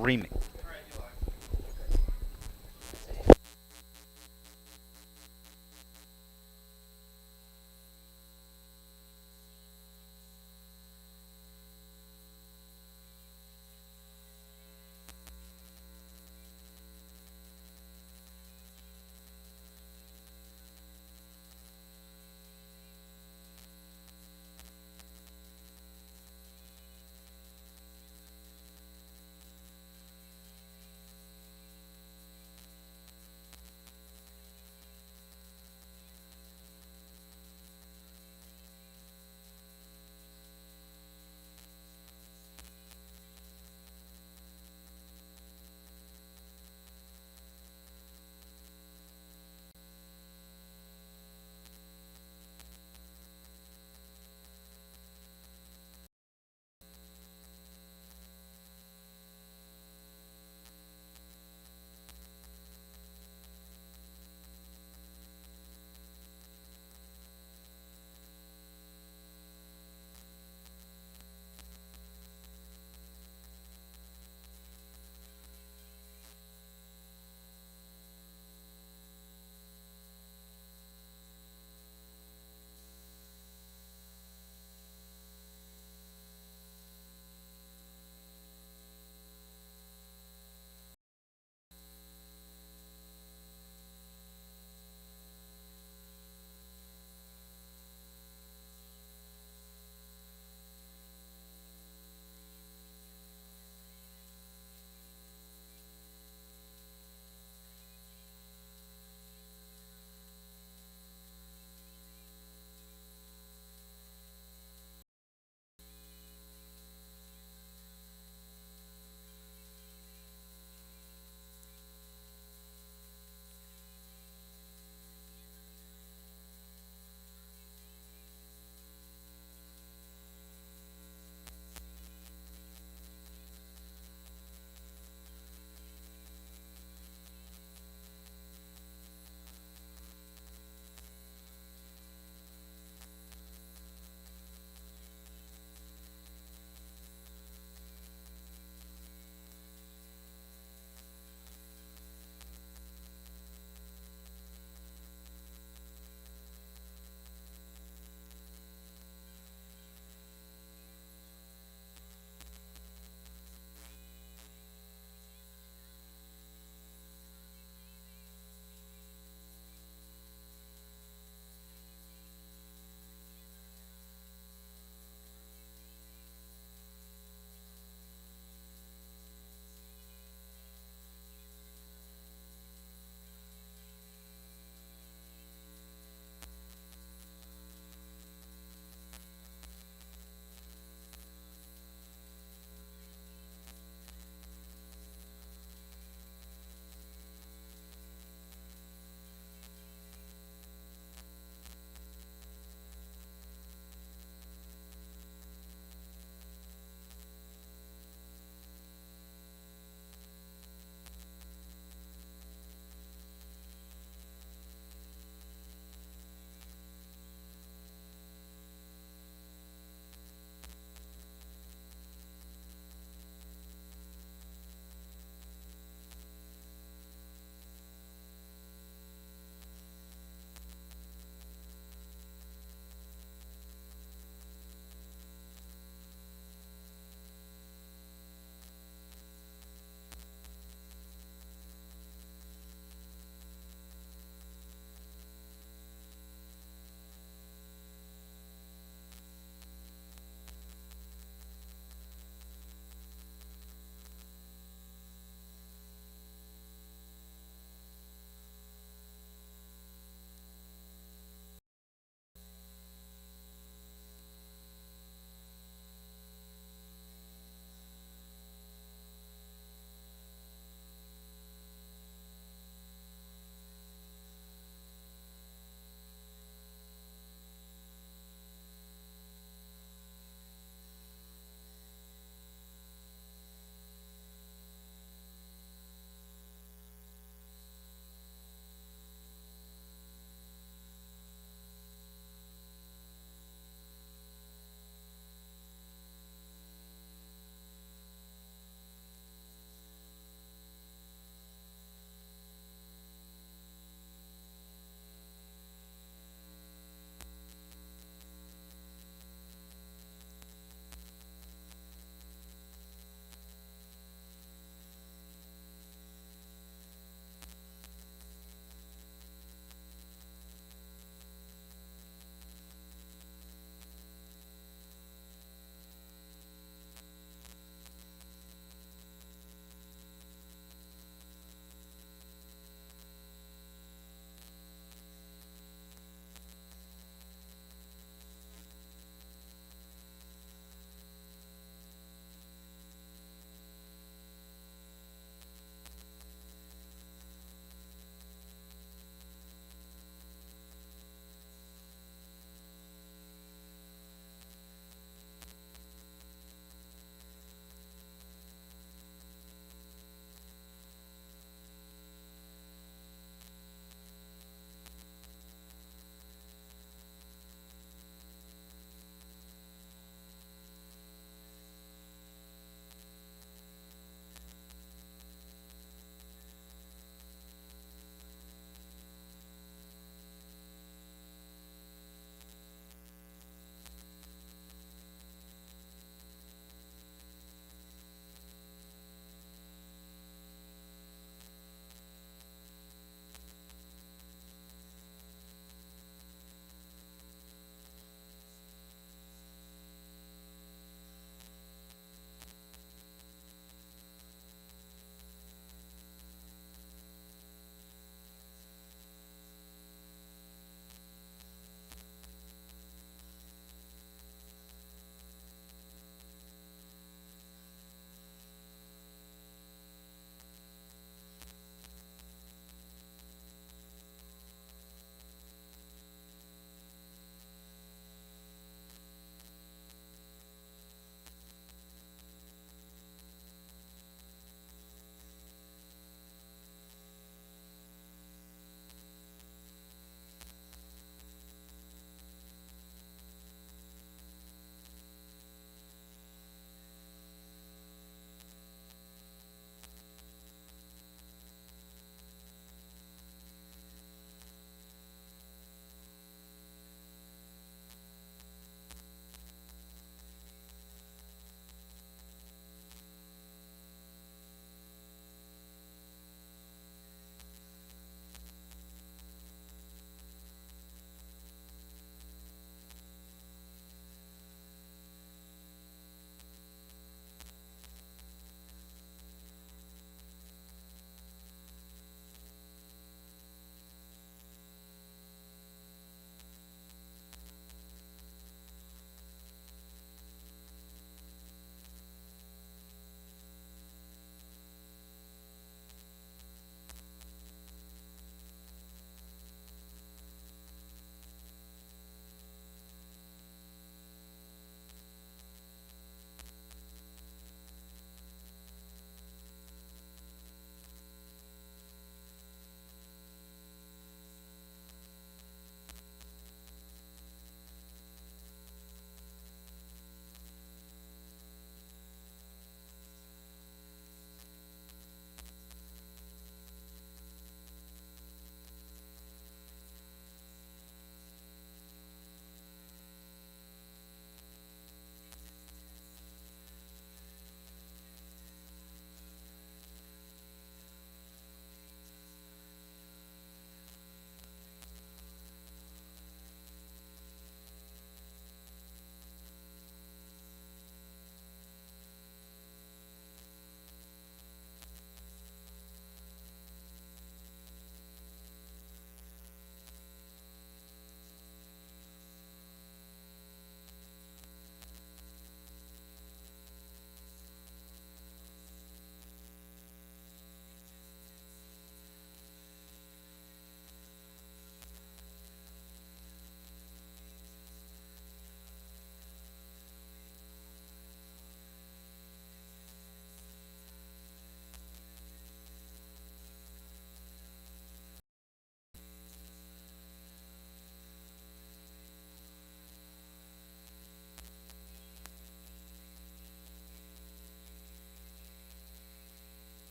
screaming.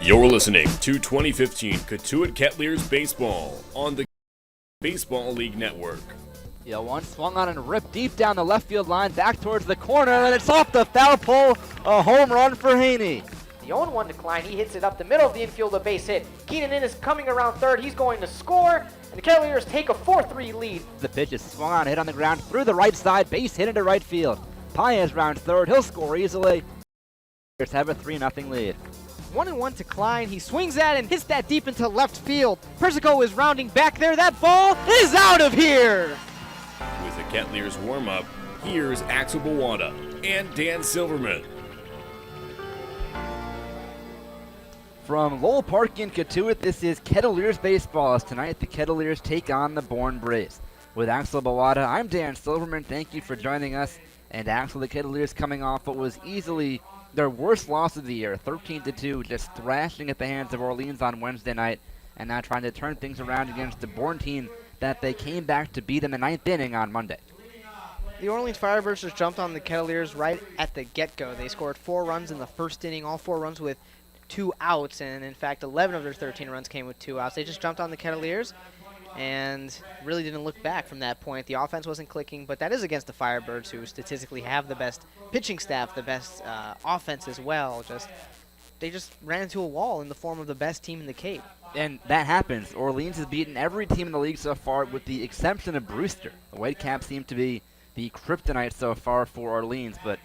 You're listening to 2015 Cotuit Kettleers Baseball on the Baseball League Network. Yeah, one swung on and ripped deep down the left field line, back towards the corner, and it's off the foul pole. A home run for Haney. The 0-1 decline, he hits it up the middle of the infield, a base hit. Keenan is coming around third, he's going to score, and the Kettleers take a 4-3 lead. The pitch is swung on, hit on the ground through the right side, base hit into right field. Paez round third, he'll score easily. Kettleers have a 3-0 lead. 1-1 to Klein. He swings at and hits that deep into left field. Persico is rounding back there. That ball is out of here. With the Kettleers warm-up, here's Axel Bawada and Dan Silverman. From Lowell Park in Cotuit, this is Kettleers Baseball. As tonight, the Kettleers take on the Bourne Braves. With Axel Bawada, I'm Dan Silverman. Thank you for joining us. And Axel, the Kettleers coming off what was easily their worst loss of the year, 13-2, just thrashing at the hands of Orleans on Wednesday night, and now trying to turn things around against the Bourne team that they came back to beat in the ninth inning on Monday. The Orleans Firebirds just jumped on the Kettleers right at the get-go. They scored 4 runs in the first inning, all 4 runs with 2 outs, and in fact 11 of their 13 runs came with 2 outs. They just jumped on the Kettleers and really didn't look back from that point. The offense wasn't clicking, but that is against the Firebirds, who statistically have the best pitching staff, the best offense as well. They just ran into a wall in the form of the best team in the Cape. And that happens. Orleans has beaten every team in the league so far with the exception of Brewster. The Whitecaps seem to be the kryptonite so far for Orleans, but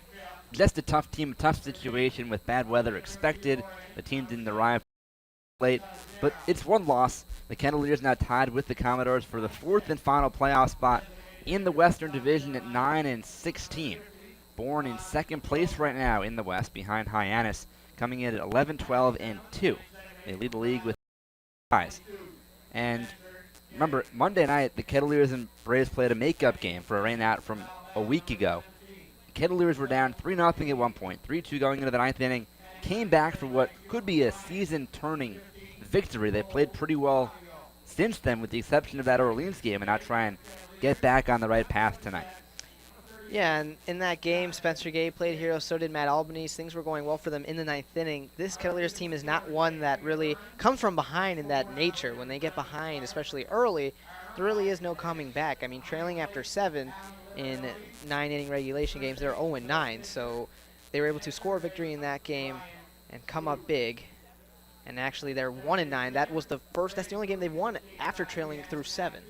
just a tough team, tough situation with bad weather expected. The team didn't arrive late, but it's one loss. The Kettleers now tied with the Commodores for the 4th and final playoff spot in the Western Division at 9-16. Bourne in second place right now in the West behind Hyannis, coming in at 11-12-2. They lead the league with ties. And remember, Monday night, the Kettleers and Braves played a makeup game for a rainout from a week ago. Kettleers were down 3-0 at one point, 3-2 going into the ninth inning. Came back for what could be a season-turning victory. They played pretty well since then, with the exception of that Orleans game, and now try and get back on the right path tonight. Yeah, and in that game, Spencer Gay played hero, so did Matt Albanese. Things were going well for them in the ninth inning. This Kettleers team is not one that really comes from behind in that nature. When they get behind, especially early, there really is no coming back. I mean, trailing after 7 in 9-inning regulation games, they're 0-9, so they were able to score a victory in that game and come up big. And actually, they're 1-9. That's the only game they've won after trailing through 7.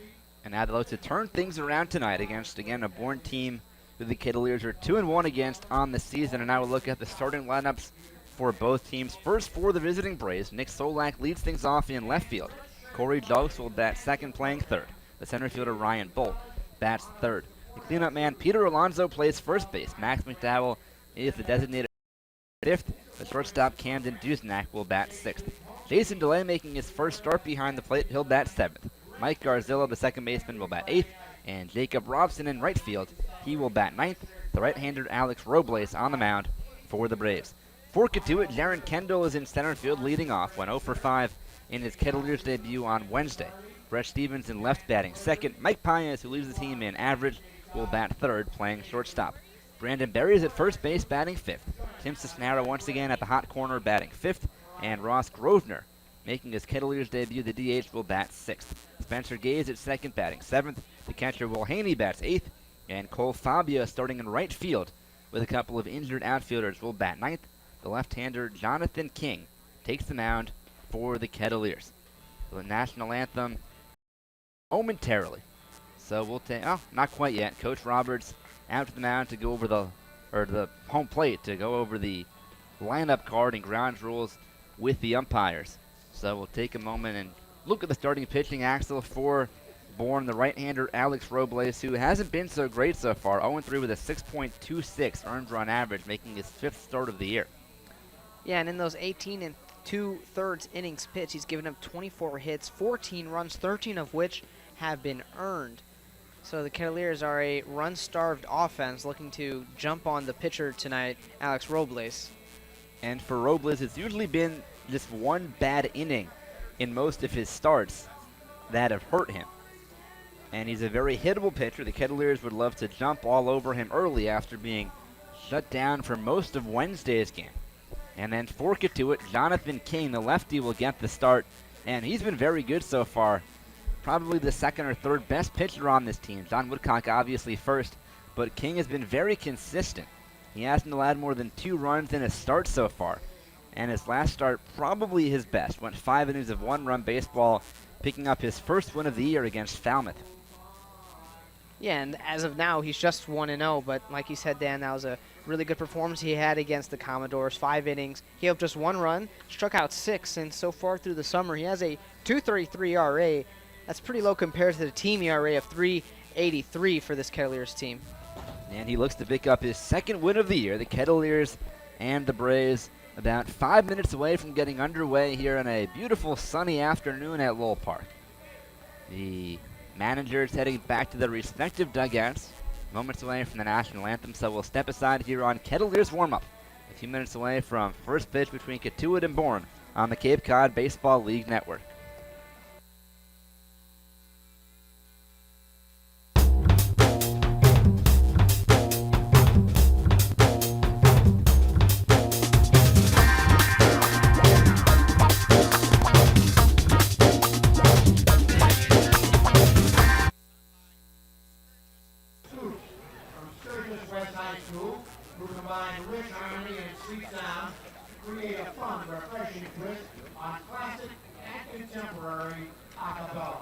And now they look to turn things around tonight against, again, a Bourne team who the Kettleers are 2-1 against on the season. And now we'll look at the starting lineups for both teams. First, for the visiting Braves, Nick Solak leads things off in left field. Corey Dukes will bat second, playing third. The center fielder, Ryan Bolt, bats third. The cleanup man, Peter Alonso, plays first base. Max McDowell is the designated fifth. The shortstop, Camden Duznak, will bat sixth. Jason DeLay making his first start behind the plate. He'll bat seventh. Mike Garzillo, the second baseman, will bat eighth. And Jacob Robson in right field, he will bat ninth. The right-hander Alex Robles on the mound for the Braves. For Cotuit, Jaron Kendall is in center field leading off, went 0 for 5 in his Kettleers debut on Wednesday. Brett Stevens in left batting second. Mike Paez, who leads the team in average, will bat third, playing shortstop. Brandon Berry is at first base, batting fifth. Tim Cisnero once again at the hot corner, batting fifth. And Ross Grosvenor, making his Kettleers debut, the DH, will bat sixth. Spencer Gaze at second, batting seventh. The catcher, Will Haney, bats eighth. And Cole Fabio, starting in right field with a couple of injured outfielders, will bat ninth. The left-hander, Jonathan King, takes the mound for the Kettleers. The national anthem momentarily. So we'll take, not quite yet. Coach Roberts out to the mound to go over the home plate to go over the lineup card and ground rules with the umpires. So we'll take a moment and look at the starting pitching, Axel, for Bourne. The right-hander Alex Robles, who hasn't been so great so far, 0-3 with a 6.26 earned run average, making his 5th start of the year. Yeah, and in those 18 2/3 innings pitched, he's given up 24 hits, 14 runs, 13 of which have been earned. So the Kettleers are a run-starved offense looking to jump on the pitcher tonight, Alex Robles. And for Robles, it's usually been just one bad inning in most of his starts that have hurt him. And he's a very hittable pitcher. The Kettleers would love to jump all over him early after being shut down for most of Wednesday's game. And then for Cotuit, Jonathan King, the lefty, will get the start. And he's been very good so far. Probably the second or third best pitcher on this team. John Woodcock obviously first, but King has been very consistent. He hasn't allowed more than 2 runs in his start so far. And his last start, probably his best. Went 5 innings of 1-run baseball, picking up his first win of the year against Falmouth. Yeah, and as of now, he's just 1-0, but like you said, Dan, that was a really good performance he had against the Commodores. 5 innings. He helped just 1 run, struck out 6, and so far through the summer, he has a 2.33 ERA. That's pretty low compared to the team ERA of 3.83 for this Kettleers team. And he looks to pick up his second win of the year. The Kettleers and the Braves about 5 minutes away from getting underway here on a beautiful sunny afternoon at Lowell Park. The managers heading back to their respective dugouts, moments away from the national anthem, so we'll step aside here on Kettleers warm-up. A few minutes away from first pitch between Cotuit and Bourne on the Cape Cod Baseball League Network. Who combine rich harmony and sweet sound to create a fun, refreshing twist on classic and contemporary acapella.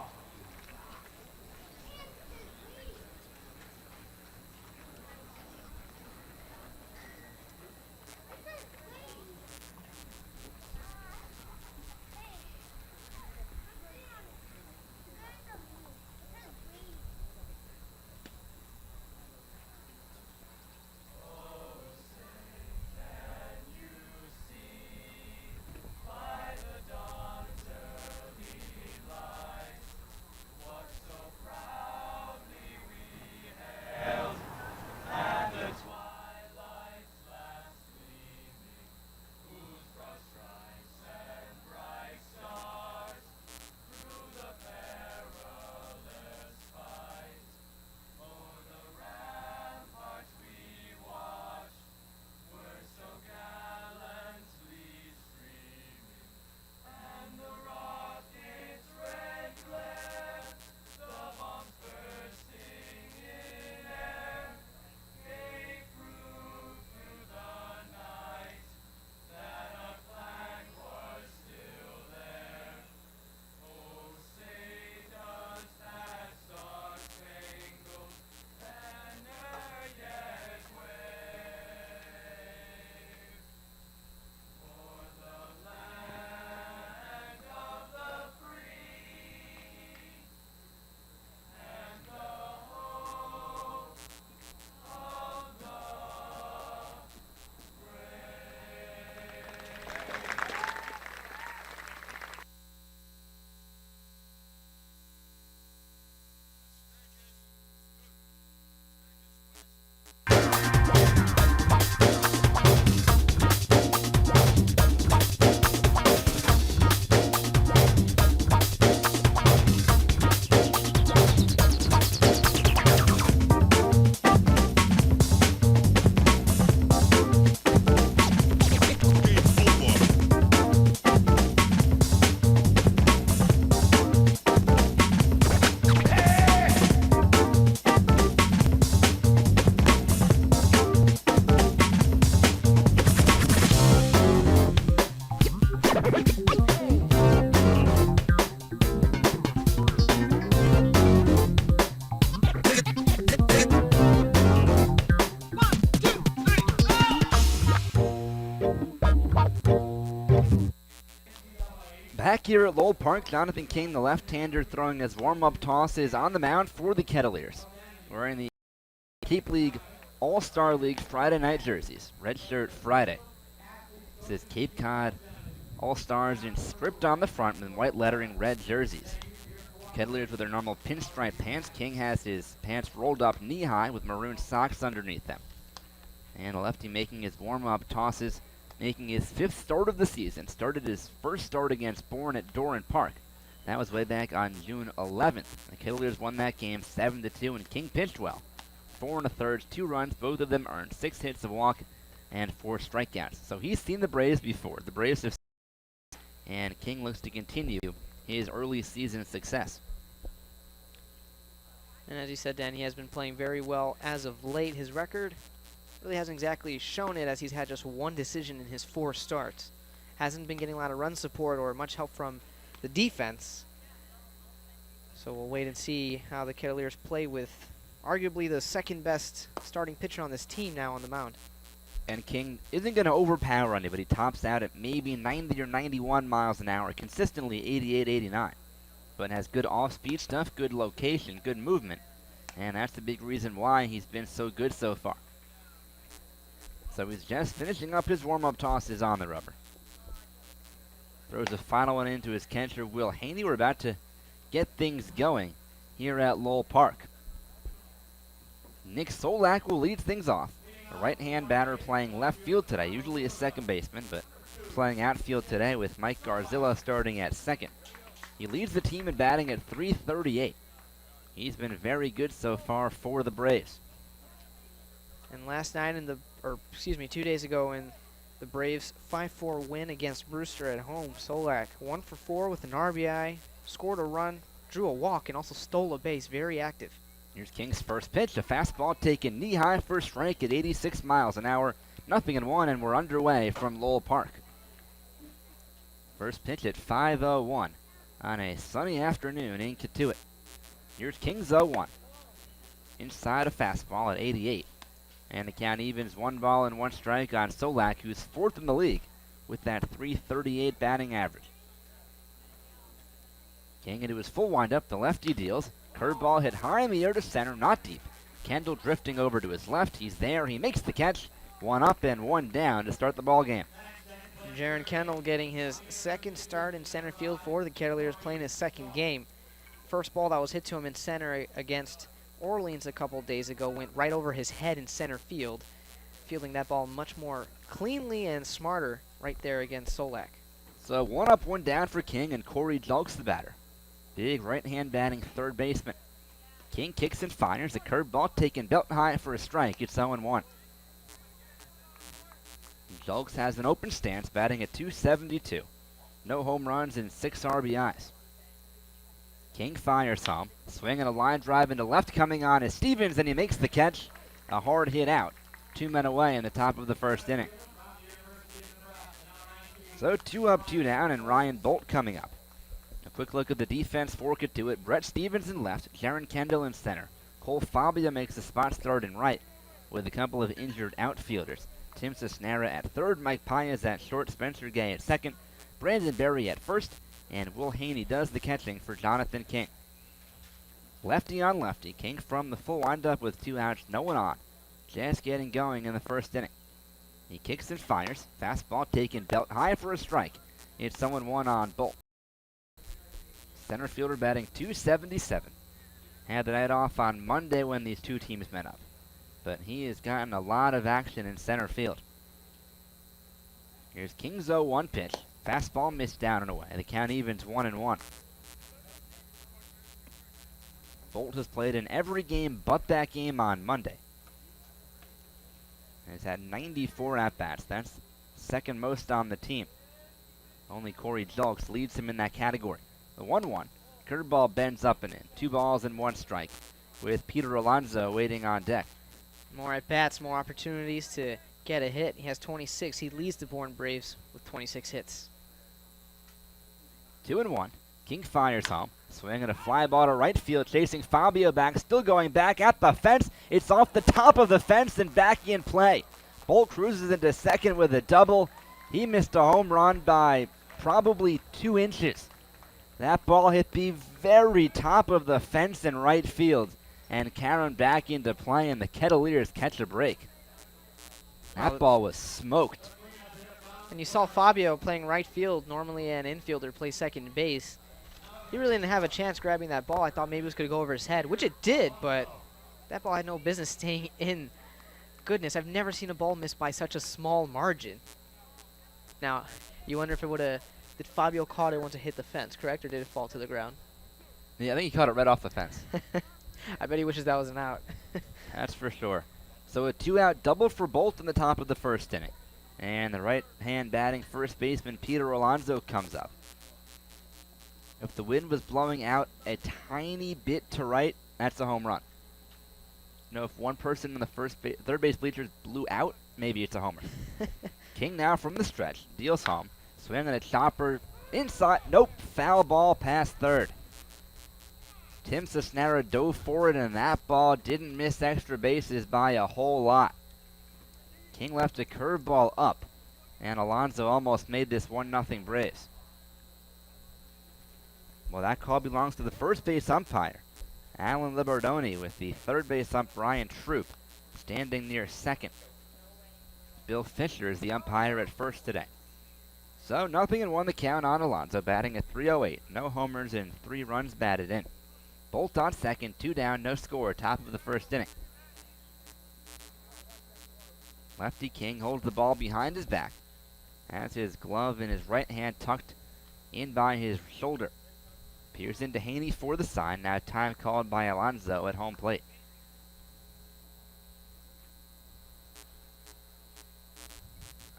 Back here at Lowell Park, Jonathan King, the left-hander, throwing his warm-up tosses on the mound for the Kettleers. Wearing the Cape League All-Star League Friday night jerseys. Red shirt Friday. It says Cape Cod All-Stars in script on the front with white lettering, red jerseys. Kettleers with their normal pinstripe pants. King has his pants rolled up knee-high with maroon socks underneath them. And a lefty making his warm-up tosses, making his 5th start of the season. Started his first start against Bourne at Bourne Park. That was way back on June 11th. The Kettleers won that game 7-2, and King pitched well. 4 1/3, 2 runs, both of them earned, 6 hits, a walk, and 4 strikeouts. So he's seen the Braves before. The Braves have, and King looks to continue his early season success. And as you said, Dan, he has been playing very well as of late. His record really hasn't exactly shown it, as he's had just 1 decision in his 4 starts. Hasn't been getting a lot of run support or much help from the defense. So we'll wait and see how the Kettleers play with arguably the second best starting pitcher on this team now on the mound. And King isn't going to overpower anybody. Tops out at maybe 90 or 91 miles an hour, consistently 88, 89. But has good off-speed stuff, good location, good movement. And that's the big reason why he's been so good so far. So he's just finishing up his warm-up tosses on the rubber. Throws the final one into his catcher, Will Haney. We're about to get things going here at Lowell Park. Nick Solak will lead things off. A right-hand batter playing left field today, usually a second baseman, but playing outfield today with Mike Garzilla starting at second. He leads the team in batting at .338. He's been very good so far for the Braves. And last night 2 days ago in the Braves' 5-4 win against Brewster at home, Solak 1 for 4 with an RBI, scored a run, drew a walk, and also stole a base. Very active. Here's King's first pitch, a fastball taken knee-high for a strike at 86 miles an hour. 0-1, and we're underway from Lowell Park. First pitch at 5:01 on a sunny afternoon in Cotuit. Here's King's 0-1. Inside a fastball at 88. And the count evens 1 ball and 1 strike on Solak, who's 4th in the league with that .338 batting average. King into his full windup, the lefty deals. Curveball hit high in the air to center, not deep. Kendall drifting over to his left. He's there. He makes the catch. 1 up and 1 down to start the ball game. Jaron Kendall getting his second start in center field for the Kettleers, playing his second game. First ball that was hit to him in center against Orleans a couple days ago went right over his head in center field. Fielding that ball much more cleanly and smarter right there against Solak. So 1 up, 1 down for King, and Corey Julks the batter. Big right-hand batting third baseman. King kicks and fires. A curveball taken belt high for a strike. It's 0-1. Julks has an open stance, batting at .272. No home runs and 6 RBIs. King fires home. Swinging a line drive into left, coming on is Stevens, and he makes the catch. A hard hit out. 2 men away in the top of the first inning. So 2 up, 2 down, and Ryan Bolt coming up. A quick look at the defense for Cotuit. Brett Stevens in left, Jaron Kendall in center. Cole Fabia makes the spot start in right with a couple of injured outfielders. Tim Cisnera at third, Mike Paez at short, Spencer Gay at second, Brandon Berry at first, and Will Haney does the catching for Jonathan King. Lefty on lefty, King from the full windup with 2 outs, no one on. Just getting going in the first inning. He kicks and fires. Fastball taken belt high for a strike. It's 0-1 on Bolt. Center fielder batting .277. Had the night off on Monday when these two teams met up. But he has gotten a lot of action in center field. Here's King's 0-1 pitch. Fastball missed down and away. The count evens 1-1. Bolt has played in every game but that game on Monday. He's had 94 at-bats. That's second most on the team. Only Corey Julks leads him in that category. The 1-1. Curveball bends up and in. 2 balls and 1 strike with Peter Alonso waiting on deck. More at-bats, more opportunities to get a hit. He has 26. He leads the Bourne Braves with 26 hits. 2-1. King fires home. Swinging a fly ball to right field, chasing Fabio back, still going back at the fence. It's off the top of the fence and back in play. Bolt cruises into second with a double. He missed a home run by probably 2 inches. That ball hit the very top of the fence in right field. And Karen back into play, and the Kettleers catch a break. That ball was smoked. And you saw Fabio playing right field. Normally an infielder plays second base. He really didn't have a chance grabbing that ball. I thought maybe it was going to go over his head, which it did, but that ball had no business staying in. Goodness, I've never seen a ball missed by such a small margin. Now, you wonder if it would have... Did Fabio caught it once it hit the fence, correct? Or did it fall to the ground? Yeah, I think he caught it right off the fence. I bet he wishes that was an out. That's for sure. So a 2-out double for Bolt in the top of the first inning. And the right-hand batting first baseman Peter Alonso comes up. If the wind was blowing out a tiny bit to right, that's a home run. You know, if one person in the third base bleachers blew out, maybe it's a homer. King now from the stretch, deals home, swinging a chopper inside. Nope, foul ball past third. Tim Cisnera dove for it, and that ball didn't miss extra bases by a whole lot. King left a curveball up, and Alonso almost made this 1-0 Braves. Well, that call belongs to the first base umpire, Alan Libardoni, with the third base ump Ryan Troop standing near second. Bill Fisher is the umpire at first today. So 0-1 the count on Alonso, batting at .308. No homers and 3 runs batted in. Bolt on second, 2 down, no score, top of the first inning. Lefty King holds the ball behind his back, has his glove in his right hand tucked in by his shoulder. Peers into Haney for the sign, now time called by Alonso at home plate.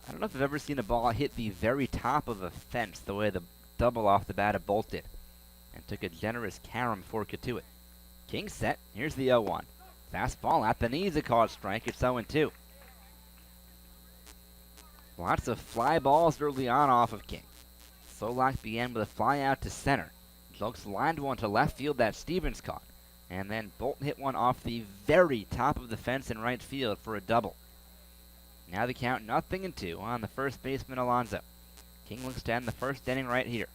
I don't know if I've ever seen a ball hit the very top of a fence the way the double off the bat of Bolt did, and took a generous carom for Cotuit. King set, here's the 0-1. Fastball at the knees, a called strike, it's 0-2. Lots of fly balls early on off of King. Solak began with a fly out to center. Jokes lined one to left field that Stevens caught, and then Bolt hit one off the very top of the fence in right field for a double. Now the count 0-2 on the first baseman Alonso. King looks to end the first inning right here.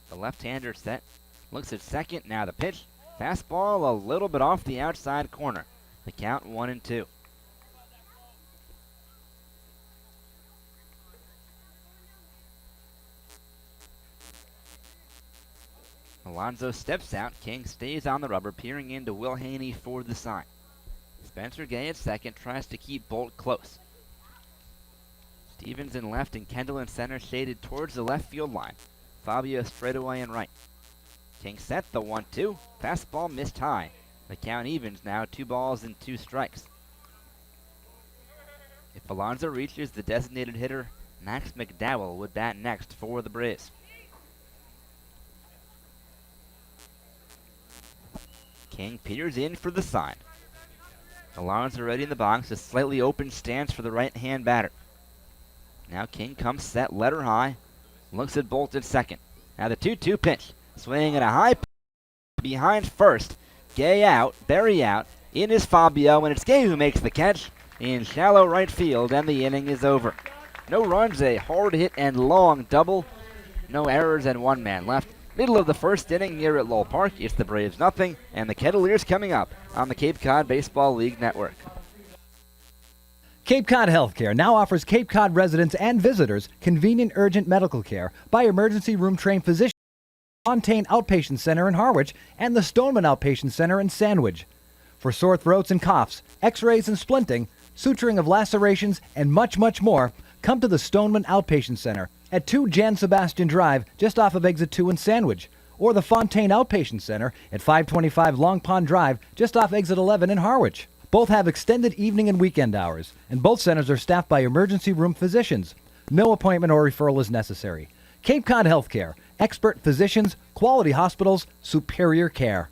The left-hander set, looks at second, now the pitch. Fastball a little bit off the outside corner. The count 1-2. Alonso steps out. King stays on the rubber, peering into Will Haney for the sign. Spencer Gay at second tries to keep Bolt close. Stevens in left and Kendall in center, shaded towards the left field line. Fabio straightaway and right. King set the 1-2. Fastball missed high. The count evens now, 2 balls and 2 strikes. If Alonso reaches, the designated hitter Max McDowell would bat next for the Braves. King peers in for the sign. Alonso ready in the box, a slightly open stance for the right-hand batter. Now King comes set, letter high, looks at Bolt at second. Now the 2-2 pitch, swinging at a high behind first. Gay out, Berry out, in is Fabio, and it's Gay who makes the catch in shallow right field, and the inning is over. No runs, a hard hit and long double, no errors, and 1 man left. Middle of the first inning here at Lowell Park. It's the Braves 0, and the Kettleers coming up on the Cape Cod Baseball League Network. Cape Cod Healthcare now offers Cape Cod residents and visitors convenient urgent medical care by emergency room trained physicians at Fontaine Outpatient Center in Harwich and the Stoneman Outpatient Center in Sandwich. For sore throats and coughs, x-rays and splinting, suturing of lacerations, and much, much more, come to the Stoneman Outpatient Center at 2 Jan Sebastian Drive, just off of Exit 2 in Sandwich, or the Fontaine Outpatient Center at 525 Long Pond Drive, just off Exit 11 in Harwich. Both have extended evening and weekend hours, and both centers are staffed by emergency room physicians. No appointment or referral is necessary. Cape Cod Healthcare, expert physicians, quality hospitals, superior care.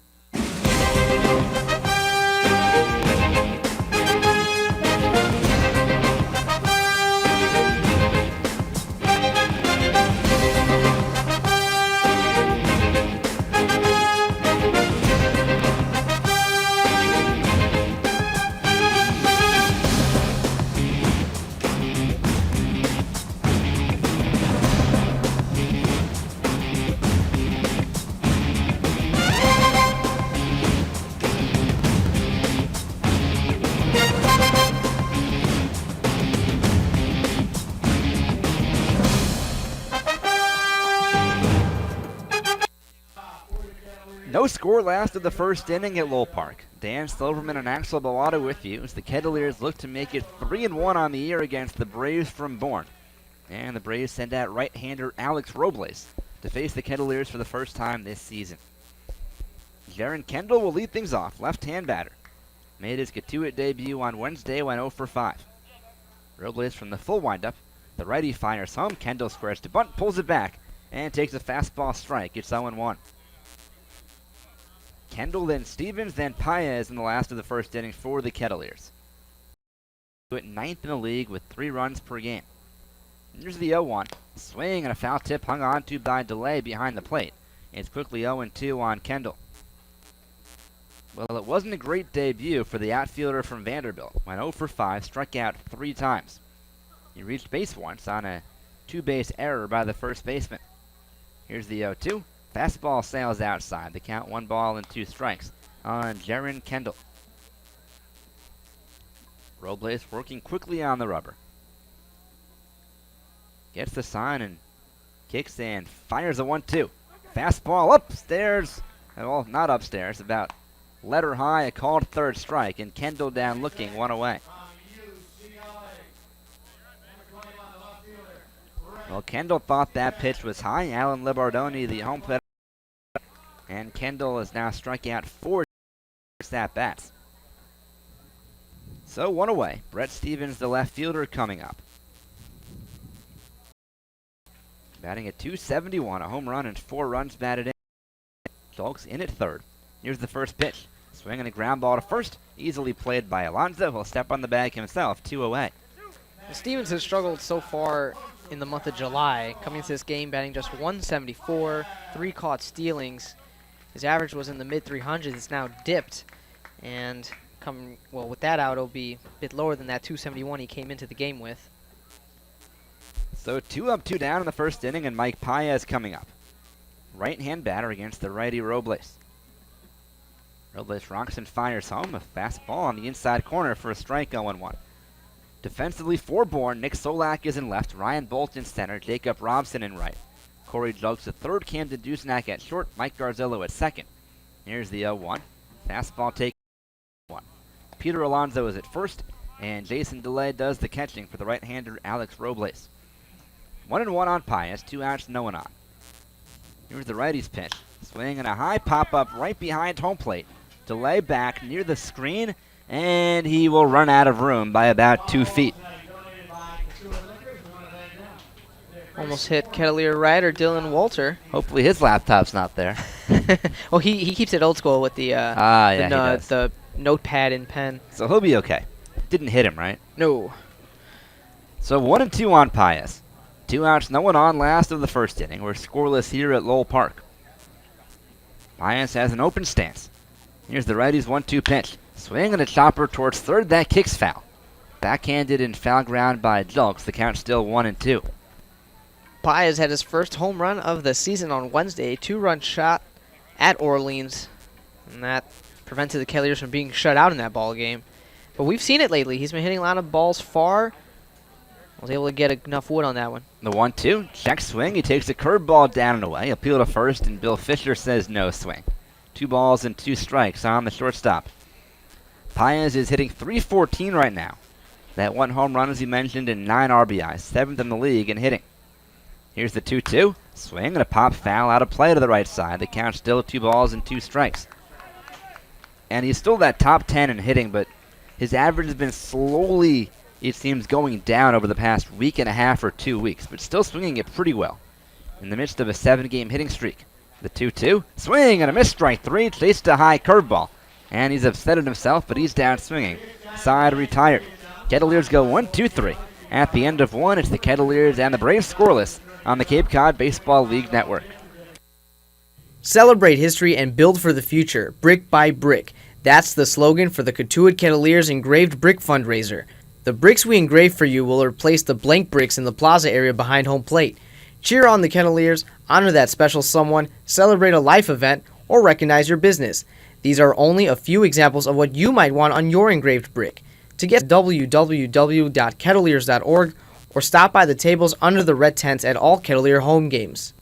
No score last of the first inning at Lowell Park. Dan Silverman and Axel Bellata with you as the Kettleers look to make it 3-1 on the year against the Braves from Bourne. And the Braves send out right-hander Alex Robles to face the Kettleers for the first time this season. Jaron Kendall will lead things off, left-hand batter. made his Cotuit debut on Wednesday, went 0 for 5. Robles from the full windup. The righty fires home. Kendall squares to bunt, pulls it back, and takes a fastball strike. It's 0-1. Kendall, then Stevens, then Paez in the last of the first inning for the Kettleers. Ninth in the league with 3 runs per game. Here's the 0-1. Swing and a foul tip hung on to by Delay behind the plate. It's quickly 0-2 on Kendall. Well, it wasn't a great debut for the outfielder from Vanderbilt. Went 0 for 5, struck out 3 times. He reached base once on a 2-base error by the first baseman. Here's the 0-2. Fastball sails outside. The count 1 ball and 2 strikes on Jaron Kendall. Robles working quickly on the rubber. Gets the sign and kicks and fires a 1-2. Fastball upstairs. Well, not upstairs, about letter high, a called third strike, and Kendall down looking, 1 away. Well, Kendall thought that pitch was high. Alan Libardoni, the home plate, and Kendall has now struck out 4 at-bats. So 1 away. Brett Stevens, the left fielder, coming up. Batting at .271, a home run and 4 runs batted in. Dogs in at third. Here's the first pitch. Swinging a ground ball to first. Easily played by Alonso. He'll step on the bag himself. 2 away. Stevens has struggled so far in the month of July, coming into this game batting just .174, 3 caught stealings. His average was in the mid-300s. It's now dipped, and with that out, it'll be a bit lower than that .271 he came into the game with. So 2 up, 2 down in the first inning, and Mike Paez coming up. Right-hand batter against the righty Robles. Robles rocks and fires home. A fastball on the inside corner for a strike, 0-1. Defensively for Bourne, Nick Solak is in left, Ryan Bolt in center, Jacob Robson in right. Corey Jugs at third, Camden Dusnak at short, Mike Garzillo at second. Here's the 0-1. Fastball take 1. Peter Alonso is at first, and Jason DeLay does the catching for the right-hander Alex Robles. 1-1 on Paez, 2 outs, no one on. Here's the righty's pitch. Swing and a high pop-up right behind home plate. Delay back near the screen, and he will run out of room by about 2 feet. Almost hit Kettleer rider Dylan Walter. Hopefully his laptop's not there. Well, he keeps it old school with the the notepad and pen. So he'll be okay. Didn't hit him, right? No. So 1-2 on Paez. 2 outs, no one on last of the first inning. We're scoreless here at Lowell Park. Paez has an open stance. Here's the righty's 1-2 pitch. Swing and a chopper towards third. That kicks foul. Backhanded and foul ground by Julks. The count still 1-2. Paez had his first home run of the season on Wednesday. 2-run shot at Orleans. And that prevented the Kettleers from being shut out in that ball game. But we've seen it lately. He's been hitting a lot of balls far. Was able to get enough wood on that one. The 1-2. Check swing. He takes a curveball down and away. Appeal to first, and Bill Fisher says no swing. 2 balls and 2 strikes on the shortstop. Paez is hitting .314 right now. That 1 home run, as he mentioned, and 9 RBIs. 7th in the league in hitting. Here's the 2-2. Swing and a pop foul out of play to the right side. The count still 2 balls and 2 strikes. And he's still that top 10 in hitting, but his average has been slowly, it seems, going down over the past week and a half or 2 weeks, but still swinging it pretty well in the midst of a 7-game hitting streak. The 2-2. Swing and a miss, strike 3. Chased a high curveball. And he's upset at himself, but he's down swinging. Side retired. Kettleers go 1-2-3. At the end of 1, it's the Kettleers and the Braves scoreless on the Cape Cod Baseball League Network. Celebrate history and build for the future, brick by brick. That's the slogan for the Cotuit Kettleers engraved brick fundraiser. The bricks we engrave for you will replace the blank bricks in the plaza area behind home plate. Cheer on the Kettleers, honor that special someone, celebrate a life event, or recognize your business. These are only a few examples of what you might want on your engraved brick. To get www.kettleers.org or stop by the tables under the red tents at all Kettleer home games.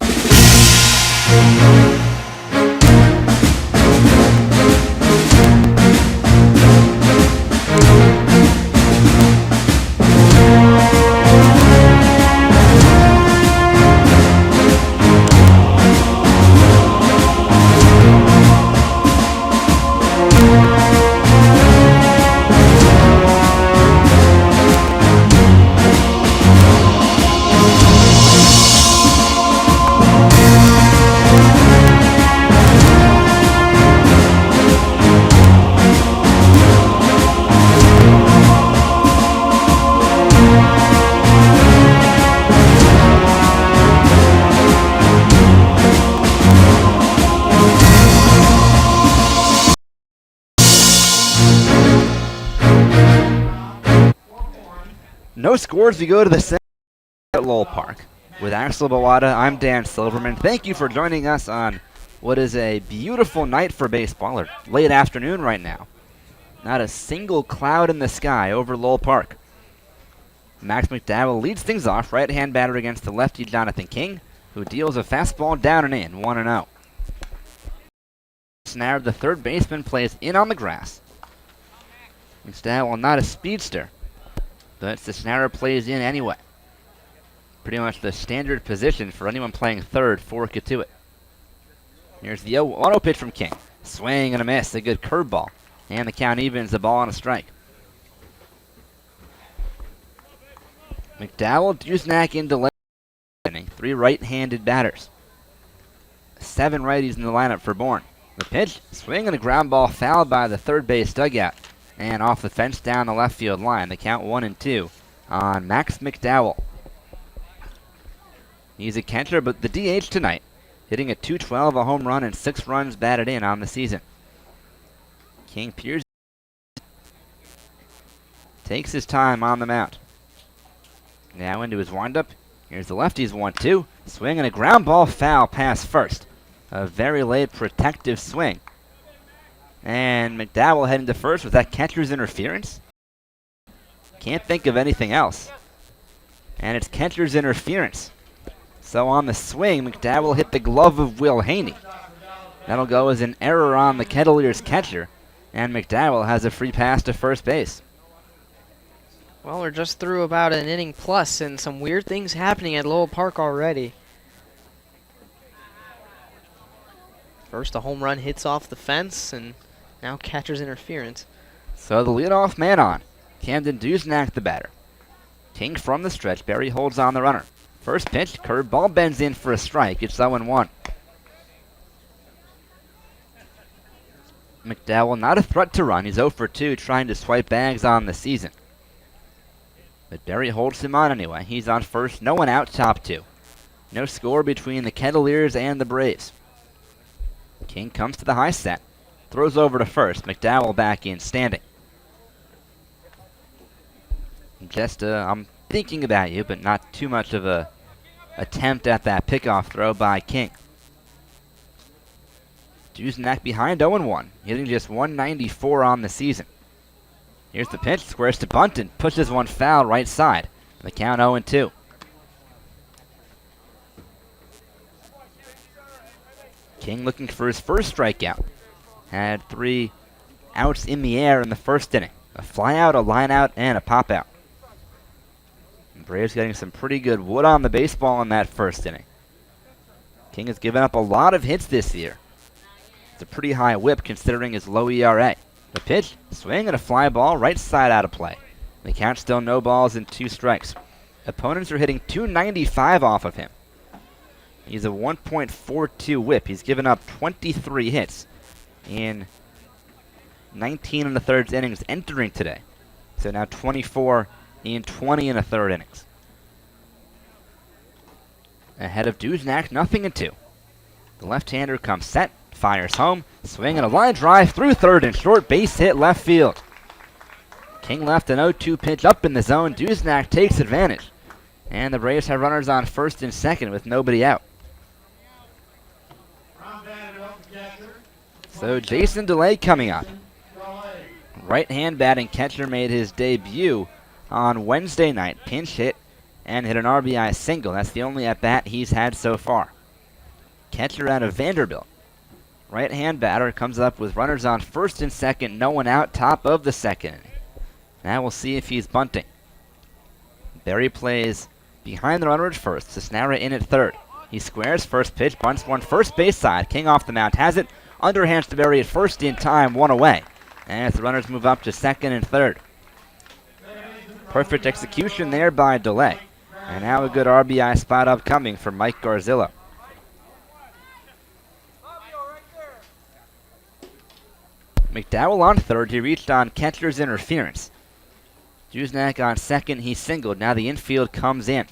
No scores. We go to the second at Lowell Park. With Axel Bawada, I'm Dan Silverman. Thank you for joining us on what is a beautiful night for baseball, or late afternoon right now. Not a single cloud in the sky over Lowell Park. Max McDowell leads things off, right-hand batter against the lefty Jonathan King, who deals a fastball down and in, 1-0. Snare, the third baseman, plays in on the grass. McDowell not a speedster, but Cisnero plays in anyway. Pretty much the standard position for anyone playing third for Cotuit. Here's the auto pitch from King. Swing and a miss, a good curveball. And the count evens, the ball on a strike. McDowell, Duznak into left inning. 3 right-handed batters. 7 righties in the lineup for Bourne. The pitch, swing and a ground ball fouled by the third base dugout. And off the fence down the left field line. The count 1-2 on Max McDowell. He's a catcher, but the DH tonight, hitting a .212, a home run, and 6 runs batted in on the season. King Piers takes his time on the mound. Now into his windup. Here's the lefty's 1-2. Swing and a ground ball foul past first. A very late protective swing. And McDowell heading to first with that catcher's interference. Can't think of anything else. And it's catcher's interference. So on the swing, McDowell hit the glove of Will Haney. That'll go as an error on the Kettleers catcher, and McDowell has a free pass to first base. Well, we're just through about an inning plus, and some weird things happening at Lowell Park already. First, a home run hits off the fence, and now catcher's interference. So the leadoff man on. Camden Duznak the batter. King from the stretch. Berry holds on the runner. First pitch, curveball bends in for a strike. It's 0-1. McDowell not a threat to run. He's 0 for 2 trying to swipe bags on the season. But Berry holds him on anyway. He's on first. No one out, top 2. No score between the Kettleers and the Braves. King comes to the high set. Throws over to first. McDowell back in standing. Just, I'm thinking about you, but not too much of a attempt at that pickoff throw by King. Duznak behind 0-1, hitting just 194 on the season. Here's the pitch, squares to bunt and pushes one foul right side. The count 0-2. King looking for his first strikeout. Had 3 outs in the air in the first inning. A flyout, a lineout, and a pop-out. Braves getting some pretty good wood on the baseball in that first inning. King has given up a lot of hits this year. It's a pretty high whip considering his low ERA. The pitch, swing and a fly ball, right side out of play. The count still no balls and 2 strikes. Opponents are hitting .295 off of him. He's a 1.42 whip. He's given up 23 hits in 19 1/3 innings entering today. So now 24 in 20 1/3 innings. Ahead of Duznak, 0-2. The left-hander comes set, fires home, swing and a line drive through third and short, base hit left field. King left an 0-2 pitch up in the zone. Duznak takes advantage. And the Braves have runners on first and second with nobody out. So Jason DeLay coming up. Right-hand batting catcher made his debut on Wednesday night. Pinch hit and hit an RBI single. That's the only at-bat he's had so far. Catcher out of Vanderbilt. Right-hand batter comes up with runners on first and second. No one out, top of the second inning. Now we'll see if he's bunting. Berry plays behind the runner at first. Cisnera in at third. He squares, first pitch, bunts one first base side. King off the mound has it. Underhands to Berry at first in time, 1 away. As the runners move up to second and third. Perfect execution there by DeLay. And now a good RBI spot upcoming for Mike Garzillo. McDowell on third. He reached on catcher's interference. Duznak on second. He singled. Now the infield comes in.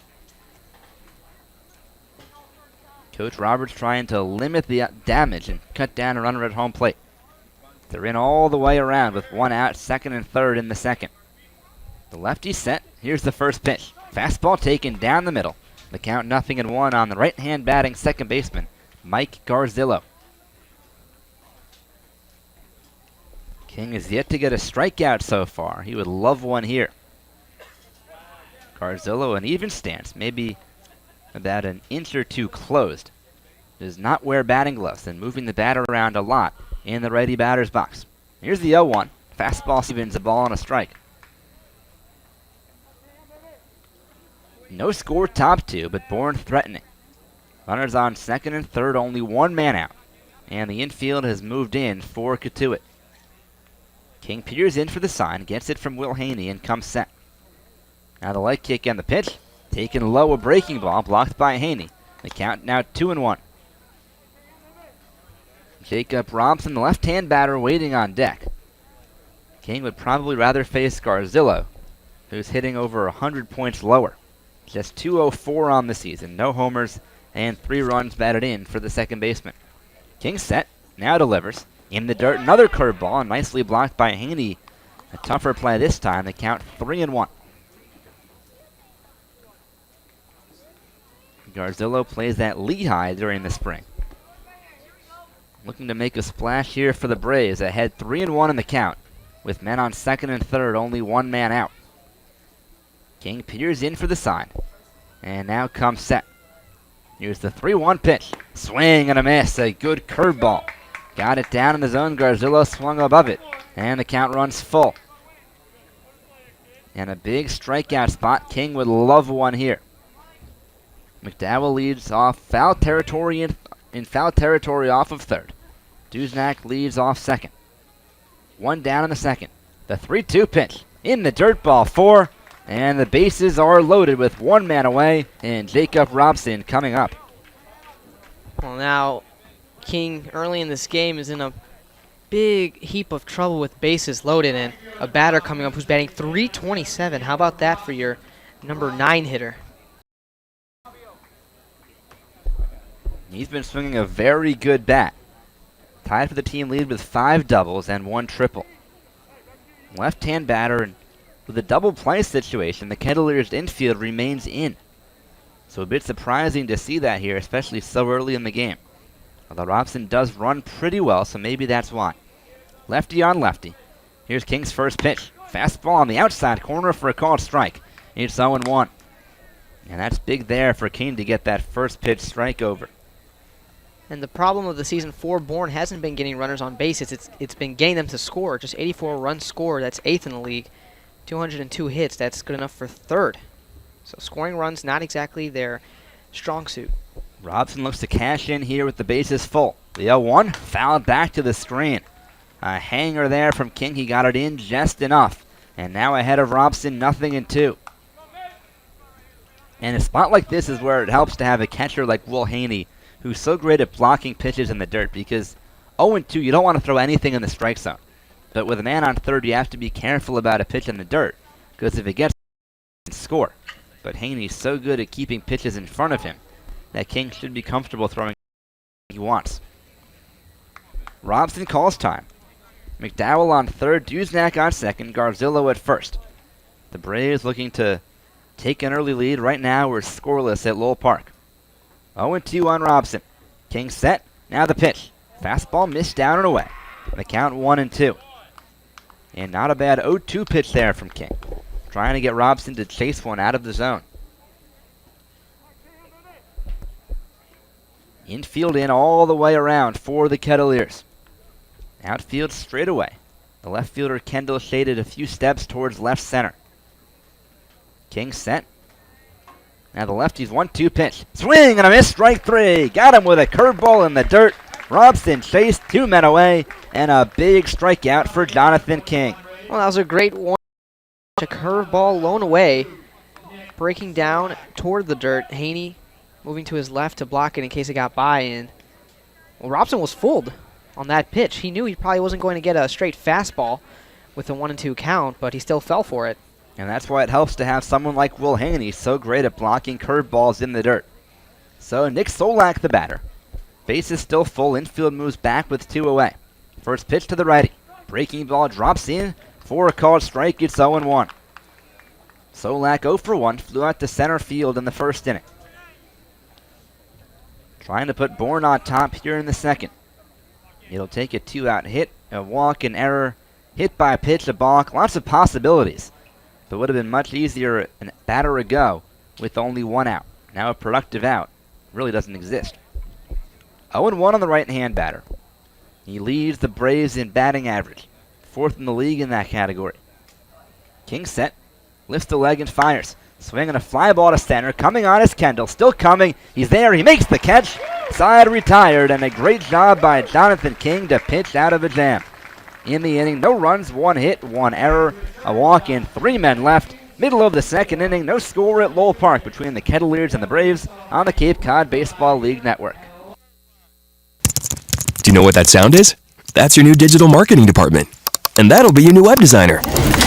Coach Roberts trying to limit the damage and cut down a runner at home plate. They're in all the way around with 1 out, second and third in the second. The lefty set. Here's the first pitch. Fastball taken down the middle. The count 0-1 on the right-hand batting second baseman, Mike Garzillo. King has yet to get a strikeout so far. He would love one here. Garzillo, an even stance, maybe about an inch or two closed. Does not wear batting gloves and moving the bat around a lot in the righty batter's box. Here's the 0-1. Fastball evens a ball and a strike. No score top two, but Bourne threatening. Runners on second and third, only one man out. And the infield has moved in for Cotuit. King peers in for the sign, gets it from Will Haney, and comes set. Now the leg kick and the pitch. Taken low, a breaking ball, blocked by Haney. The count now 2-1. Jacob Robson, the left-hand batter, waiting on deck. King would probably rather face Garzillo, who's hitting over 100 points lower. Just 204 on the season, no homers, and 3 runs batted in for the second baseman. King set, now delivers. In the dirt, another curveball, nicely blocked by Haney. A tougher play this time, the count 3-1. Garzillo plays at Lehigh during the spring. Looking to make a splash here for the Braves, ahead 3-1 in the count. With men on second and third, only one man out. King peers in for the sign. And now comes set. Here's the 3-1 pitch. Swing and a miss. A good curveball. Got it down in the zone. Garzillo swung above it. And the count runs full. And a big strikeout spot. King would love one here. McDowell leads off foul territory in foul territory off of third. Duznak leads off second. One down in the second. The 3-2 pitch. In the dirt, ball 4. And the bases are loaded with one man away, and Jacob Robson coming up. Well, now King early in this game is in a big heap of trouble with bases loaded and a batter coming up who's batting .327. How about that for your number 9 hitter? He's been swinging a very good bat. Tied for the team lead with 5 doubles and 1 triple. Left-hand batter, and with a double play situation, the Kettleers infield remains in. So a bit surprising to see that here, especially so early in the game. Although Robson does run pretty well, so maybe that's why. Lefty on lefty. Here's King's first pitch. Fastball on the outside corner for a called strike. It's 0-1. And that's big there for King to get that first pitch strike over. And the problem of the season for Bourne hasn't been getting runners on base. It's been getting them to score. Just 84 runs scored. That's 8th in the league. 202 hits. That's good enough for 3rd. So scoring runs, not exactly their strong suit. Robson looks to cash in here with the bases full. The 0-1 fouled back to the screen. A hanger there from King. He got it in just enough. And now ahead of Robson, 0-2. And a spot like this is where it helps to have a catcher like Will Haney, who's so great at blocking pitches in the dirt, because 0-2, you don't want to throw anything in the strike zone. But with a man on third, you have to be careful about a pitch in the dirt, because if it gets, you can score. But Haney's so good at keeping pitches in front of him that King should be comfortable throwing he wants. Robson calls time. McDowell on third, Duznak on second, Garzillo at first. The Braves looking to take an early lead. Right now we're scoreless at Lowell Park. 0-2 on Robson. King set, now the pitch. Fastball missed down and away. The count 1-2. And not a bad 0-2 pitch there from King. Trying to get Robson to chase one out of the zone. Infield in all the way around for the Kettleers. Outfield straight away. The left fielder Kendall shaded a few steps towards left center. King set. Now the lefty's 1-2 pitch. Swing and a miss, strike 3. Got him with a curveball in the dirt. Robson chased 2 men away, and a big strikeout for Jonathan King. Well, that was a great one. A curveball blown away, breaking down toward the dirt. Haney moving to his left to block it in case it got by. And well, Robson was fooled on that pitch. He knew he probably wasn't going to get a straight fastball with a 1-2 count, but he still fell for it. And that's why it helps to have someone like Will Haney so great at blocking curveballs in the dirt. So Nick Solak, the batter. Base is still full. Infield moves back with 2 away. First pitch to the righty. Breaking ball drops in for a called strike. It's 0-1. Solak 0 for 1, flew out to center field in the first inning. Trying to put Bourne on top here in the second. It'll take a 2-out hit, a walk, an error, hit by a pitch, a balk, lots of possibilities. But would have been much easier a batter ago with only 1 out. Now a productive out really doesn't exist. 0-1 on the right-hand batter. He leads the Braves in batting average, 4th in the league in that category. King set, lifts the leg and fires. Swinging a fly ball to center, coming on is Kendall, still coming, he's there, he makes the catch, side retired, and a great job by Jonathan King to pitch out of a jam. In the inning, no runs, 1 hit, 1 error, a walk in, 3 men left. Middle of the second inning, no score at Lowell Park between the Kettleers and the Braves on the Cape Cod Baseball League Network. Do you know what that sound is? That's your new digital marketing department. And that'll be your new web designer.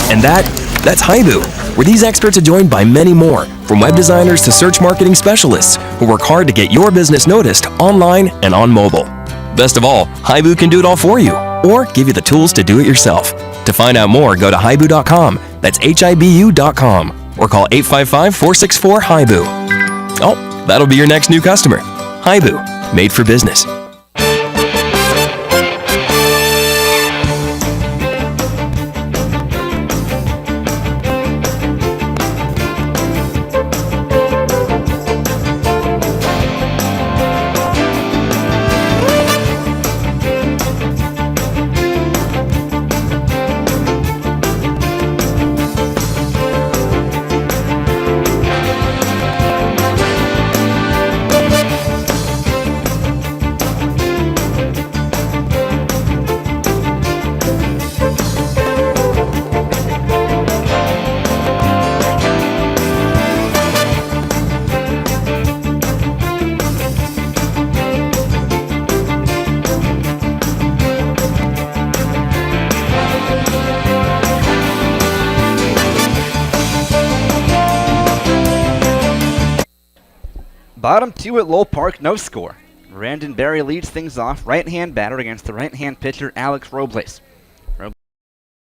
And that's Haibu, where these experts are joined by many more, from web designers to search marketing specialists who work hard to get your business noticed online and on mobile. Best of all, Haibu can do it all for you, or give you the tools to do it yourself. To find out more, go to haibu.com, that's HIBU.com, or call 855-464-HIBU. Oh, that'll be your next new customer. Haibu, made for business. Bottom 2 at Lowell Park, no score. Brandon Berry leads things off, right-hand batter against the right-hand pitcher, Alex Robles. Robles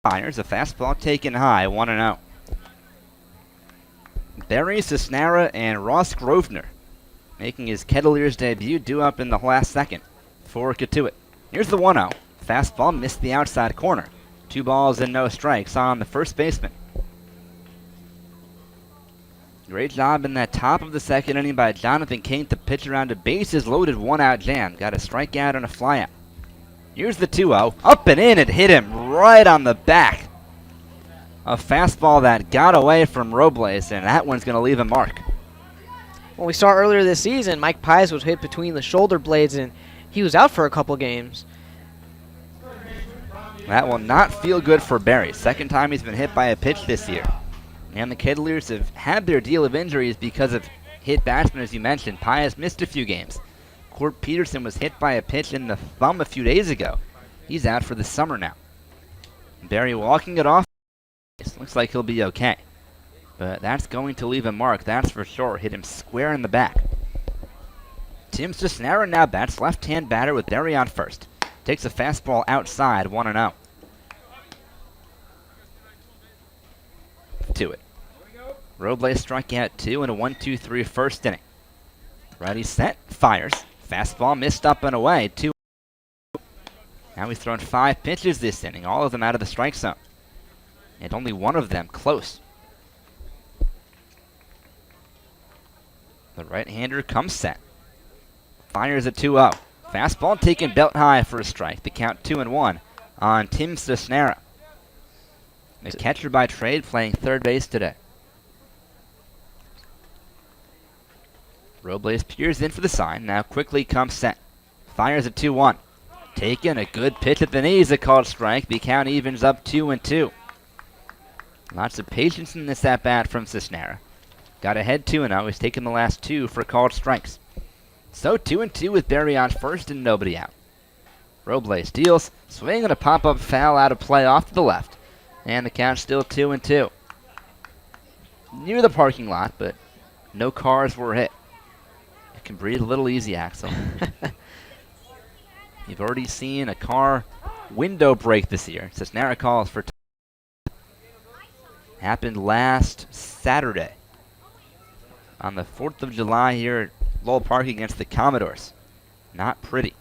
fires a fastball taken high, 1-0. Berry, Cisnera, and Ross Grosvenor making his Kettleers debut, due up in the last second for Cotuit. Here's the 1-0. Fastball missed the outside corner. 2 balls and no strikes on the first baseman. Great job in that top of the second inning by Jonathan King to pitch around a bases loaded 1-out jam. Got a strikeout and a flyout. Here's the 2-0. Up and in, it hit him right on the back. A fastball that got away from Robles, and that one's going to leave a mark. Well, we saw earlier this season, Mike Pies was hit between the shoulder blades, and he was out for a couple games. That will not feel good for Berry. Second time he's been hit by a pitch this year. And the Kettleers have had their deal of injuries because of hit batsmen, as you mentioned. Pius missed a few games. Court Peterson was hit by a pitch in the thumb a few days ago. He's out for the summer now. Berry walking it off. Looks like he'll be okay. But that's going to leave a mark, that's for sure. Hit him square in the back. Tim Cisnera now bats, left-hand batter with Berry on first. Takes a fastball outside, 1-0. To it. Robles struck out 2 in a 1-2-3 first inning. Ready, set, fires. Fastball missed up and away, 2. Now he's thrown 5 pitches this inning, all of them out of the strike zone. And only one of them close. The right-hander comes set. Fires a 2-0. Fastball taken belt high for a strike. The count 2-1 on Tim Cisnera. The catcher by trade playing third base today. Robles peers in for the sign. Now quickly comes set. Fires a 2-1. Taken, a good pitch at the knees, a called strike. The count evens up 2-2. Lots of patience in this at-bat from Cisnera. Got ahead 2-0. He's taken the last 2 for called strikes. So 2-2 with Berry on first and nobody out. Robles deals, swing and a pop-up foul out of play off to the left. And the count still 2-2. Near the parking lot, but no cars were hit. You can breathe a little easy, Axel. You've already seen a car window break this year. Cisnera calls for Happened last Saturday on the 4th of July here at Lowell Park against the Commodores. Not pretty.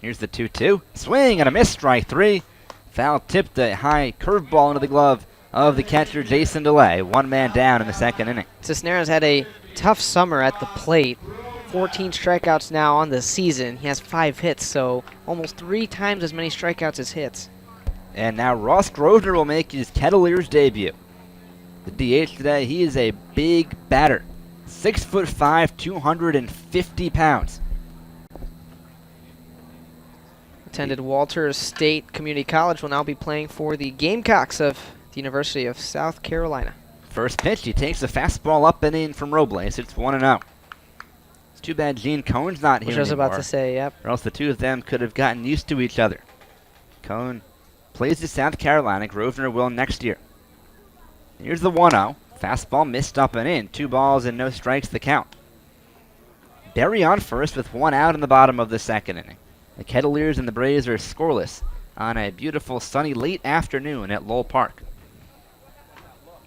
Here's the 2-2. Swing and a miss, strike 3. Foul tipped a high curveball into the glove of the catcher, Jason DeLay. One man down in the second inning. Cisneros had a tough summer at the plate. 14 strikeouts now on the season. He has 5 hits, so almost 3 times as many strikeouts as hits. And now Ross Grosvenor will make his Kettleers debut. The DH today, he is a big batter. 6'5", 250 pounds. Attended Walters State Community College, will now be playing for the Gamecocks of the University of South Carolina. First pitch, he takes a fastball up and in from Robles. It's 1-0. It's too bad Gene Cohn's not here Which I was anymore, about to say, yep. or else the two of them could have gotten used to each other. Cohn plays to South Carolina. Grosvenor will next year. Here's the 1-0. Fastball missed up and in. 2 balls and no strikes the count. Berry on first with 1 out in the bottom of the second inning. The Kettleers and the Braves are scoreless on a beautiful sunny late afternoon at Lowell Park.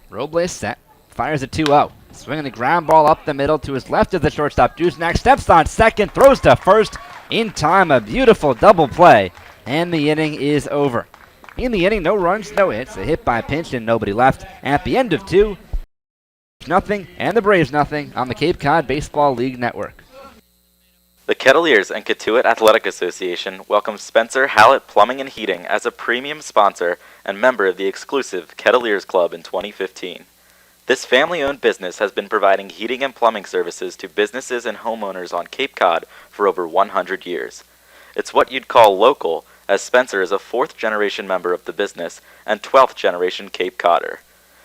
Robles set, fires a 2-0. Swinging the ground ball up the middle to his left of the shortstop. Duznak steps on second, throws to first. In time, a beautiful double play, and the inning is over. In the inning, no runs, no hits. A hit by pinch and nobody left. At the end of 2, nothing, and the Braves nothing on the Cape Cod Baseball League Network. The Kettleers and Cotuit Athletic Association welcomes Spencer Hallett Plumbing and Heating as a premium sponsor and member of the exclusive Kettleers Club in 2015. This family-owned business has been providing heating and plumbing services to businesses and homeowners on Cape Cod for over 100 years. It's what you'd call local, as Spencer is a 4th-generation member of the business and 12th-generation Cape Codder.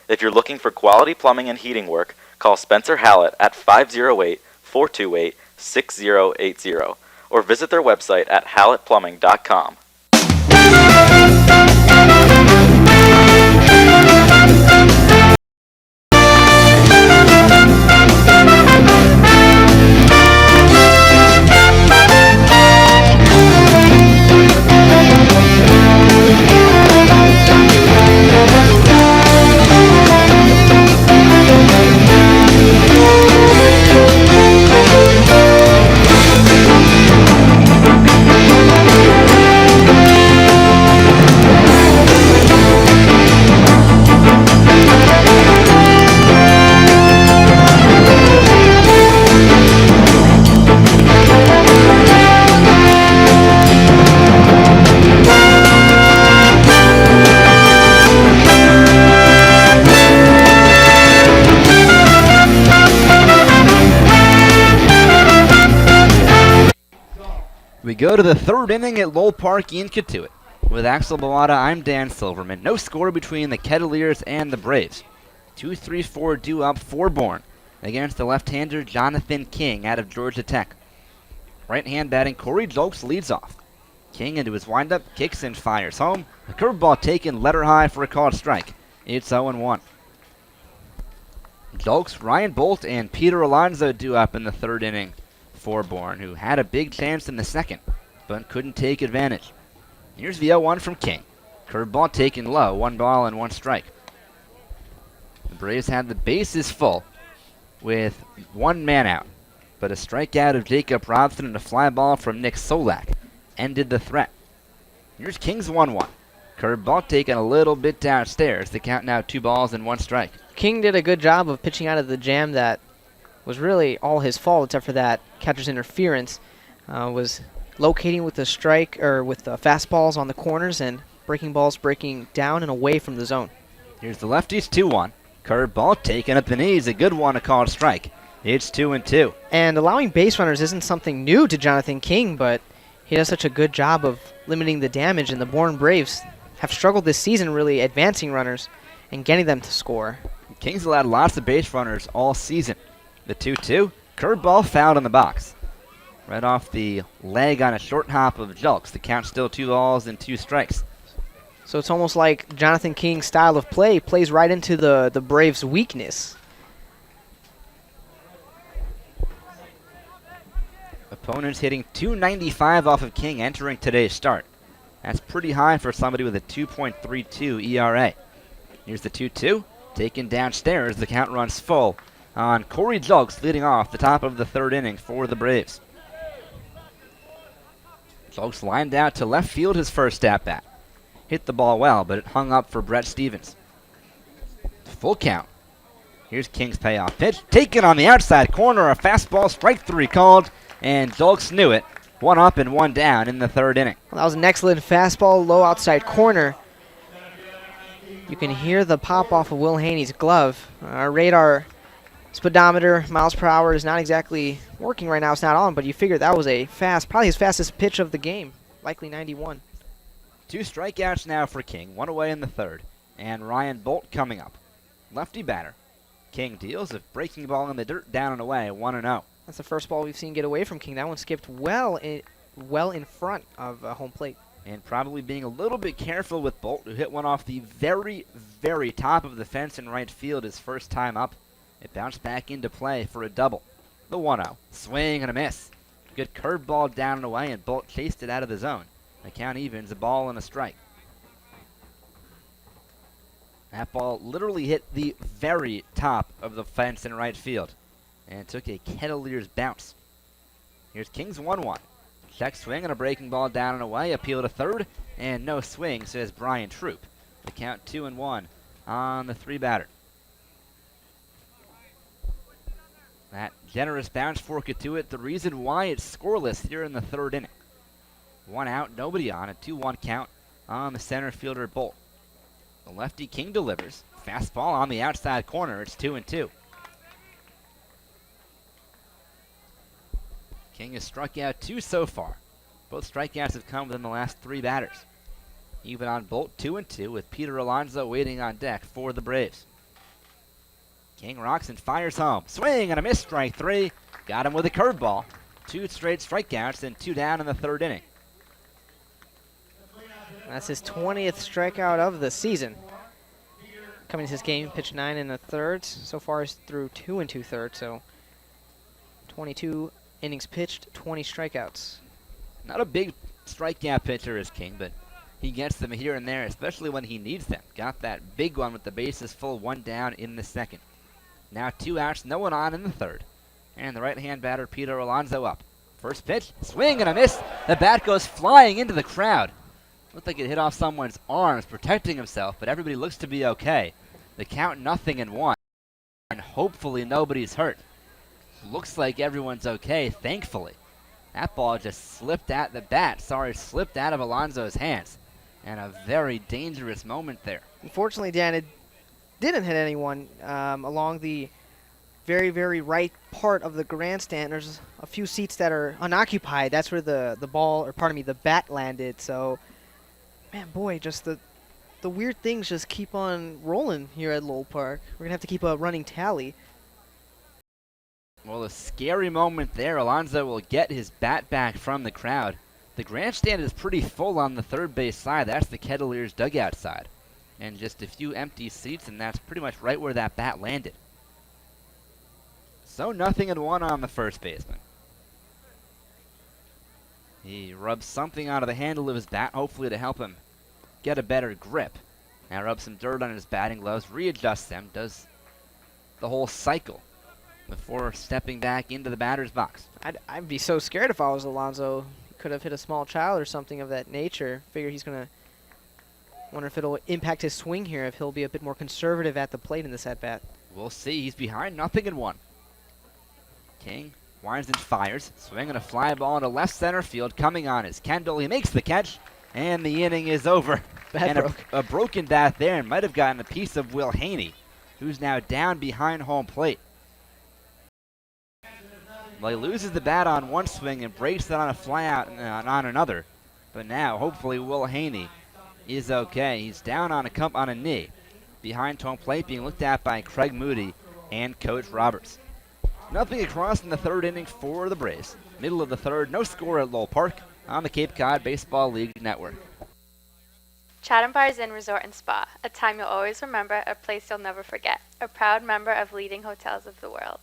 If you're looking for quality plumbing and heating work, call Spencer Hallett at 508-428-6080 or visit their website at hallettplumbing.com. We go to the 3rd inning at Lowell Park in Cotuit. With Axel Bawada, I'm Dan Silverman. No score between the Kettleers and the Braves. 2-3-4 due up for Bourne against the left-hander Jonathan King out of Georgia Tech. Right-hand batting Corey Jolks leads off. King into his windup, kicks and fires home. A curveball taken letter high for a called strike. It's 0-1. Jolks, Ryan Bolt, and Peter Alonso due up in the 3rd inning for Bourne, who had a big chance in the 2nd, but couldn't take advantage. Here's the 0-1 from King. Curveball taken low, 1 ball and 1 strike. The Braves had the bases full with 1 man out, but a strikeout of Jacob Robson and a fly ball from Nick Solak ended the threat. Here's King's 1-1. Curveball taken a little bit downstairs. The count now 2 balls and 1 strike. King did a good job of pitching out of the jam that was really all his fault, except for that catcher's interference. Was locating with the strike or with the fastballs on the corners and breaking balls breaking down and away from the zone. Here's the lefties 2-1. Curveball taken at the knees, a good one, a called strike. It's 2-2. And allowing base runners isn't something new to Jonathan King, but he does such a good job of limiting the damage, and the Bourne Braves have struggled this season really advancing runners and getting them to score. King's allowed lots of base runners all season. The 2-2, curveball fouled in the box. Right off the leg on a short hop of Julks. The count still 2 balls and 2 strikes. So it's almost like Jonathan King's style of play plays right into the Braves' weakness. Opponents hitting .295 off of King entering today's start. That's pretty high for somebody with a 2.32 ERA. Here's the 2-2. taken downstairs. The count runs full on Corey Julks leading off the top of the third inning for the Braves. Julks lined out to left field his first at-bat. Hit the ball well, but it hung up for Brett Stevens. Full count. Here's King's payoff pitch. Taken on the outside corner. A fastball, strike 3 called, and Julks knew it. 1 up and 1 down in the third inning. Well, that was an excellent fastball, low outside corner. You can hear the pop off of Will Haney's glove. Our radar speedometer, miles per hour, is not exactly working right now. It's not on, but you figure that was a fast, probably his fastest pitch of the game, likely 91. 2 strikeouts now for King, 1 away in the third, and Ryan Bolt coming up. Lefty batter. King deals a breaking ball in the dirt, down and away, 1-0. That's the first ball we've seen get away from King. That one skipped well in front of home plate. And probably being a little bit careful with Bolt, who hit one off the very, very top of the fence in right field his first time up. It bounced back into play for a double. The 1-0. Swing and a miss. Good curveball down and away, and Bolt chased it out of the zone. The count evens, a ball and a strike. That ball literally hit the very top of the fence in right field and took a Kettleers bounce. Here's King's 1-1. Check swing and a breaking ball down and away. Appeal to third, and no swing, says Brian Troop. The count 2-1 on the 3-batter. That generous bounce for Cotuit, the reason why it's scoreless here in the third inning. 1 out, nobody on, a 2-1 count on the center fielder Bolt. The lefty King delivers. Fastball on the outside corner. It's 2-2. King has struck out 2 so far. Both strikeouts have come within the last 3 batters. Even on Bolt, 2-2, with Peter Alonso waiting on deck for the Braves. King rocks and fires home. Swing and a miss, strike 3. Got him with a curveball. 2 straight strikeouts and 2 down in the third inning. That's his 20th strikeout of the season. Coming to this game, pitched 9 1/3. So far, he's through 2 2/3. So 22 innings pitched, 20 strikeouts. Not a big strikeout pitcher is King, but he gets them here and there, especially when he needs them. Got that big one with the bases full, 1 down in the second. Now 2 outs, no one on in the third. And the right-hand batter, Peter Alonso, up. First pitch, swing and a miss. The bat goes flying into the crowd. Looked like it hit off someone's arms, protecting himself, but everybody looks to be okay. The count 0-1, and hopefully nobody's hurt. Looks like everyone's okay, thankfully. That ball just slipped at the bat. Slipped out of Alonso's hands. And a very dangerous moment there. Unfortunately, Dan, it didn't hit anyone along the very, very right part of the grandstand. There's a few seats that are unoccupied. That's where the bat landed. So, man, boy, just the weird things just keep on rolling here at Lowell Park. We're going to have to keep a running tally. Well, a scary moment there. Alonso will get his bat back from the crowd. The grandstand is pretty full on the third base side. That's the Kettleers dugout side. And just a few empty seats, and that's pretty much right where that bat landed. So 0-1 on the first baseman. He rubs something out of the handle of his bat, hopefully to help him get a better grip. Now rubs some dirt on his batting gloves, readjusts them, does the whole cycle before stepping back into the batter's box. I'd be so scared if I was Alonso. He could have hit a small child or something of that nature. Figure he's going to wonder if it'll impact his swing here, if he'll be a bit more conservative at the plate in this at-bat. We'll see. He's behind 0-1. King winds and fires. Swinging a fly ball into left center field. Coming on is Kendall. He makes the catch, and the inning is over. A broken bat there, and might have gotten a piece of Will Haney, who's now down behind home plate. Well, he loses the bat on one swing and breaks it on a fly out on another. But now, hopefully, Will Haney is okay. He's down on a knee behind home plate, being looked at by Craig Moody and Coach Roberts. Nothing across in the third inning for the Braves. Middle of the third, no score at Lowell Park on the Cape Cod Baseball League Network. Chatham Bars Inn Resort and Spa, a time you'll always remember, a place you'll never forget. A proud member of leading hotels of the world.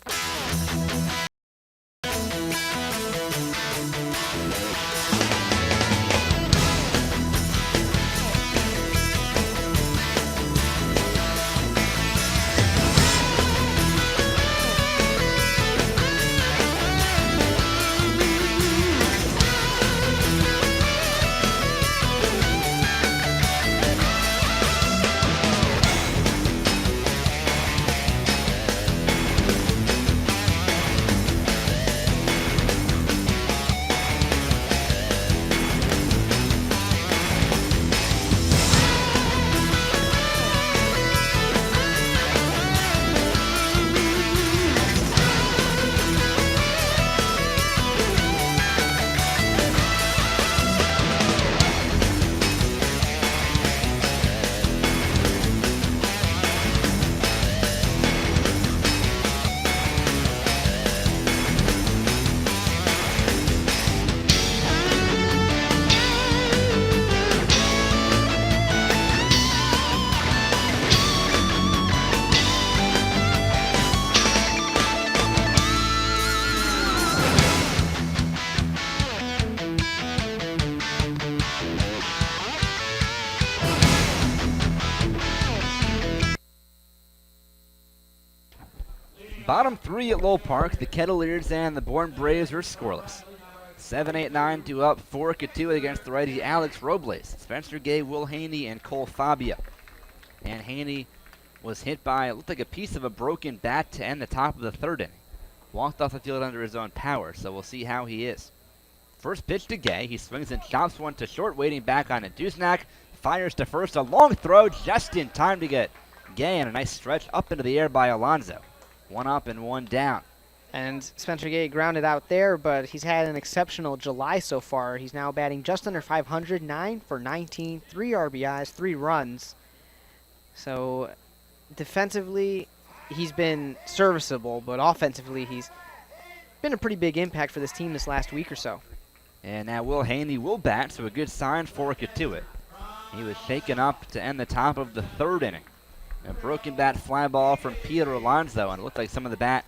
Bottom three at Lowell Park, the Kettleers and the Bourne Braves are scoreless. 7-8-9 to up for Cotuit against the righty Alex Robles, Spencer Gay, Will Haney, and Cole Fabio. And Haney was hit by, it looked like a piece of a broken bat to end the top of the third inning. Walked off the field under his own power, so we'll see how he is. First pitch to Gay. He swings and chops one to short, waiting back on it. Duznak fires to first. A long throw just in time to get Gay, and a nice stretch up into the air by Alonso. One up and one down. And Spencer Gay grounded out there, but he's had an exceptional July so far. He's now batting just under 500, 9 for 19, 3 RBIs, 3 runs. So defensively, he's been serviceable, but offensively, he's been a pretty big impact for this team this last week or so. And now Will Haney will bat, so a good sign for Cotuit. He was shaken up to end the top of the third inning. A broken bat fly ball from Peter Alonso, and it looked like some of the bat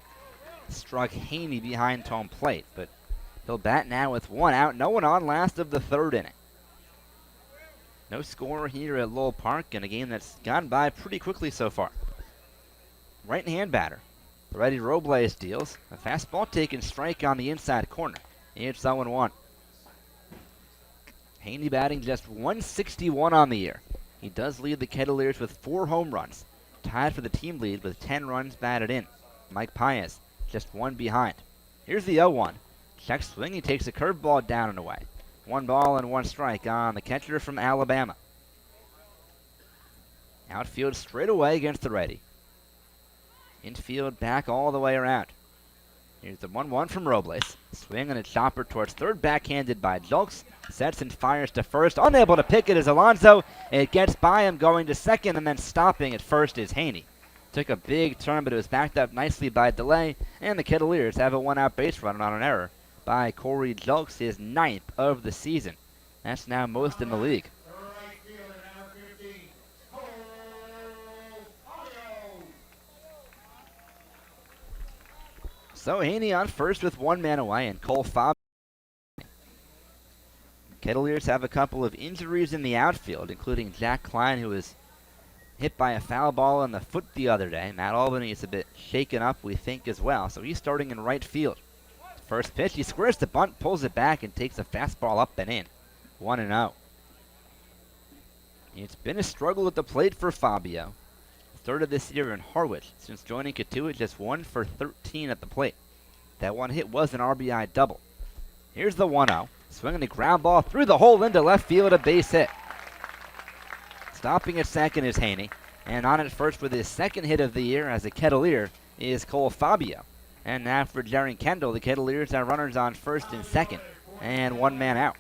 struck Haney behind home plate, but he'll bat now with one out, no one on last of the third inning. No score here at Lowell Park in a game that's gone by pretty quickly so far. Right-hand batter, the righty Robles deals a fastball taken strike on the inside corner. It's 0-1. Haney batting just 161 on the year. He does lead the Kettleers with 4 home runs, tied for the team lead with 10 runs batted in. Mike Paez just 1 behind. Here's the 0-1. Check swing, he takes a curveball down and away. 1 ball and 1 strike on the catcher from Alabama. Outfield straight away against the righty. Infield back all the way around. Here's the 1-1 from Robles. Swing and a chopper towards third, backhanded by Julks. Sets and fires to first. Unable to pick it is Alonso. It gets by him going to second, and then stopping at first is Haney. Took a big turn, but it was backed up nicely by delay, and the Kettleers have a 1-out base run on an error by Corey Julks, his 9th of the season. That's now most in the league. So Haney on first with 1 man away, and Cole Fabio. Kettleers have a couple of injuries in the outfield, including Jack Klein, who was hit by a foul ball in the foot the other day. Matt Albany is a bit shaken up, we think, as well, so he's starting in right field. First pitch, he squares the bunt, pulls it back, and takes a fastball up and in. 1-0. It's been a struggle at the plate for Fabio. Third of this year in Harwich. Since joining Cotuit, just 1 for 13 at the plate. That one hit was an RBI double. Here's the 1-0. Swinging a ground ball through the hole into left field, a base hit. Stopping at second is Haney. And on at first with his 2nd hit of the year as a Kettleer is Cole Fabio. And now for Jaron Kendall, the Kettleers have runners on first and second. And 1 man out.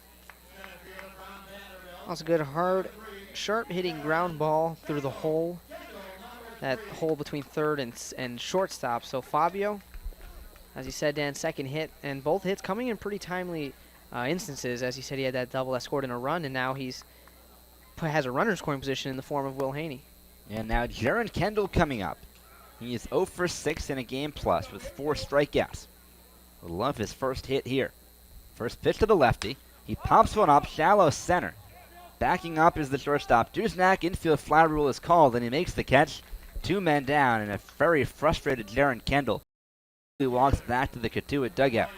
That's a good, hard, sharp-hitting ground ball through the hole. That hole between third and shortstop. So Fabio, as you said, Dan, 2nd hit, and both hits coming in pretty timely instances. As you said, he had that double that scored in a run, and now he's has a runner scoring position in the form of Will Haney. And now Jaron Kendall coming up. He is 0 for 6 in a game plus with 4 strikeouts. We'll love his first hit here. First pitch to the lefty. He pops one up, shallow center. Backing up is the shortstop. Duznak, infield fly rule is called, and he makes the catch. 2 men down, and a very frustrated Jaron Kendall who walks back to the Cotuit dugout.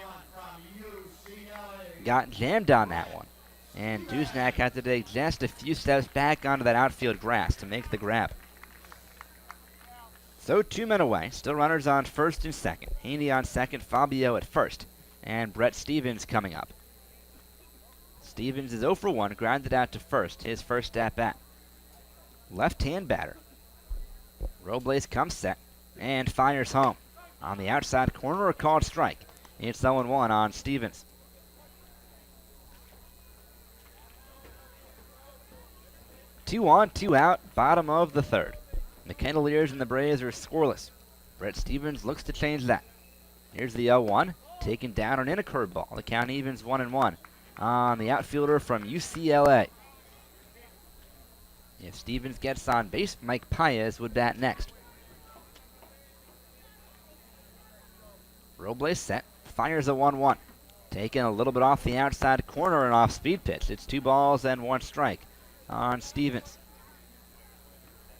Got jammed on that one. And Duznak had to take just a few steps back onto that outfield grass to make the grab. So 2 men away. Still runners on first and second. Haney on second, Fabio at first. And Brett Stevens coming up. Stevens is 0 for 1, grounded out to first, his first at bat. Left-hand batter. Robles comes set and fires home. On the outside corner, a called strike. It's 0-1 on Stevens. Two on, 2 out, bottom of the third. The Kettleers and the Braves are scoreless. Brett Stevens looks to change that. Here's the 0-1, taken down and in a curveball. The count evens 1-1 on the outfielder from UCLA. If Stevens gets on base, Mike Paez would bat next. Robles set, fires a 1-1. Taken a little bit off the outside corner and off speed pitch. It's 2 balls and 1 strike on Stevens.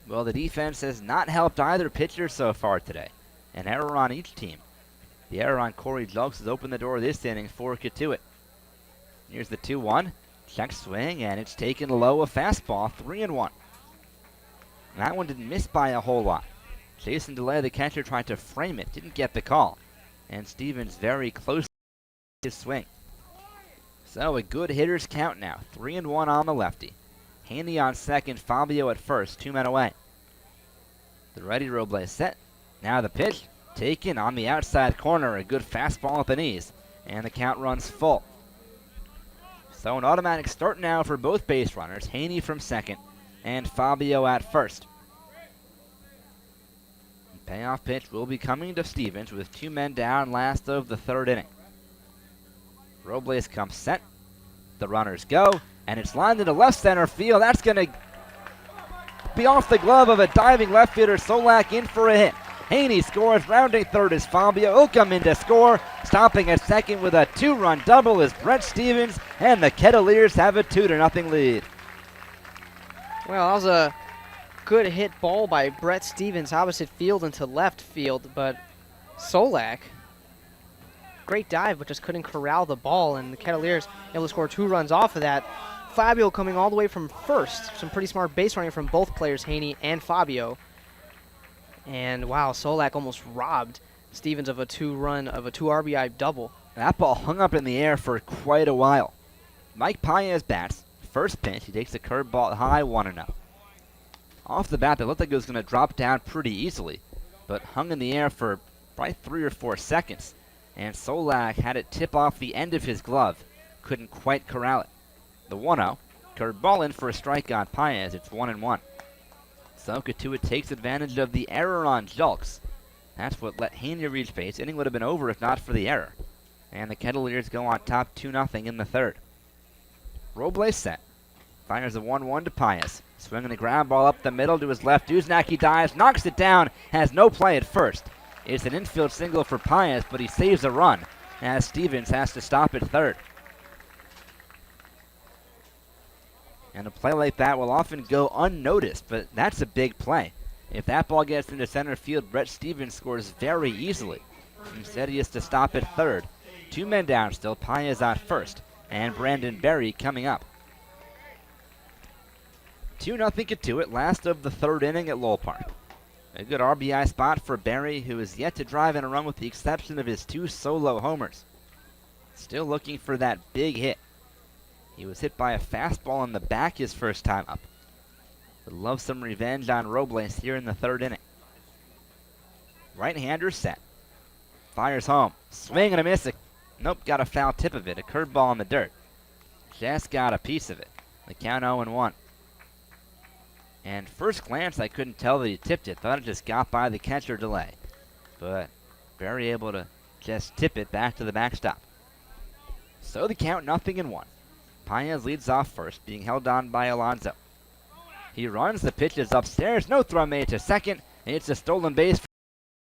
Well, the defense has not helped either pitcher so far today. An error on each team. The error on Corey Jelks has opened the door this inning for Cotuit. Here's the 2-1. Check swing, and it's taken low, a fastball, 3-1. That one didn't miss by a whole lot. Jason DeLay, the catcher, tried to frame it, didn't get the call. And Stevens very close to his swing. So a good hitter's count now, 3-1 on the lefty. Haney on second, Fabio at first, 2 men away. The righty Robles set. Now the pitch, taken on the outside corner, a good fastball at the knees, and the count runs full. So an automatic start now for both base runners, Haney from second and Fabio at first. The payoff pitch will be coming to Stevens with 2 men down, last of the 3rd inning. Robles comes set, the runners go, and it's lined into left center field. That's going to be off the glove of a diving left fielder. Solak in for a hit. Haney scores, rounding third is Fabio. Will come in to score. Stopping at second with a 2-run double is Brett Stevens, and the Kettleers have a 2-0 lead. Well, that was a good hit ball by Brett Stevens, opposite field into left field, but Solak, great dive, but just couldn't corral the ball, and the Kettleers able to score 2 runs off of that. Fabio coming all the way from first. Some pretty smart base running from both players, Haney and Fabio. And wow, Solak almost robbed Stevens of a 2 RBI double. That ball hung up in the air for quite a while. Mike Paez bats. First pitch, he takes a curveball high, 1-0. Off the bat, it looked like it was going to drop down pretty easily, but hung in the air for probably 3 or 4 seconds. And Solak had it tip off the end of his glove. Couldn't quite corral it. The 1-0, curveball in for a strike on Paez. It's 1-1. So Cotuit takes advantage of the error on Jelks. That's what let Haney reach base. Inning would have been over if not for the error. And the Kettleers go on top 2-0 in the 3rd. Robles set. Fires a 1-1 to Paez. Swinging a ground ball up the middle to his left. Duznacki dives, knocks it down, has no play at first. It's an infield single for Paez, but he saves a run as Stevens has to stop at third. And a play like that will often go unnoticed, but that's a big play. If that ball gets into center field, Brett Stevens scores very easily. Instead, he has to stop at third. 2 men down still, Paez at first, and Brandon Berry coming up. 2-0 Cotuit, last of the 3rd inning at Lowell Park. A good RBI spot for Berry, who is yet to drive in a run with the exception of his 2 solo homers. Still looking for that big hit. He was hit by a fastball in the back his first time up. Would love some revenge on Robles here in the 3rd inning. Right-hander set. Fires home. Swing and a miss. Nope, got a foul tip of it. A curveball in the dirt. Just got a piece of it. The count 0-1. And first glance, I couldn't tell that he tipped it. Thought it just got by the catcher delay. But very able to just tip it back to the backstop. So the count 0-1. Paez leads off first, being held on by Alonso. He runs, the pitch is upstairs, no throw made to second. It's a stolen base.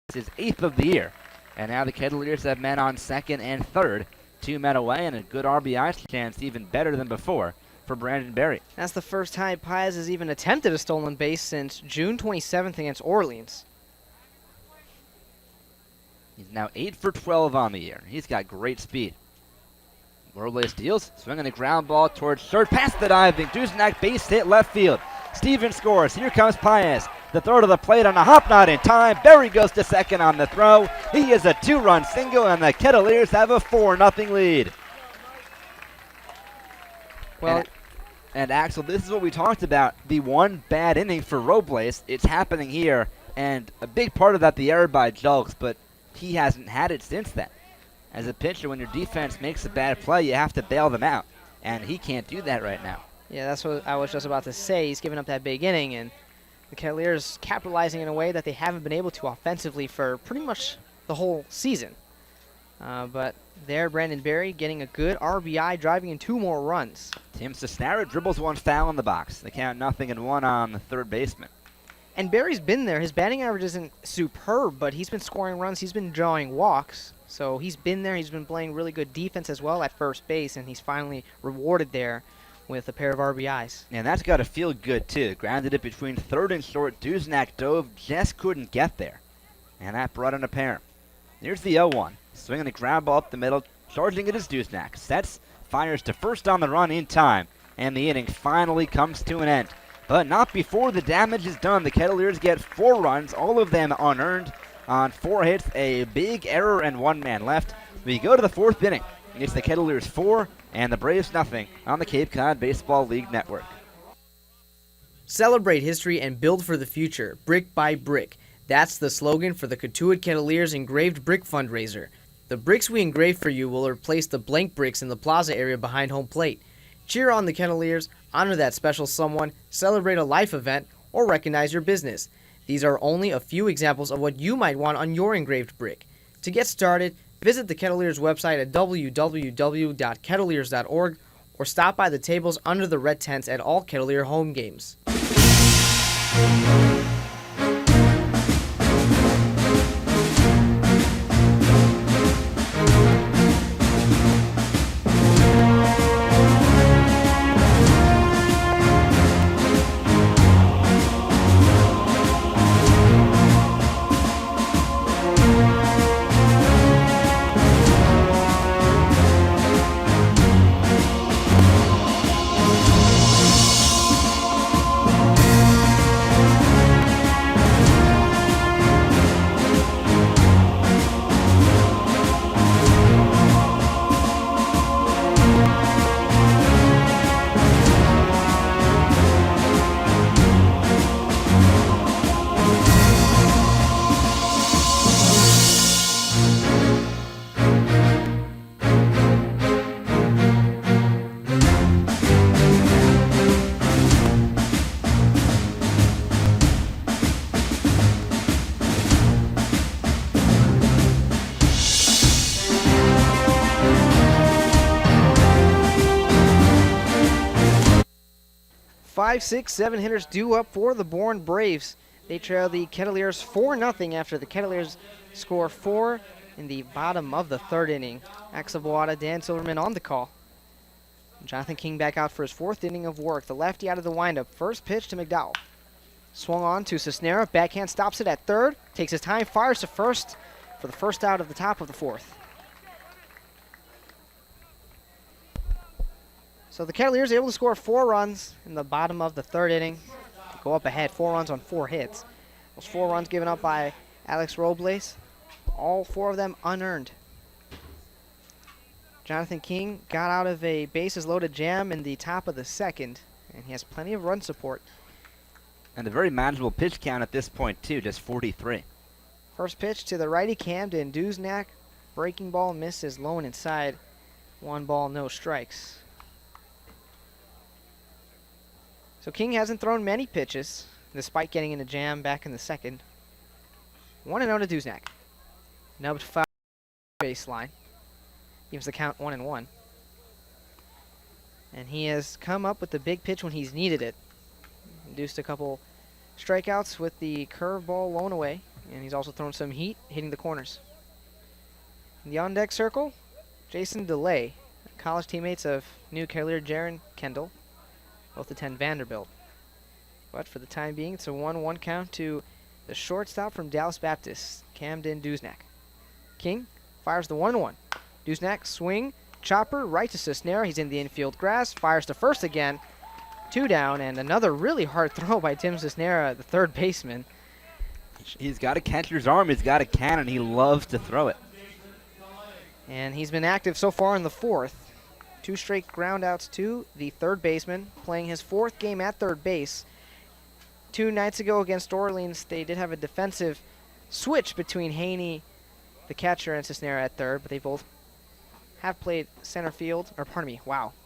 It's his 8th of the year. And now the Kettleers have men on second and third. 2 men away, and a good RBI chance, even better than before, for Brandon Berry. That's the first time Paez has even attempted a stolen base since June 27th against Orleans. He's now 8 for 12 on the year. He's got great speed. Robles deals, swinging a ground ball towards third, past the diving. Duznack base hit left field. Stevens scores. Here comes Paez. The throw to the plate on a hop, not in time. Berry goes to second on the throw. He is a 2-run single, and the Kettleers have a 4-0 lead. Well, and Axel, this is what we talked about. The one bad inning for Robles. It's happening here, and a big part of that, the error by Jelks, but he hasn't had it since then. As a pitcher, when your defense makes a bad play, you have to bail them out, and he can't do that right now. Yeah, that's what I was just about to say. He's giving up that big inning, and the Kettleers capitalizing in a way that they haven't been able to offensively for pretty much the whole season. But there, Brandon Berry getting a good RBI, driving in 2 more runs. Tim Cisnera dribbles one foul in the box. They count 0-1 on the third baseman. And Berry's been there. His batting average isn't superb, but he's been scoring runs. He's been drawing walks. So he's been there. He's been playing really good defense as well at first base, and he's finally rewarded there with a pair of RBIs. And that's got to feel good, too. Grounded it between third and short. Duznack dove, just couldn't get there. And that brought in a pair. Here's the 0-1. Swinging the ground ball up the middle. Charging it is Duznak. Sets, fires to first on the run in time. And the inning finally comes to an end. But not before the damage is done. The Kettleers get 4 runs, all of them unearned on 4 hits, a big error, and 1 man left. We go to the 4th inning. It's the Kettleers 4 and the Braves nothing on the Cape Cod Baseball League Network. Celebrate history and build for the future, brick by brick. That's the slogan for the Cotuit Kettleers engraved brick fundraiser. The bricks we engrave for you will replace the blank bricks in the plaza area behind home plate. Cheer on the Kettleers, honor that special someone, celebrate a life event, or recognize your business. These are only a few examples of what you might want on your engraved brick. To get started, visit the Kettleers website at www.kettleers.org or stop by the tables under the red tents at all Kettleer home games. Five, six, 7 hitters due up for the Bourne Braves. They trail the Kettleers 4-0 after the Kettleers score 4 in the bottom of the 3rd inning. Axel Boada, Dan Silverman on the call. Jonathan King back out for his 4th inning of work. The lefty out of the windup. First pitch to McDowell. Swung on to Cisnera. Backhand stops it at 3rd. Takes his time, fires to 1st for the first out of the top of the 4th. So the Kettleers able to score 4 runs in the bottom of the 3rd inning. Go up ahead, 4 runs on 4 hits. Those 4 runs given up by Alex Robles, all 4 of them unearned. Jonathan King got out of a bases loaded jam in the top of the 2nd, and he has plenty of run support. And a very manageable pitch count at this point, too, just 43. First pitch to the righty, Camden Duznak. Breaking ball misses low and inside. 1 ball, no strikes. So King hasn't thrown many pitches, despite getting in a jam back in the 2nd. 1-0 to Duznak. Nubbed foul baseline. Gives the count 1-1. And he has come up with the big pitch when he's needed it. Induced a couple strikeouts with the curveball low and away. And he's also thrown some heat, hitting the corners. In the on-deck circle, Jason DeLay, college teammates of new Kettleer Jaron Kendall. Both attend Vanderbilt. But for the time being, it's a 1-1 count to the shortstop from Dallas Baptist, Camden Duznak. King fires the 1-1. Duznak swing, chopper, right to Cisnera. He's in the infield grass, fires to first again. 2 down, and another really hard throw by Tim Cisnera, the 3rd baseman. He's got a catcher's arm, he's got a cannon, he loves to throw it. And he's been active so far in the 4th. 2 straight groundouts to the 3rd baseman, playing his 4th game at 3rd base. 2 nights ago against Orleans, they did have a defensive switch between Haney, the catcher, and Cisnera at 3rd, but they both have played center field, or pardon me,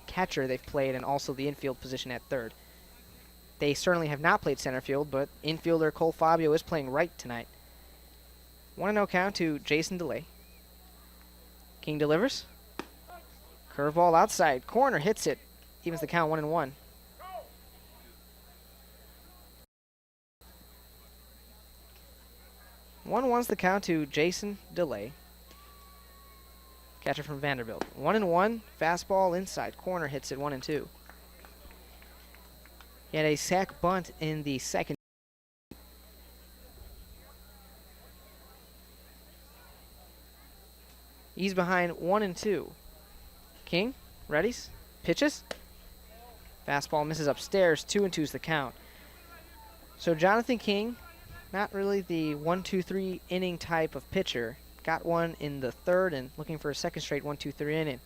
catcher they've played, and also the infield position at 3rd. They certainly have not played center field, but infielder Cole Fabio is playing right tonight. 1-0 count to Jason DeLay. King delivers. Curveball outside. Corner hits it. Evens the count 1-1. One's the count to Jason DeLay. Catcher from Vanderbilt. 1-1. Fastball inside. Corner hits it 1-2. He had a sac bunt in the 2nd. He's behind 1-2. King, readies, pitches. Fastball misses upstairs. 2-2's the count. So Jonathan King, not really the 1-2-3 inning type of pitcher. Got one in the third and looking for a second straight 1-2-3 inning.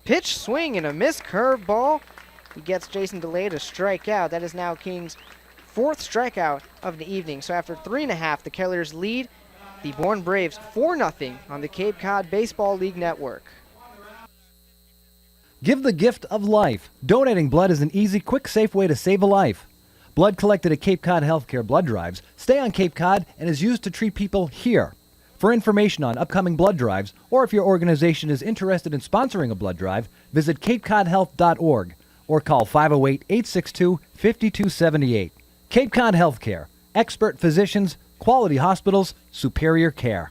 Pitch, swing, and a missed curveball. He gets Jason DeLay to strike out. That is now King's 4th strikeout of the evening. So after 3.5, the Kettleers lead the Bourne Braves 4-0 on the Cape Cod Baseball League Network. Give the gift of life. Donating blood is an easy, quick, safe way to save a life. Blood collected at Cape Cod Healthcare blood drives stay on Cape Cod and is used to treat people here. For information on upcoming blood drives, or if your organization is interested in sponsoring a blood drive, visit capecodhealth.org or call 508-862-5278. Cape Cod Healthcare. Expert physicians, quality hospitals, superior care.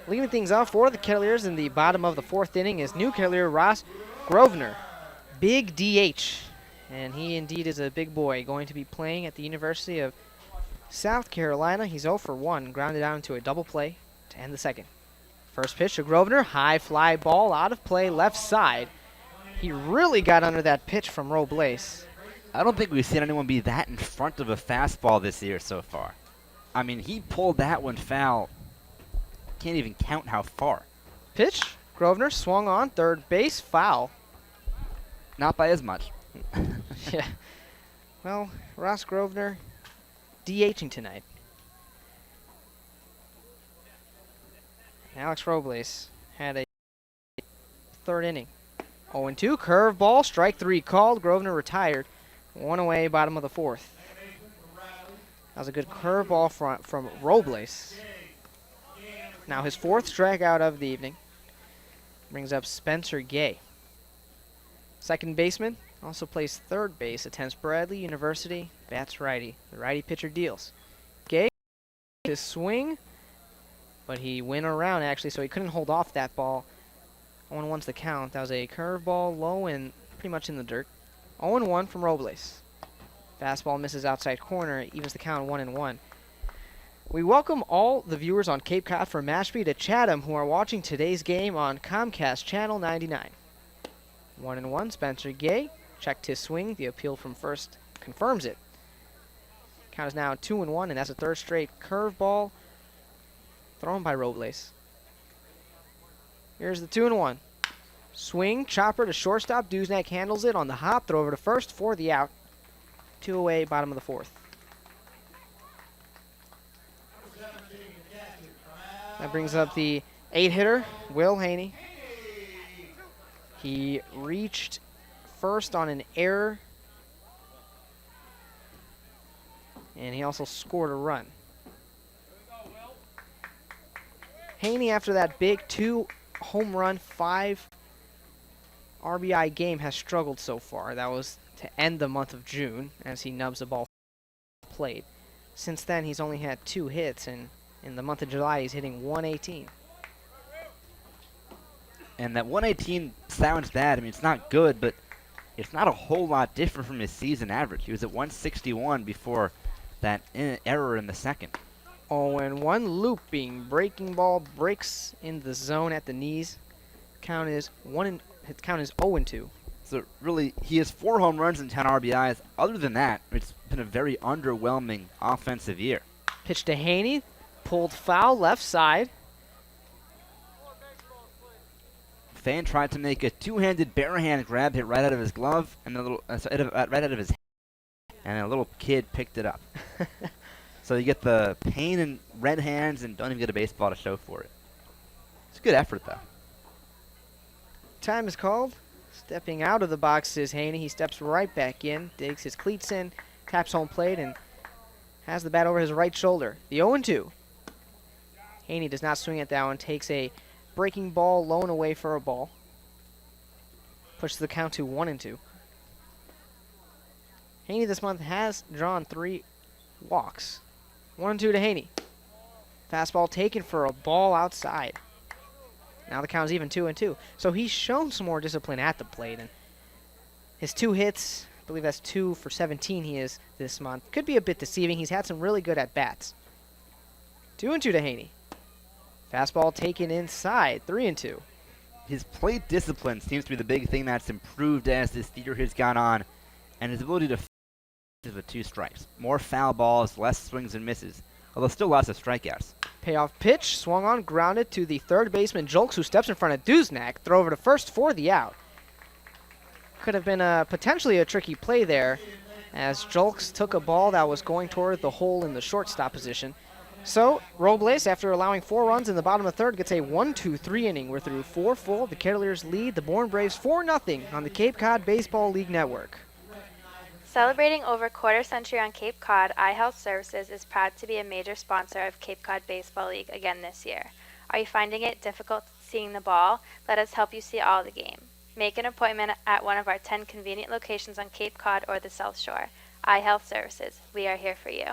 Leading things off for the Kettleers in the bottom of the 4th inning is new Kettleer Ross Grosvenor. Big DH. And he indeed is a big boy, going to be playing at the University of South Carolina. He's 0 for 1, grounded out into a double play to end the second. First pitch to Grosvenor, high fly ball out of play, left side. He really got under that pitch from Robles. I don't think we've seen anyone be that in front of a fastball this year so far. I mean, he pulled that one foul. Can't even count how far. Pitch, Grosvenor swung on, third base, foul. Not by as much. Yeah. Well, Ross Grosvenor DHing tonight. Alex Robles had a 3rd inning. 0-2, curveball, strike 3 called. Grosvenor retired. 1 away, bottom of the 4th. That was a good curveball from Robles. Now his 4th strikeout of the evening. Brings up Spencer Gay. Second baseman, also plays third base, attends Bradley University, bats righty. The righty pitcher deals. Gay, his swing, but he went around actually, so he couldn't hold off that ball. 0-1's the count. That was a curveball, low and pretty much in the dirt. 0-1 from Robles. Fastball misses outside corner, evens the count 1-1. We welcome all the viewers on Cape Cod from Mashpee to Chatham who are watching today's game on Comcast Channel 99. 1-1, Spencer Gay checked his swing. The appeal from first confirms it. Count is now 2-1, and that's a 3rd straight curveball thrown by Robles. Here's the 2-1. Swing, chopper to shortstop. Duznak handles it on the hop. Throw over to first for the out. 2 away, bottom of the 4th. That brings up the 8-hitter, Will Haney. He reached first on an error, and he also scored a run. Haney, after that big 2 home run, 5 RBI game, has struggled so far. That was to end the month of June as he nubs the ball played. Since then, he's only had 2 hits, and in the month of July, he's hitting 118. And that 118 sounds bad. I mean, it's not good, but it's not a whole lot different from his season average. He was at 161 before that error in the second. 0-1, looping, breaking ball breaks in the zone at the knees. Count is 0-2. So really, he has 4 home runs and 10 RBIs. Other than that, it's been a very underwhelming offensive year. Pitch to Haney, pulled foul left side. fan tried to make a two-handed barehand grab hit right out of his glove and right out of his hand, and a little kid picked it up. So you get the pain in red hands and don't even get a baseball to show for it. It's a good effort, though. Time is called. Stepping out of the box is Haney. He steps right back in, digs his cleats in, taps home plate, and has the bat over his right shoulder. The 0-2. Haney does not swing at that one. Takes a breaking ball, low and away for a ball. Pushes the count to 1-2. Haney this month has drawn 3 walks. 1-2 to Haney. Fastball taken for a ball outside. Now the count is even 2-2. So he's shown some more discipline at the plate. And his 2 hits, I believe that's 2 for 17 he is this month. Could be a bit deceiving. He's had some really good at-bats. 2-2 to Haney. Fastball taken inside, 3-2. His plate discipline seems to be the big thing that's improved as this year has gone on, and his ability to with 2 strikes. More foul balls, less swings and misses, although still lots of strikeouts. Payoff pitch, swung on, grounded to the third baseman, Jolks, who steps in front of Duznak. Throw over to first for the out. Could have been potentially a tricky play there, as Jolks took a ball that was going toward the hole in the shortstop position. So, Robles, after allowing 4 runs in the bottom of the third, gets a 1-2-3 inning. We're through 4 full. The Kettleers lead the Bourne Braves 4-0 on the Cape Cod Baseball League Network. Celebrating over a quarter century on Cape Cod, iHealth Services is proud to be a major sponsor of Cape Cod Baseball League again this year. Are you finding it difficult seeing the ball? Let us help you see all the game. Make an appointment at one of our 10 convenient locations on Cape Cod or the South Shore. iHealth Services, we are here for you.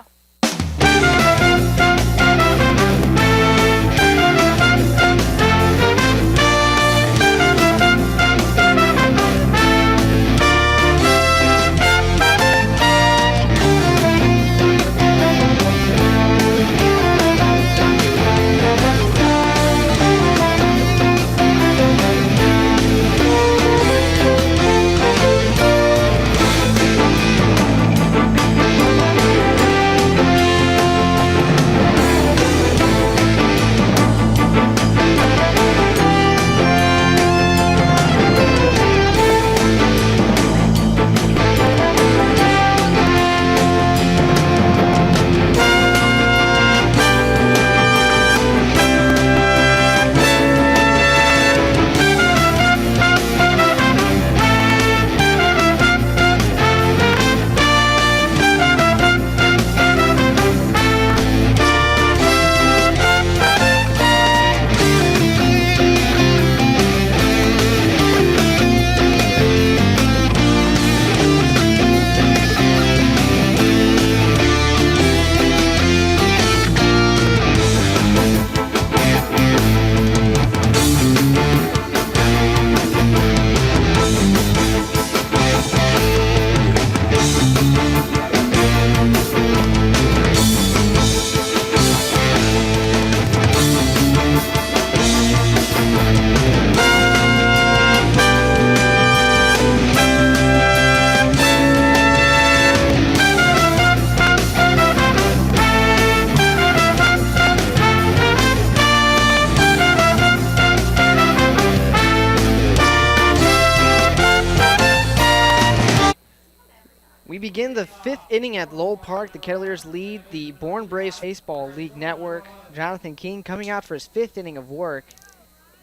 We begin the 5th inning at Lowell Park. The Kettleers lead the Bourne Braves Baseball League Network. Jonathan King, coming out for his 5th inning of work,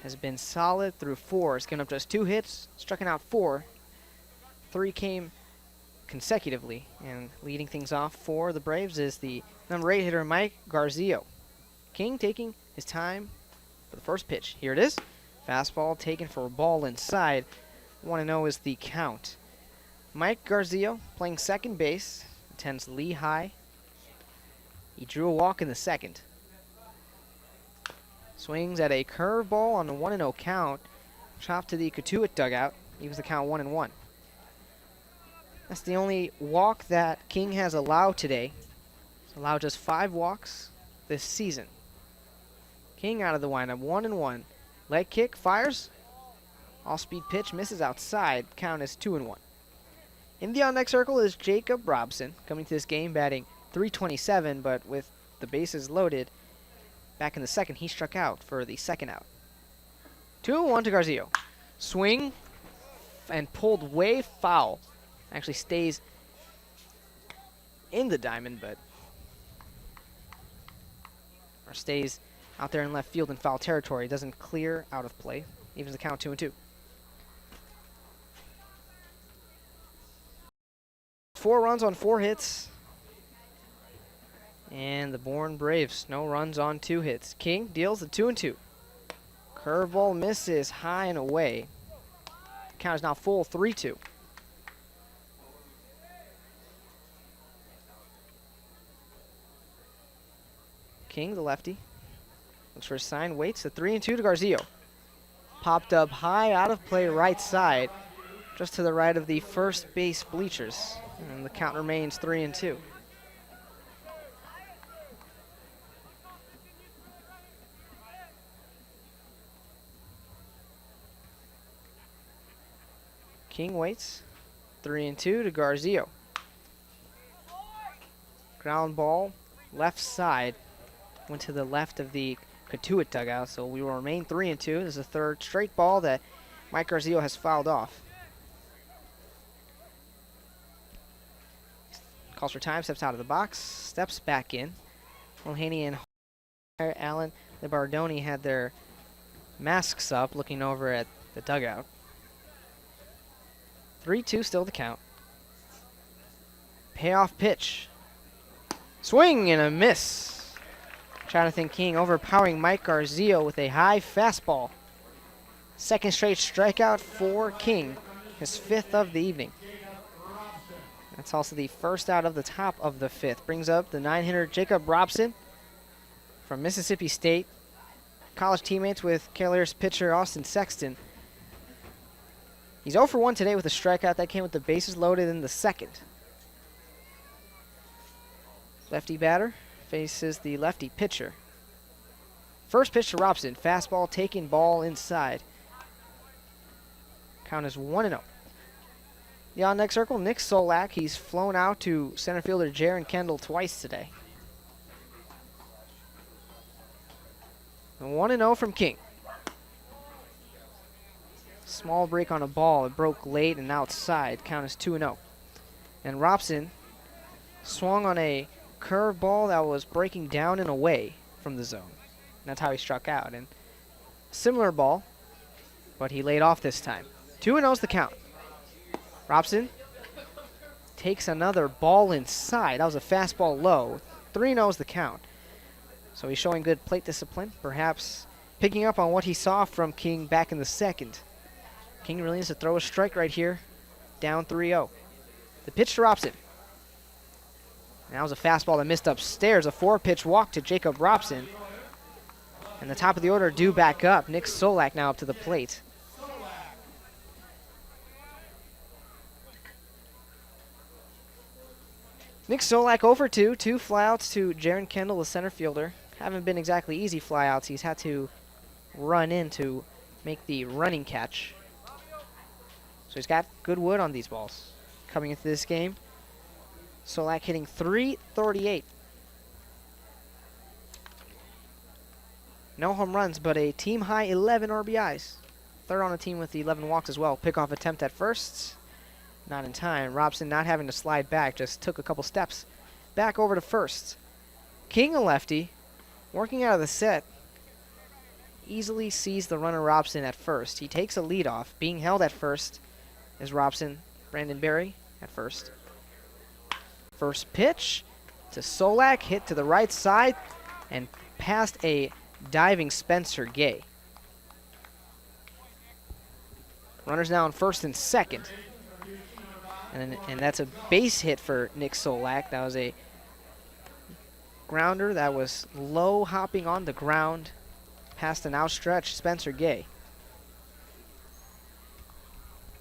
has been solid through 4. He's given up just 2 hits, striking out 4. 3 came consecutively, and leading things off for the Braves is the number 8 hitter, Mike Garzillo. King taking his time for the first pitch. Here it is. Fastball taken for a ball inside. 1-0 is the count. Mike Garzillo playing second base, attends Lee High. He drew a walk in the second. Swings at a curveball on the 1-0 count. Chopped to the Cotuit dugout. Leaves the count 1-1. That's the only walk that King has allowed today. He's allowed just 5 walks this season. King out of the windup, 1-1. Leg kick, fires. Off-speed pitch, misses outside. Count is 2-1. In the on-deck circle is Jacob Robson, coming to this game batting .327, but with the bases loaded, back in the second, he struck out for the second out. 2-1 to Garzillo. Swing and pulled way foul. Actually stays in the diamond, but or stays out there in left field in foul territory. Doesn't clear out of play. Evens the count 2-2. 4 runs on 4 hits. And the Bourne Braves, no runs on 2 hits. King deals the 2-2. Curveball misses high and away. Count is now full 3-2. King, the lefty, looks for a sign, waits. The 3-2 to Garzillo. Popped up high, out of play, right side, just to the right of the first base bleachers. And the count remains 3-2. King waits. 3-2 to Garzillo. Ground ball, left side. Went to the left of the Cotuit dugout, so we will remain 3-2. This is the third straight ball that Mike Garzillo has fouled off. Calls for time, steps out of the box, steps back in. Mulhaney and Allen Libardoni had their masks up, looking over at the dugout. 3-2 still the count. Payoff pitch. Swing and a miss. Jonathan King overpowering Mike Garzillo with a high fastball. Second straight strikeout for King, his 5th of the evening. That's also the first out of the top of the 5th. Brings up the 9-hitter Jacob Robson from Mississippi State. College teammates with Kettleers pitcher Austin Sexton. He's 0 for 1 today with a strikeout. That came with the bases loaded in the 2nd. Lefty batter faces the lefty pitcher. First pitch to Robson. Fastball taken, ball inside. Count is 1-0. The on-deck circle, Nick Solak. He's flown out to center fielder Jaron Kendall twice today. 1-0 from King. Small break on a ball. It broke late and outside. Count is 2-0. And Robson swung on a curve ball that was breaking down and away from the zone. And that's how he struck out. And similar ball, but he laid off this time. 2-0 is the count. Robson takes another ball inside. That was a fastball low. 3-0 is the count. So he's showing good plate discipline, perhaps picking up on what he saw from King back in the 2nd. King really needs to throw a strike right here. Down 3-0. The pitch to Robson. That was a fastball that missed upstairs. A 4-pitch walk to Jacob Robson. And the top of the order due back up. Nick Solak now up to the plate. Nick Solak over 2 flyouts to Jaron Kendall, the center fielder. Haven't been exactly easy flyouts. He's had to run in to make the running catch. So he's got good wood on these balls. Coming into this game, Solak hitting .338. No home runs, but a team-high 11 RBIs. Third on the team with the 11 walks as well. Pickoff attempt at first. Not in time. Robson not having to slide back, just took a couple steps back over to first. King, a lefty, working out of the set, easily sees the runner Robson at first. He takes a lead off. Being held at first is Robson, Brandon Berry at first. First pitch to Solak, hit to the right side and past a diving Spencer Gay. Runners now on first and second. And that's a base hit for Nick Solak. That was a grounder that was low hopping on the ground past an outstretched Spencer Gay.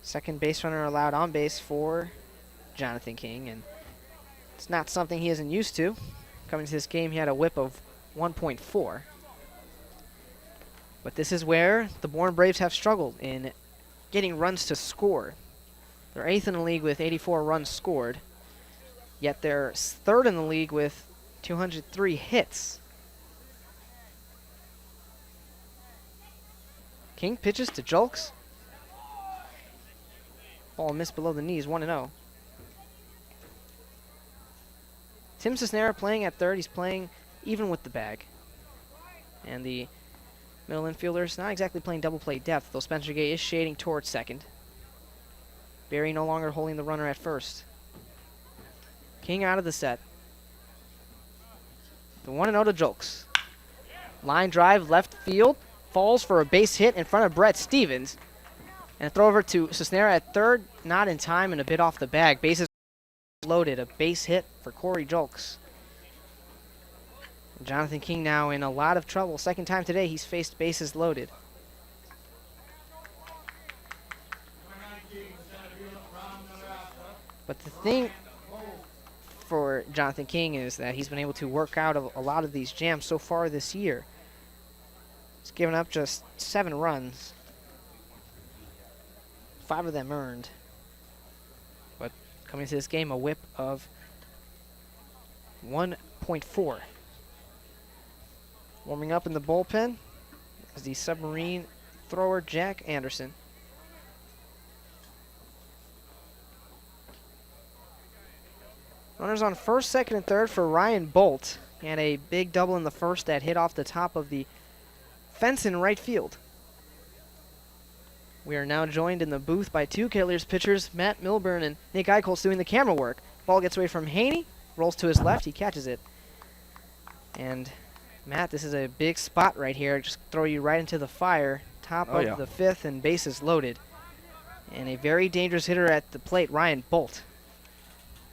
Second base runner allowed on base for Jonathan King, and it's not something he isn't used to. Coming to this game, he had a whip of 1.4. But this is where the Bourne Braves have struggled in getting runs to score. They're 8th in the league with 84 runs scored, yet they're 3rd in the league with 203 hits. King pitches to Julks. Ball missed below the knees, 1-0. Tim Cisnera playing at third. He's playing even with the bag. And the middle infielders not exactly playing double play depth, though Spencer Gay is shading towards second. Barry no longer holding the runner at first. King out of the set. The 1-0 to Jolks. Line drive left field. Falls for a base hit in front of Brett Stevens. And a throw over to Cisnera at third. Not in time and a bit off the bag. Bases loaded. A base hit for Corey Jolks. And Jonathan King now in a lot of trouble. Second time today he's faced bases loaded. But the thing for Jonathan King is that he's been able to work out a lot of these jams so far this year. He's given up just 7 runs. 5 of them earned. But coming into this game, a whip of 1.4. Warming up in the bullpen is the submarine thrower Jack Anderson. Runners on first, second, and third for Ryan Bolt. He had a big double in the first that hit off the top of the fence in right field. We are now joined in the booth by 2 Kettleers pitchers, Matt Milburn and Nick Eichholz, doing the camera work. Ball gets away from Haney, rolls to his left, he catches it. And Matt, this is a big spot right here. Just throw you right into the fire. Top of the 5th and bases loaded. And a very dangerous hitter at the plate, Ryan Bolt.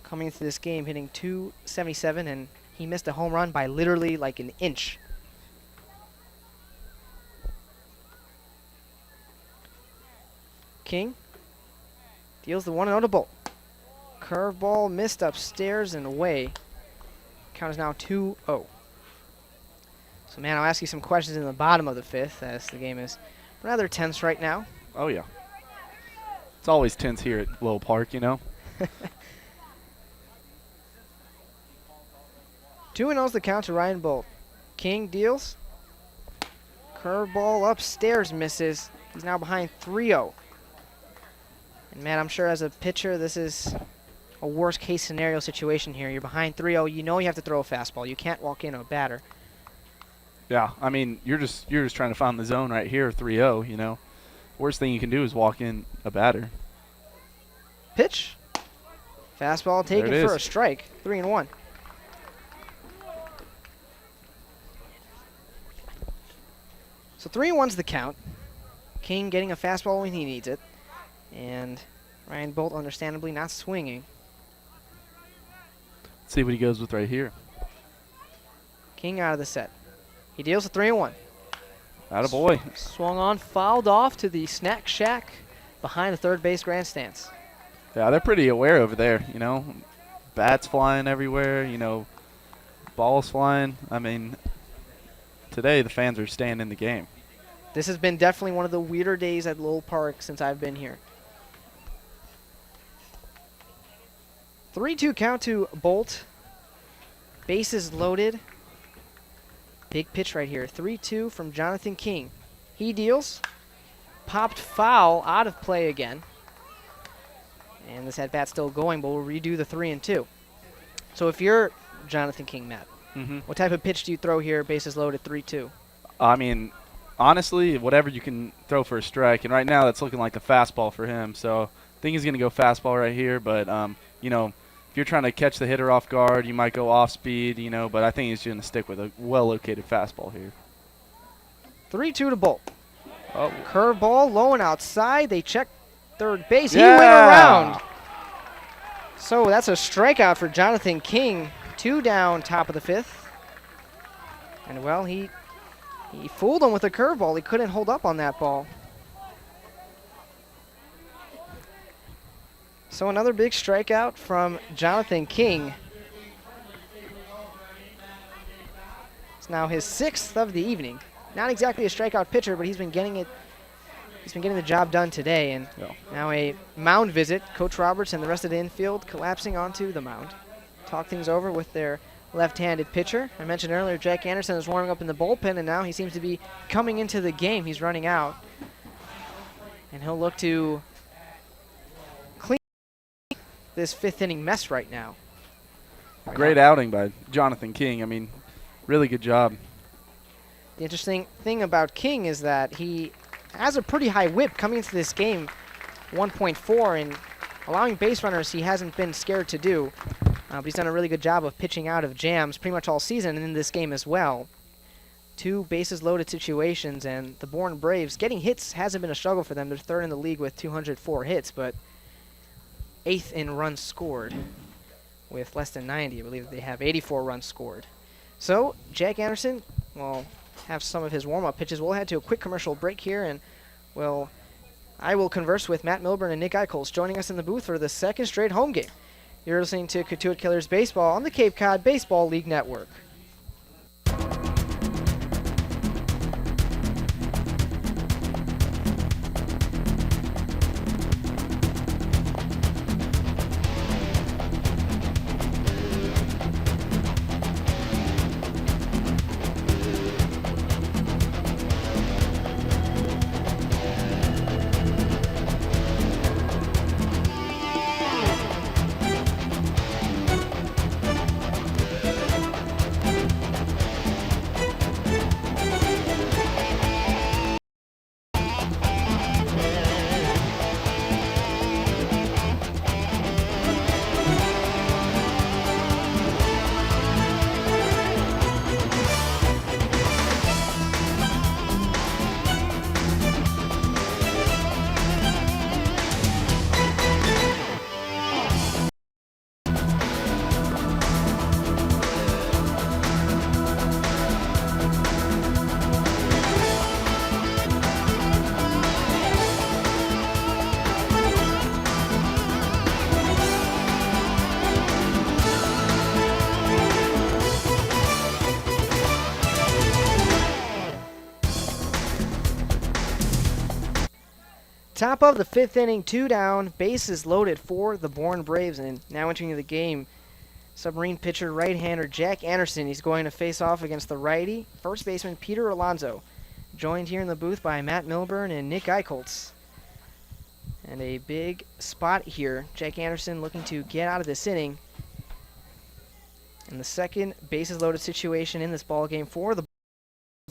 Coming into this game hitting .277, and he missed a home run by literally like an inch. King deals the 1-0 to Bolt. Curveball missed upstairs and away. Count is now 2-0. So, man, I'll ask you some questions in the bottom of the 5th as the game is rather tense right now. Oh, yeah. It's always tense here at Lowell Park, you know. 2-0's the count to Ryan Bolt. King deals. Curveball upstairs misses. He's now behind 3-0. And, man, I'm sure as a pitcher this is a worst-case scenario situation here. You're behind 3-0. You know you have to throw a fastball. You can't walk in a batter. Yeah, I mean, you're just trying to find the zone right here, 3-0, you know. Worst thing you can do is walk in a batter. Pitch. Fastball taken for a strike. 3-1. So 3-1's the count. King getting a fastball when he needs it. And Ryan Bolt understandably not swinging. Let's see what he goes with right here. King out of the set. He deals a 3-1. Attaboy. Swung on, fouled off to the snack shack behind the third base grandstands. Yeah, they're pretty aware over there, you know. Bats flying everywhere, you know. Balls flying. I mean, today the fans are staying in the game. This has been definitely one of the weirder days at Lowell Park since I've been here. 3-2 count to Bolt. Bases loaded. Big pitch right here. 3-2 from Jonathan King. He deals. Popped foul, out of play again. And this at-bat still going, but we'll redo the 3-2. So if you're Jonathan King, Matt, what type of pitch do you throw here, bases loaded, 3-2? I mean, honestly, whatever you can throw for a strike. And right now that's looking like a fastball for him. So I think he's going to go fastball right here. But, you know, if you're trying to catch the hitter off guard, you might go off speed, you know. But I think he's going to stick with a well-located fastball here. 3-2 to Bolt. Oh. Curveball low and outside. They check third base. He went around. So that's a strikeout for Jonathan King. 2 down, top of the 5th. And, well, he fooled him with a curveball. He couldn't hold up on that ball. So another big strikeout from Jonathan King. It's now his 6th of the evening. Not exactly a strikeout pitcher, but he's been getting it. He's been getting the job done today. And now a mound visit. Coach Roberts and the rest of the infield collapsing onto the mound. Talk things over with their left-handed pitcher. I mentioned earlier Jack Anderson is warming up in the bullpen, and now he seems to be coming into the game. He's running out. And he'll look to this fifth inning mess right now. Great outing by Jonathan King. I mean, really good job. The interesting thing about King is that he has a pretty high whip coming into this game, 1.4, and allowing base runners he hasn't been scared to do. But he's done a really good job of pitching out of jams pretty much all season and in this game as well. 2 bases loaded situations, and the Bourne Braves getting hits hasn't been a struggle for them. They're third in the league with 204 hits, but 8th in runs scored with less than 90. I believe they have 84 runs scored. So Jack Anderson will have some of his warm-up pitches. We'll head to a quick commercial break here, and I will converse with Matt Milburn and Nick Eichholz joining us in the booth for the second straight home game. You're listening to Cotuit Kettleers Baseball on the Cape Cod Baseball League Network. Top of the 5th inning, 2 down, bases loaded for the Bourne Braves, and now entering the game, Submarine pitcher right-hander Jack Anderson. He's going to face off against the righty first baseman Peter Alonso, joined here in the booth by Matt Milburn and Nick Eichholz. And a big spot here. Jack Anderson looking to get out of this inning. In the second bases loaded situation in this ball game for the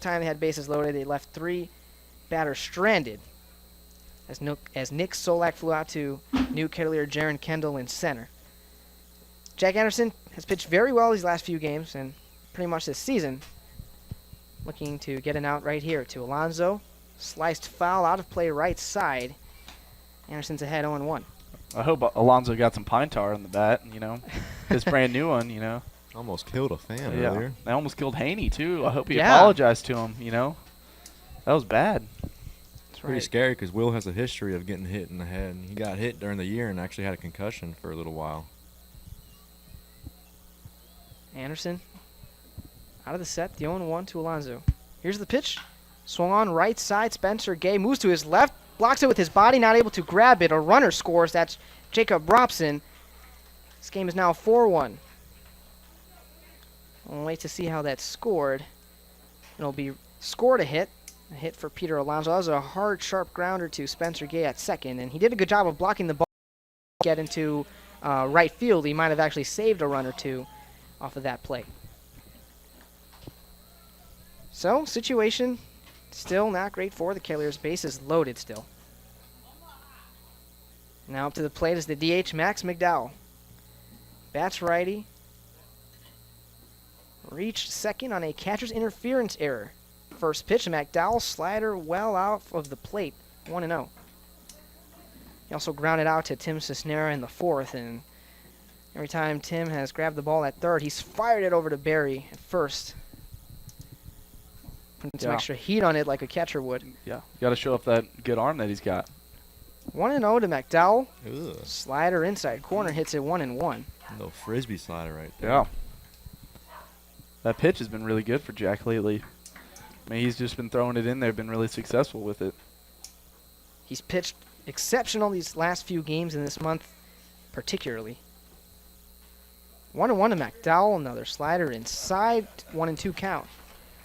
time they had bases loaded, they left 3 batters stranded as Nick Solak flew out to new Kettleer Jaron Kendall in center. Jack Anderson has pitched very well these last few games and pretty much this season. Looking to get an out right here to Alonso. Sliced foul out of play right side. Anderson's ahead 0-1. I hope Alonso got some pine tar on the bat, his brand new one, Almost killed a fan earlier. I almost killed Haney, too. I hope he apologized to him, That was bad. Pretty scary because Will has a history of getting hit in the head. He got hit during the year and actually had a concussion for a little while. Anderson out of the set, the 0-1 to Alonso. Here's the pitch. Swung on right side, Spencer Gay moves to his left, blocks it with his body, not able to grab it. A runner scores. That's Jacob Robson. This game is now 4-1. We'll wait to see how that's scored. It'll be scored a hit. A hit for Peter Alonso. That was a hard, sharp grounder to Spencer Gay at second, and he did a good job of blocking the ball. Get into right field. He might have actually saved a run or two off of that play. So, situation still not great for the Kettleers. Bases loaded still. Now up to the plate is the DH Max McDowell. Bats righty. Reached second on a catcher's interference error. First pitch, McDowell slider well out of the plate, 1-0. He also grounded out to Tim Cisnera in the 4th, and every time Tim has grabbed the ball at 3rd, he's fired it over to Barry at 1st. Putting some extra heat on it like a catcher would. Yeah, got to show off that good arm that he's got. 1-0 to McDowell. Ugh. Slider inside corner hits it 1-1. Little frisbee slider right there. Yeah. That pitch has been really good for Jack lately. I mean, he's just been throwing it in there, been really successful with it. He's pitched exceptional these last few games in this month, particularly. 1-1 to McDowell, another slider inside, 1-2 count.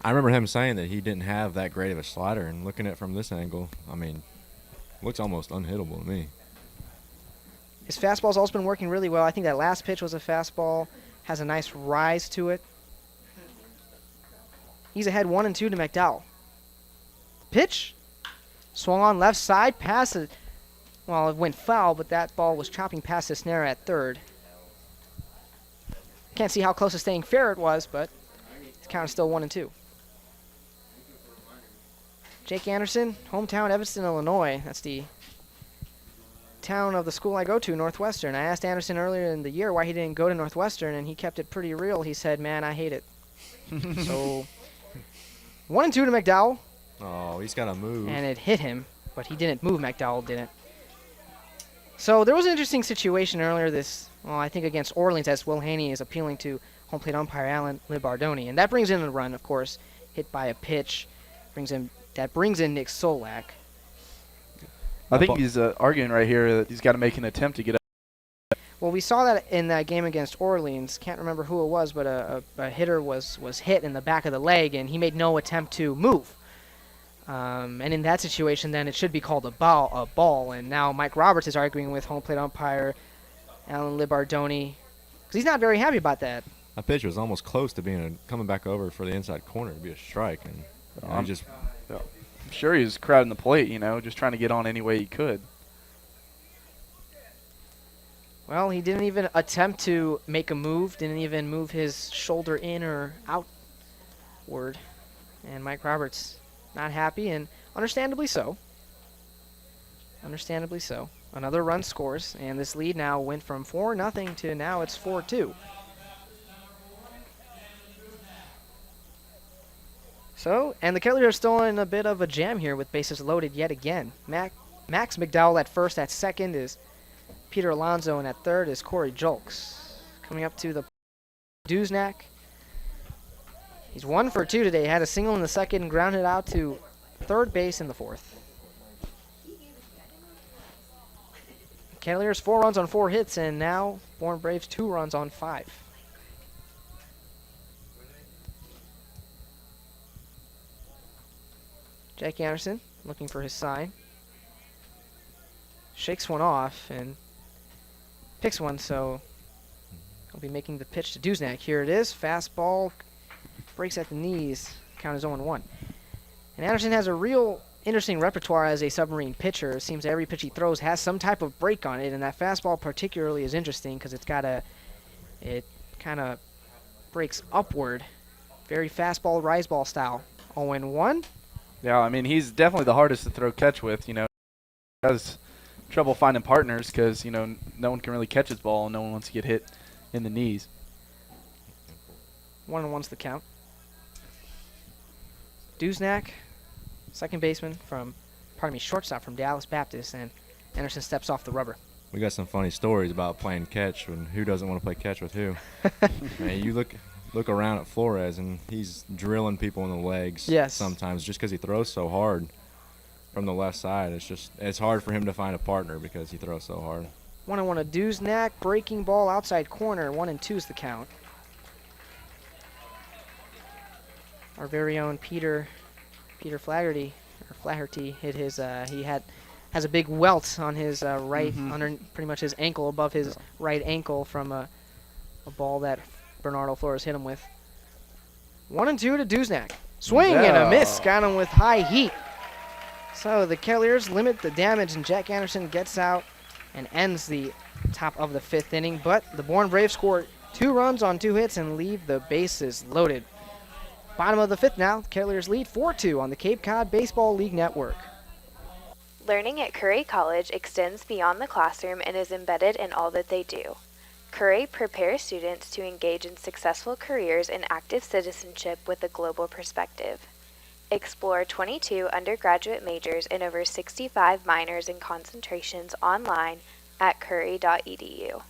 I remember him saying that he didn't have that great of a slider, and looking at it from this angle, I mean, looks almost unhittable to me. His fastball's also been working really well. I think that last pitch was a fastball. Has a nice rise to it. He's ahead 1-2 to McDowell. Pitch. Swung on left side. Past it. Well, it went foul, but that ball was chopping past the snare at third. Can't see how close to staying fair it was, but the count is still 1-2. Jake Anderson, hometown Evanston, Illinois. That's the town of the school I go to, Northwestern. I asked Anderson earlier in the year why he didn't go to Northwestern, and he kept it pretty real. He said, man, I hate it. So 1-2 to McDowell. Oh, he's got to move. And it hit him, but he didn't move. McDowell didn't. So there was an interesting situation earlier I think against Orleans, as Will Haney is appealing to home plate umpire Alan Libardoni. And that brings in a run, of course, hit by a pitch. That brings in Nick Solak. I think he's arguing right here that he's got to make an attempt to get up. Well, we saw that in that game against Orleans. Can't remember who it was, but a hitter was hit in the back of the leg, and he made no attempt to move. And in that situation, then it should be called a ball. And now Mike Roberts is arguing with home plate umpire Alan Libardoni because he's not very happy about that. That pitch was almost close to coming back over for the inside corner to be a strike, and I'm sure he was crowding the plate, just trying to get on any way he could. Well, he didn't even attempt to make a move, didn't even move his shoulder in or outward. And Mike Roberts not happy, and understandably so. Understandably so. Another run scores, and this lead now went from 4-0 to now it's 4-2. So, and the Kettleers are still in a bit of a jam here with bases loaded yet again. Max McDowell at first, at second is Peter Alonso, and at third is Corey Julks. Coming up to the Duznak. He's 1 for 2 today. Had a single in the second and grounded out to third base in the fourth. Kettleers 4 runs on 4 hits, and now Bourne Braves 2 runs on 5. Jake Anderson looking for his sign. Shakes one off and picks one, so he'll be making the pitch to Duznak. Here it is. Fastball breaks at the knees. Count is 0-1. And Anderson has a real interesting repertoire as a submarine pitcher. It seems every pitch he throws has some type of break on it, and that fastball particularly is interesting because it kind of breaks upward. Very fastball, rise ball style. 0-1. Yeah, I mean, he's definitely the hardest to throw catch with, He has trouble finding partners because, no one can really catch his ball and no one wants to get hit in the knees. 1-1's the count. Duznak, shortstop from Dallas Baptist, and Anderson steps off the rubber. We got some funny stories about playing catch and who doesn't want to play catch with who. Man, you look around at Flores, and he's drilling people in the legs sometimes just because he throws so hard from the left side. It's hard for him to find a partner because he throws so hard. 1-1 to Duznak, breaking ball outside corner. 1-2 is the count. Our very own Peter Flaherty hit his. Has a big welt on his right, under pretty much his ankle, above his right ankle from a ball that Bernardo Flores hit him with. 1-2 to Duznak. Swing and a miss. Got him with high heat. So the Kettleers limit the damage, and Jack Anderson gets out and ends the top of the 5th inning. But the Bourne Braves score 2 runs on 2 hits and leave the bases loaded. Bottom of the 5th now. Kettleers lead 4-2 on the Cape Cod Baseball League Network. Learning at Curry College extends beyond the classroom and is embedded in all that they do. Curry prepares students to engage in successful careers in active citizenship with a global perspective. Explore 22 undergraduate majors and over 65 minors and concentrations online at curry.edu.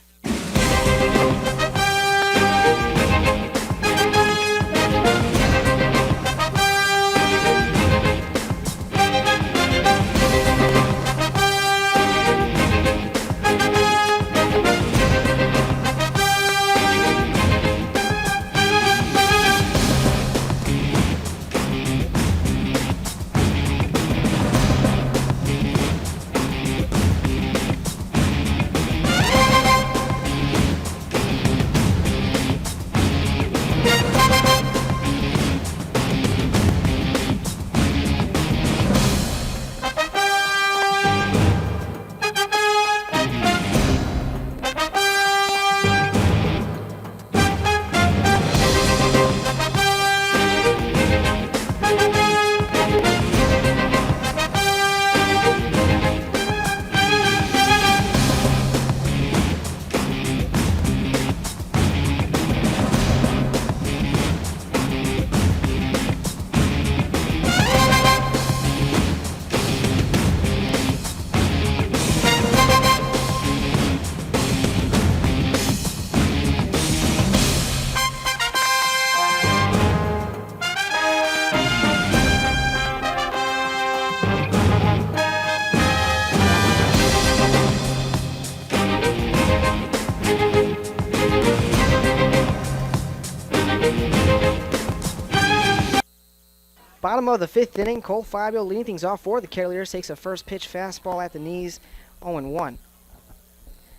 Bottom of the 5th inning, Cole Fabio leading things off for the Kettleers. Takes a first pitch fastball at the knees, 0-1.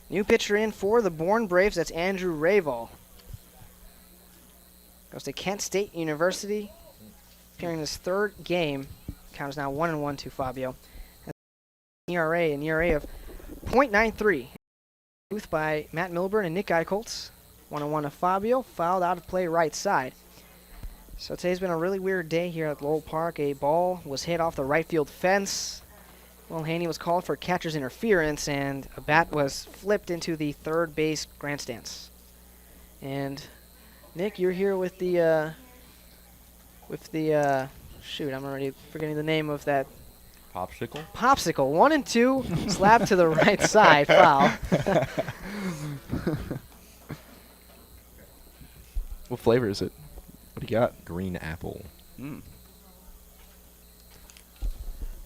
New pitcher in for the Bourne Braves, that's Andrew Raval. Goes to Kent State University, appearing in his 3rd game. Count is now 1-1 to Fabio. An ERA of .93. Booth by Matt Milburn and Nick Eichholtz. 1-1 to Fabio, fouled out of play right side. So today's been a really weird day here at Lowell Park. A ball was hit off the right field fence. Will Haney was called for catcher's interference, and a bat was flipped into the third base grandstands. And Nick, you're here with the shoot, I'm already forgetting the name of that. Popsicle? Popsicle, 1 and 2, slap to the right side, foul. What flavor is it? What do you got? Green apple. Mm.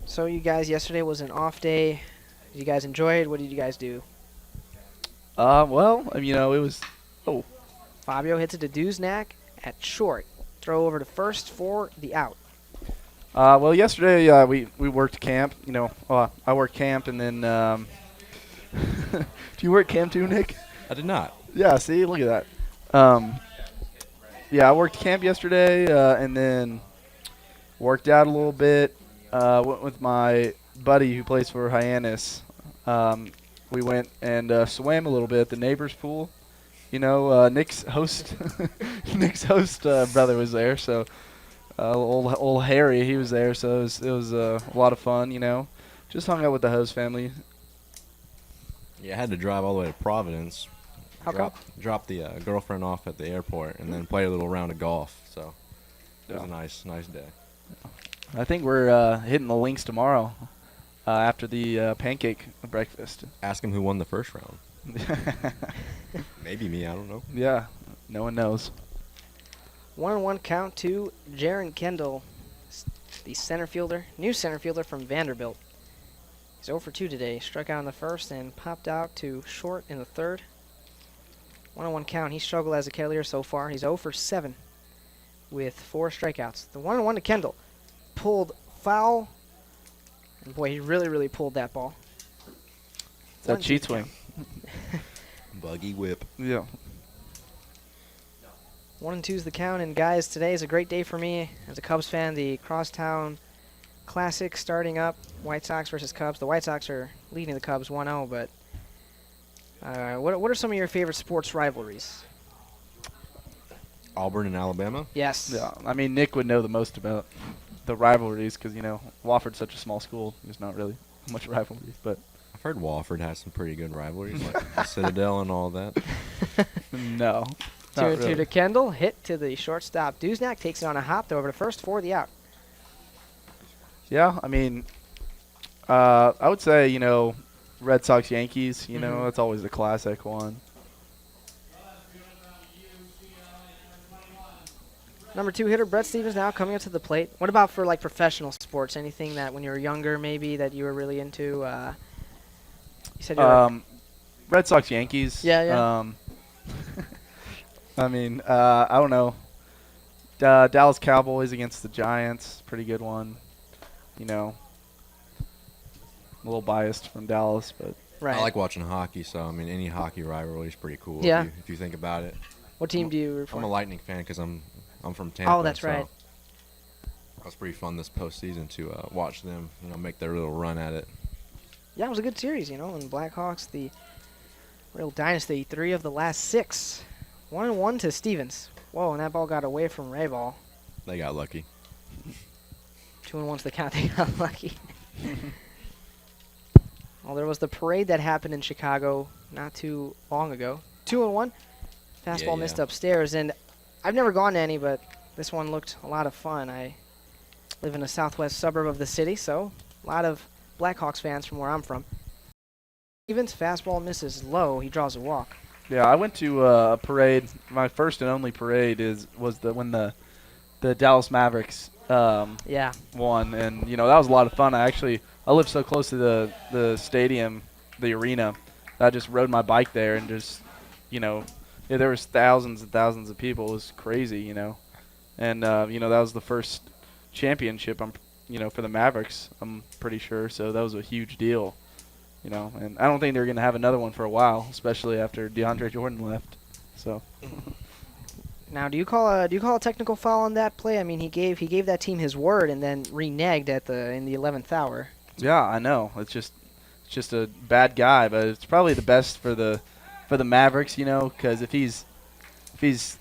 So you guys, yesterday was an off day. Did you guys enjoy it? What did you guys do? Well, it was. Oh. Fabio hits it to Duznak at short. Throw over to first for the out. Well, yesterday we worked camp. I worked camp, and then. Do you work camp too, Nick? I did not. Yeah. See, look at that. Yeah, I worked camp yesterday, and then worked out a little bit. Went with my buddy who plays for Hyannis. We went and swam a little bit at the neighbor's pool. Nick's host, brother was there, so old Harry, he was there, so it was a lot of fun. Just hung out with the host family. Yeah, I had to drive all the way to Providence. How come? Drop the girlfriend off at the airport, and then play a little round of golf. So it was a nice day. I think we're hitting the links tomorrow after the pancake breakfast. Ask him who won the first round. Maybe me, I don't know. Yeah, no one knows. 1-1 count to Jaron Kendall, the center fielder, new center fielder from Vanderbilt. He's 0 for 2 today. Struck out in the first and popped out to short in the third. 1-1 count. He struggled as a Kettleer so far. He's 0 for 7 with 4 strikeouts. The 1-1 to Kendall. Pulled foul. And boy, he really pulled that ball. It's that cheat swing. Buggy whip. Yeah. 1-2 is the count. And guys, today is a great day for me as a Cubs fan. The Crosstown Classic starting up. White Sox versus Cubs. The White Sox are leading the Cubs 1-0, but what are some of your favorite sports rivalries? Auburn and Alabama? Yes. Yeah, I mean, Nick would know the most about the rivalries because, Wofford's such a small school. There's not really much rivalries, but I've heard Wofford has some pretty good rivalries, like the Citadel and all that. No. 2-2 to Kendall. Hit to the shortstop. Duznak takes it on a hop, throw over to first for the out. Yeah, I mean, I would say, Red Sox Yankees, that's always the classic one. Number 2 hitter Brett Stevens now coming up to the plate. What about for professional sports? Anything that when you were younger maybe that you were really into? You said you were Red Sox Yankees. Yeah. I mean, I don't know. Dallas Cowboys against the Giants, pretty good one. A little biased from Dallas, but right. I like watching hockey, so any hocky rivalry is pretty cool. Yeah. If you think about it. What team do you root for? I'm a Lightning fan because I'm from Tampa. Oh, that's right. It was pretty fun this postseason to watch them, make their little run at it. Yeah, it was a good series, and Blackhawks, the real dynasty, 3 of the last 6. 1-1 to Stevens. Whoa, and that ball got away from Rayball. They got lucky. 2-1's the count. They got lucky. Well, there was the parade that happened in Chicago not too long ago. 2-1. Fastball missed upstairs, and I've never gone to any, but this one looked a lot of fun. I live in a southwest suburb of the city, so a lot of Blackhawks fans from where I'm from. Stevens, fastball misses low. He draws a walk. Yeah, I went to a parade. My first and only parade was when the Dallas Mavericks won, and that was a lot of fun. I live so close to the stadium, the arena, that I just rode my bike there and just there was thousands and thousands of people. It was crazy, and that was the first championship. For the Mavericks, I'm pretty sure. So that was a huge deal. And I don't think they're going to have another one for a while, especially after DeAndre Jordan left. So. Now, do you call a technical foul on that play? I mean, he gave that team his word and then reneged in the 11th hour. Yeah, I know. It's just a bad guy, but it's probably the best for the Mavericks, because if he's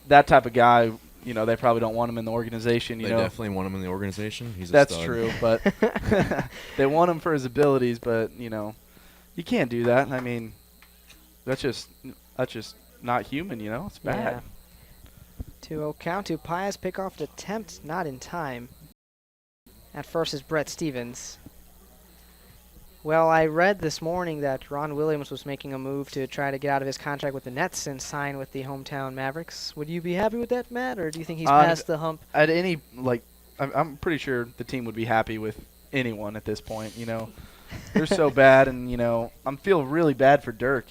that type of guy, they probably don't want him in the organization. They definitely want him in the organization. He's a That's stud. true, but they want him for his abilities. But you can't do that. I mean, that's just not human. It's bad. Yeah. 2-0 count to Pius. Pickoff attempt not in time. At first is Brett Stevens. Well, I read this morning that Ron Williams was making a move to try to get out of his contract with the Nets and sign with the hometown Mavericks. Would you be happy with that, Matt, or do you think he's past the hump? At any I'm pretty sure the team would be happy with anyone at this point. They're so bad, and I'm feeling really bad for Dirk.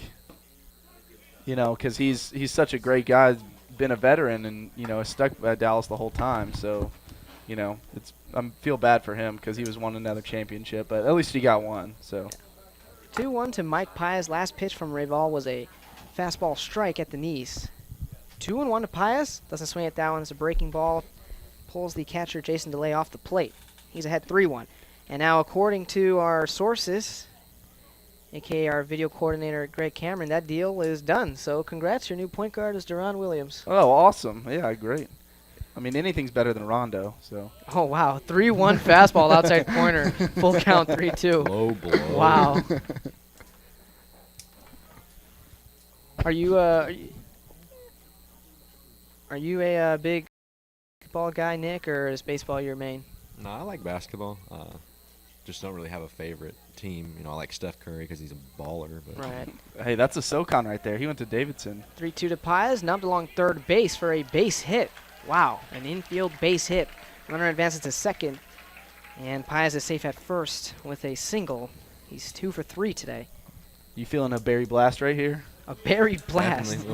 Because he's such a great guy, been a veteran, and has stuck at Dallas the whole time. So, I feel bad for him because he was wanting another championship, but at least he got one. So, 2-1 to Mike Pius. Last pitch from Reval was a fastball strike at the knees. 2-1 to Pius. Doesn't swing at that one. It's a breaking ball. Pulls the catcher Jason DeLay off the plate. He's ahead 3-1. And now, according to our sources, a.k.a. our video coordinator Greg Cameron, that deal is done. So, congrats. Your new point guard is Deron Williams. Oh, awesome. Yeah, great. I mean, anything's better than Rondo, so. Oh, wow. 3-1 fastball outside corner. Full count 3-2. Low blow. Wow. Are you a big ball guy, Nick, or is baseball your main? No, I like basketball. Just don't really have a favorite team. I like Steph Curry because he's a baller. But Right. Hey, that's a SoCon right there. He went to Davidson. 3-2 to Pius. Nubbed along third base for a base hit. Wow, an infield base hit. Runner advances to second, and Pius is safe at first with a single. He's 2 for 3 today. You feeling a Barry Blast right here? A Barry Blast.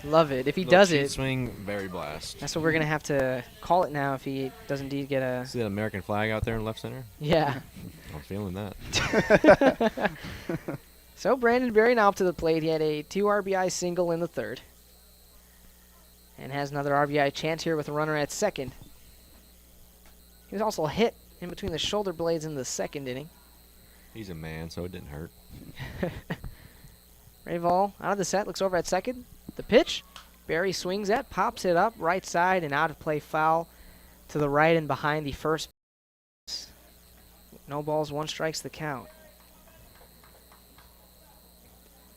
Love it. If he does it. Swing, Barry Blast. That's what we're going to have to call it now if he does indeed get a. See that American flag out there in left center? Yeah. I'm feeling that. So Brandon Barry now up to the plate. He had a 2 RBI single in the third. And has another RBI chance here with a runner at second. He was also hit in between the shoulder blades in the second inning. He's a man, so it didn't hurt. Reval out of the set, looks over at second. The pitch, Barry swings at, pops it up, right side, and out of play foul to the right and behind the first base. No balls, 1 strikes the count.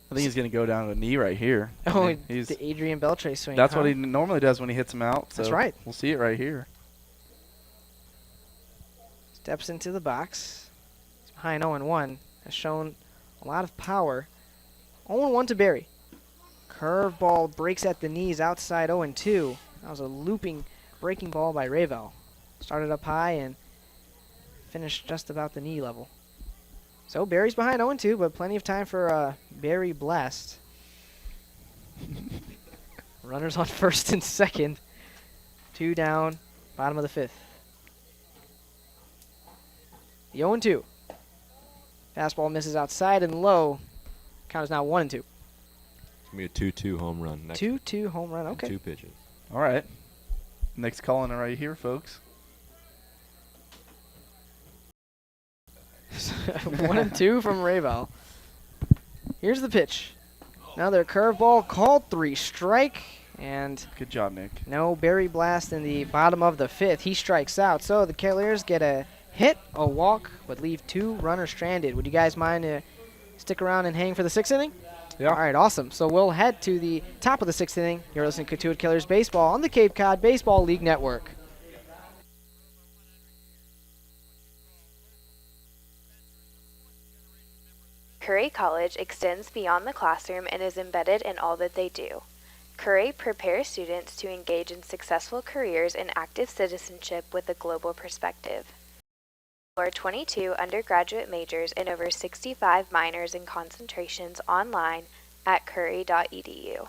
I think he's going to go down to a knee right here. Oh, the Adrian Beltre swing. That's what he normally does when he hits him out. So that's right. We'll see it right here. Steps into the box. He's behind 0-1. Has shown a lot of power. 0-1 to Barry. Curveball breaks at the knees outside 0-2. That was a looping breaking ball by Reval. Started up high and finished just about the knee level. So Barry's behind 0-2, but plenty of time for Barry Blast. Runners on first and second. 2 down, bottom of the 5th. The 0-2. Fastball misses outside and low. Count is now 1-2. It's going to be a 2-2 home run. 2-2 home run, okay. 2 pitches. All right. Next call in right here, folks. 1-2 from Reval. Here's the pitch. Another curveball called 3 strike. And good job, Nick. No Barry Blast in the bottom of the 5th. He strikes out. So the Kettleers get a hit, a walk, but leave 2 runners stranded. Would you guys mind to stick around and hang for the 6th inning? Yeah. All right, awesome. So we'll head to the top of the 6th inning. You're listening to Cotuit Kettleers Baseball on the Cape Cod Baseball League Network. Curry College extends beyond the classroom and is embedded in all that they do. Curry prepares students to engage in successful careers in active citizenship with a global perspective. Explore 22 undergraduate majors and over 65 minors and concentrations online at curry.edu.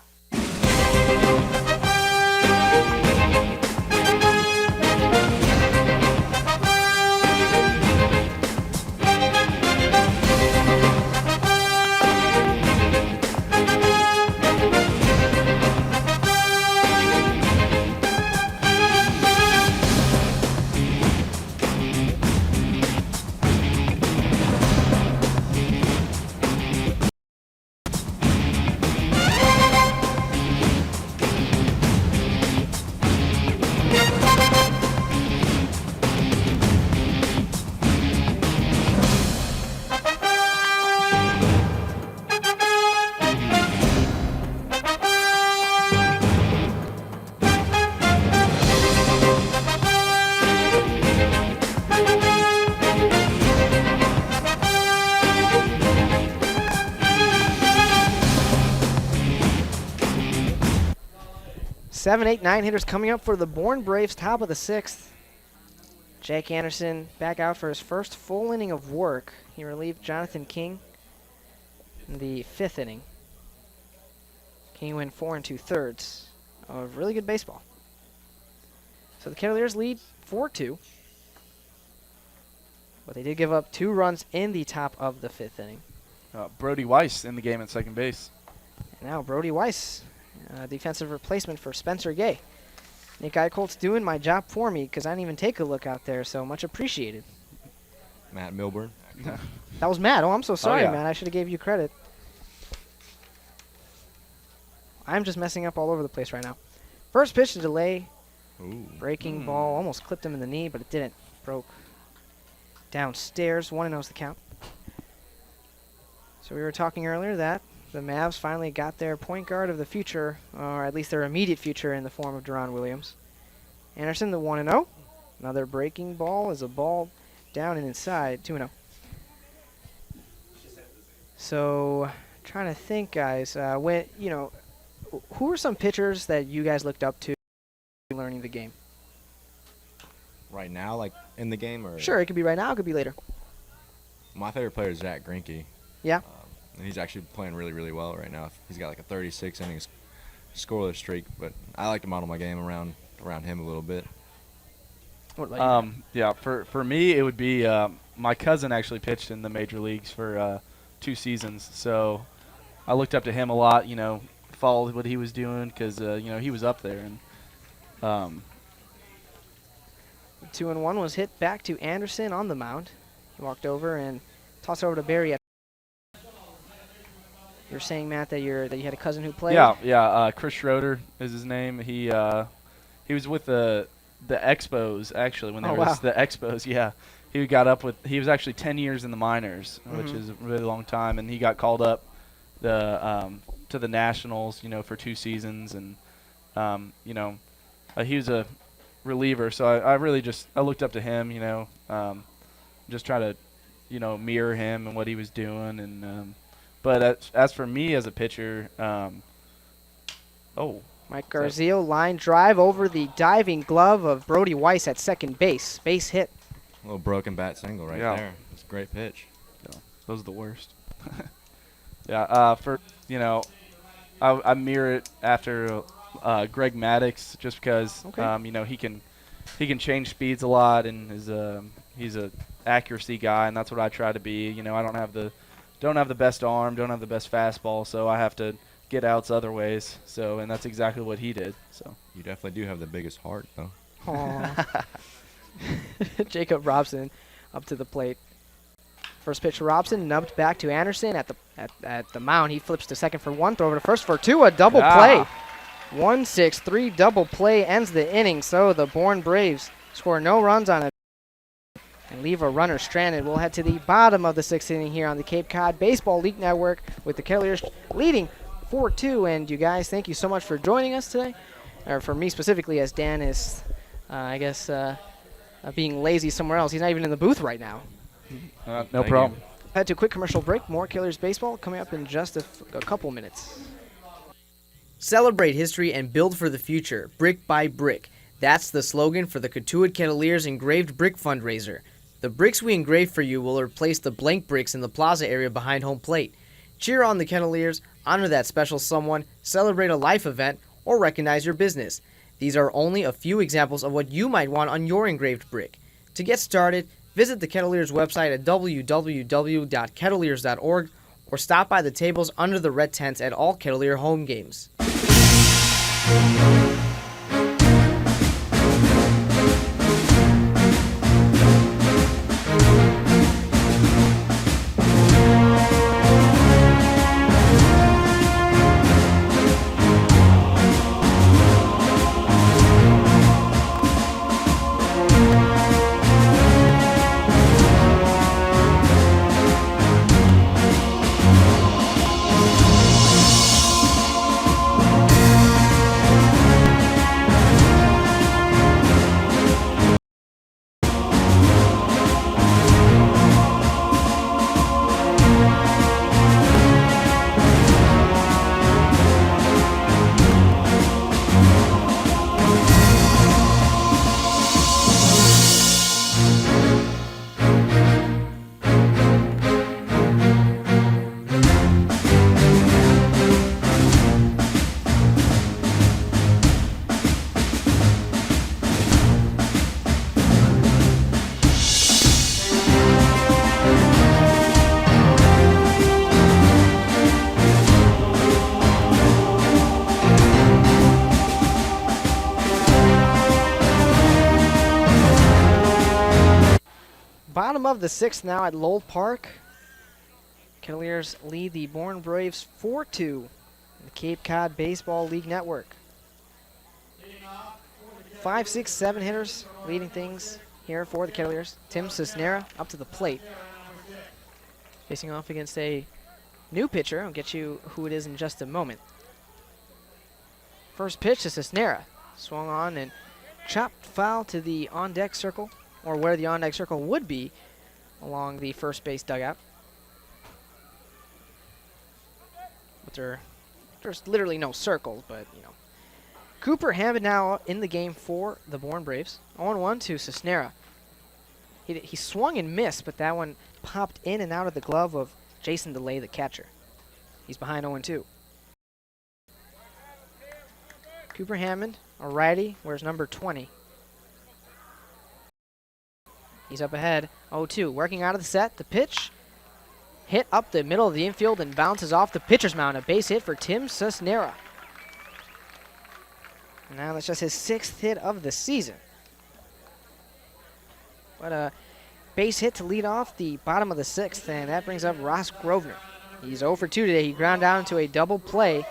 7, 8, 9 hitters coming up for the Bourne Braves, top of the 6th. Jake Anderson back out for his first full inning of work. He relieved Jonathan King in the 5th inning. King went 4 2/3 of really good baseball. So the Kettleers lead 4-2. But they did give up 2 runs in the top of the 5th inning. Brody Weiss in the game at second base. And now Brody Weiss, defensive replacement for Spencer Gay. Nick Eicholt's doing my job for me because I didn't even take a look out there, so much appreciated. Matt Milburn. That was Matt. Oh, I'm so sorry, yeah. Matt. I should have gave you credit. I'm just messing up all over the place right now. First pitch to delay. Ooh. Breaking ball. Almost clipped him in the knee, but it didn't. Broke downstairs. 1-0 is the count. So we were talking earlier that the Mavs finally got their point guard of the future, or at least their immediate future, in the form of Deron Williams. Anderson, the 1-0. Another breaking ball is a ball down and inside. 2-0. So, trying to think, guys. Who are some pitchers that you guys looked up to learning the game? Right now, like in the game, or Sure, it could be right now, it could be later. my favorite player is Zach Greinke. Yeah. And he's actually playing really, really well right now. He's got like a 36 innings scoreless streak, but I like to model my game around him a little bit. What about you? Yeah, for me, it would be my cousin actually pitched in the major leagues for 2 seasons, so I looked up to him a lot. Followed what he was doing because he was up there. And 2-1 was hit back to Anderson on the mound. He walked over and tossed over to Barry. You're saying, Matt, that you had a cousin who played? Yeah. Chris Schroeder is his name. He was with the Expos actually when they was the Expos. Yeah, he was actually 10 years in the minors, which is a really long time, and he got called up to the Nationals, for 2 seasons, and he was a reliever, so I really I looked up to him, just try to mirror him and what he was doing, and but as for me as a pitcher, Mike Garzio, line drive over the diving glove of Brody Weiss at second base. Base hit. A little broken bat single right there. It's a great pitch. Yeah, those are the worst. Yeah, I mirror it after Greg Maddux just because he can change speeds a lot, and he's a accuracy guy, and that's what I try to be. I don't have the best arm, don't have the best fastball, so I have to get outs other ways. So, and that's exactly what he did. So you definitely do have the biggest heart, though. Jacob Robson up to the plate. First pitch, Robson nubbed back to Anderson at the mound. He flips to second for 1, throw over to first for 2, a double play. 1-6-3 double play ends the inning. So the Bourne Braves score no runs on it and leave a runner stranded. We'll head to the bottom of the 6th inning here on the Cape Cod Baseball League Network with the Kettleers leading 4-2. And you guys, thank you so much for joining us today, or for me specifically, as Dan is, being lazy somewhere else. He's not even in the booth right now. No problem. Head to a quick commercial break. More Kettleers baseball coming up in just a couple minutes. Celebrate history and build for the future, brick by brick. That's the slogan for the Cotuit Kettleers engraved brick fundraiser. The bricks we engrave for you will replace the blank bricks in the plaza area behind home plate. Cheer on the Kettleers, honor that special someone, celebrate a life event, or recognize your business. These are only a few examples of what you might want on your engraved brick. To get started, visit the Kettleers website at www.kettleers.org or stop by the tables under the red tents at all Kettleer home games. Bottom of the 6th now at Lowell Park. Kettleers lead the Bourne Braves 4-2 in the Cape Cod Baseball League Network. 5, 6, 7 hitters leading things here for the Kettleers. Tim Cisnera up to the plate. Facing off against a new pitcher. I'll get you who it is in just a moment. First pitch to Cisnera. Swung on and chopped foul to the on-deck circle, or where the on-deck circle would be along the first base dugout. But there's literally no circles, but, you know. Cooper Hammond now in the game for the Bourne Braves. 0-1 to Cisnera. He swung and missed, but that one popped in and out of the glove of Jason DeLay, the catcher. He's behind 0-2. Cooper Hammond, a righty, wears number 20. He's up ahead, 0-2. Working out of the set, the pitch. Hit up the middle of the infield and bounces off the pitcher's mound. A base hit for Tim Cisnera. Now that's just his 6th hit of the season. But a base hit to lead off the bottom of the 6th, and that brings up Ross Grosvenor. He's 0 for 2 today. He ground down into a double play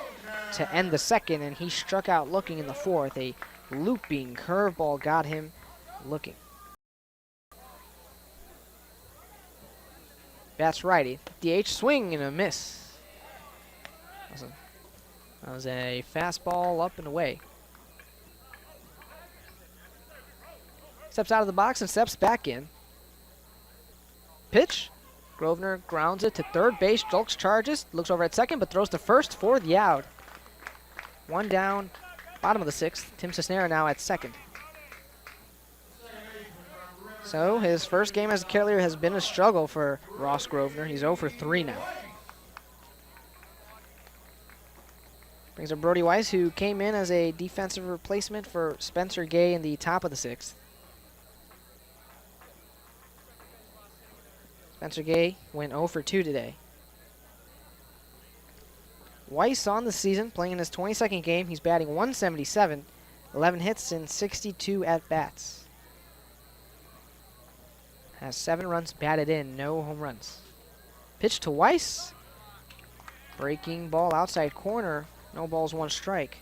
to end the 2nd, and he struck out looking in the 4th. A looping curveball got him looking. Bats righty. DH swing and a miss. That was a fastball up and away. Steps out of the box and steps back in. Pitch. Grosvenor grounds it to third base. Julks charges. Looks over at second, but throws to first for the out. One down. Bottom of the 6th. Tim Cisnera now at second. So his first game as a Kettleer has been a struggle for Ross Grosvenor. He's 0 for 3 now. Brings up Brody Weiss, who came in as a defensive replacement for Spencer Gay in the top of the 6th. Spencer Gay went 0 for 2 today. Weiss on the season, playing in his 22nd game. He's batting .177, 11 hits and 62 at-bats. Has 7 runs batted in, no home runs. Pitch to Weiss. Breaking ball outside corner. No balls, 1 strike.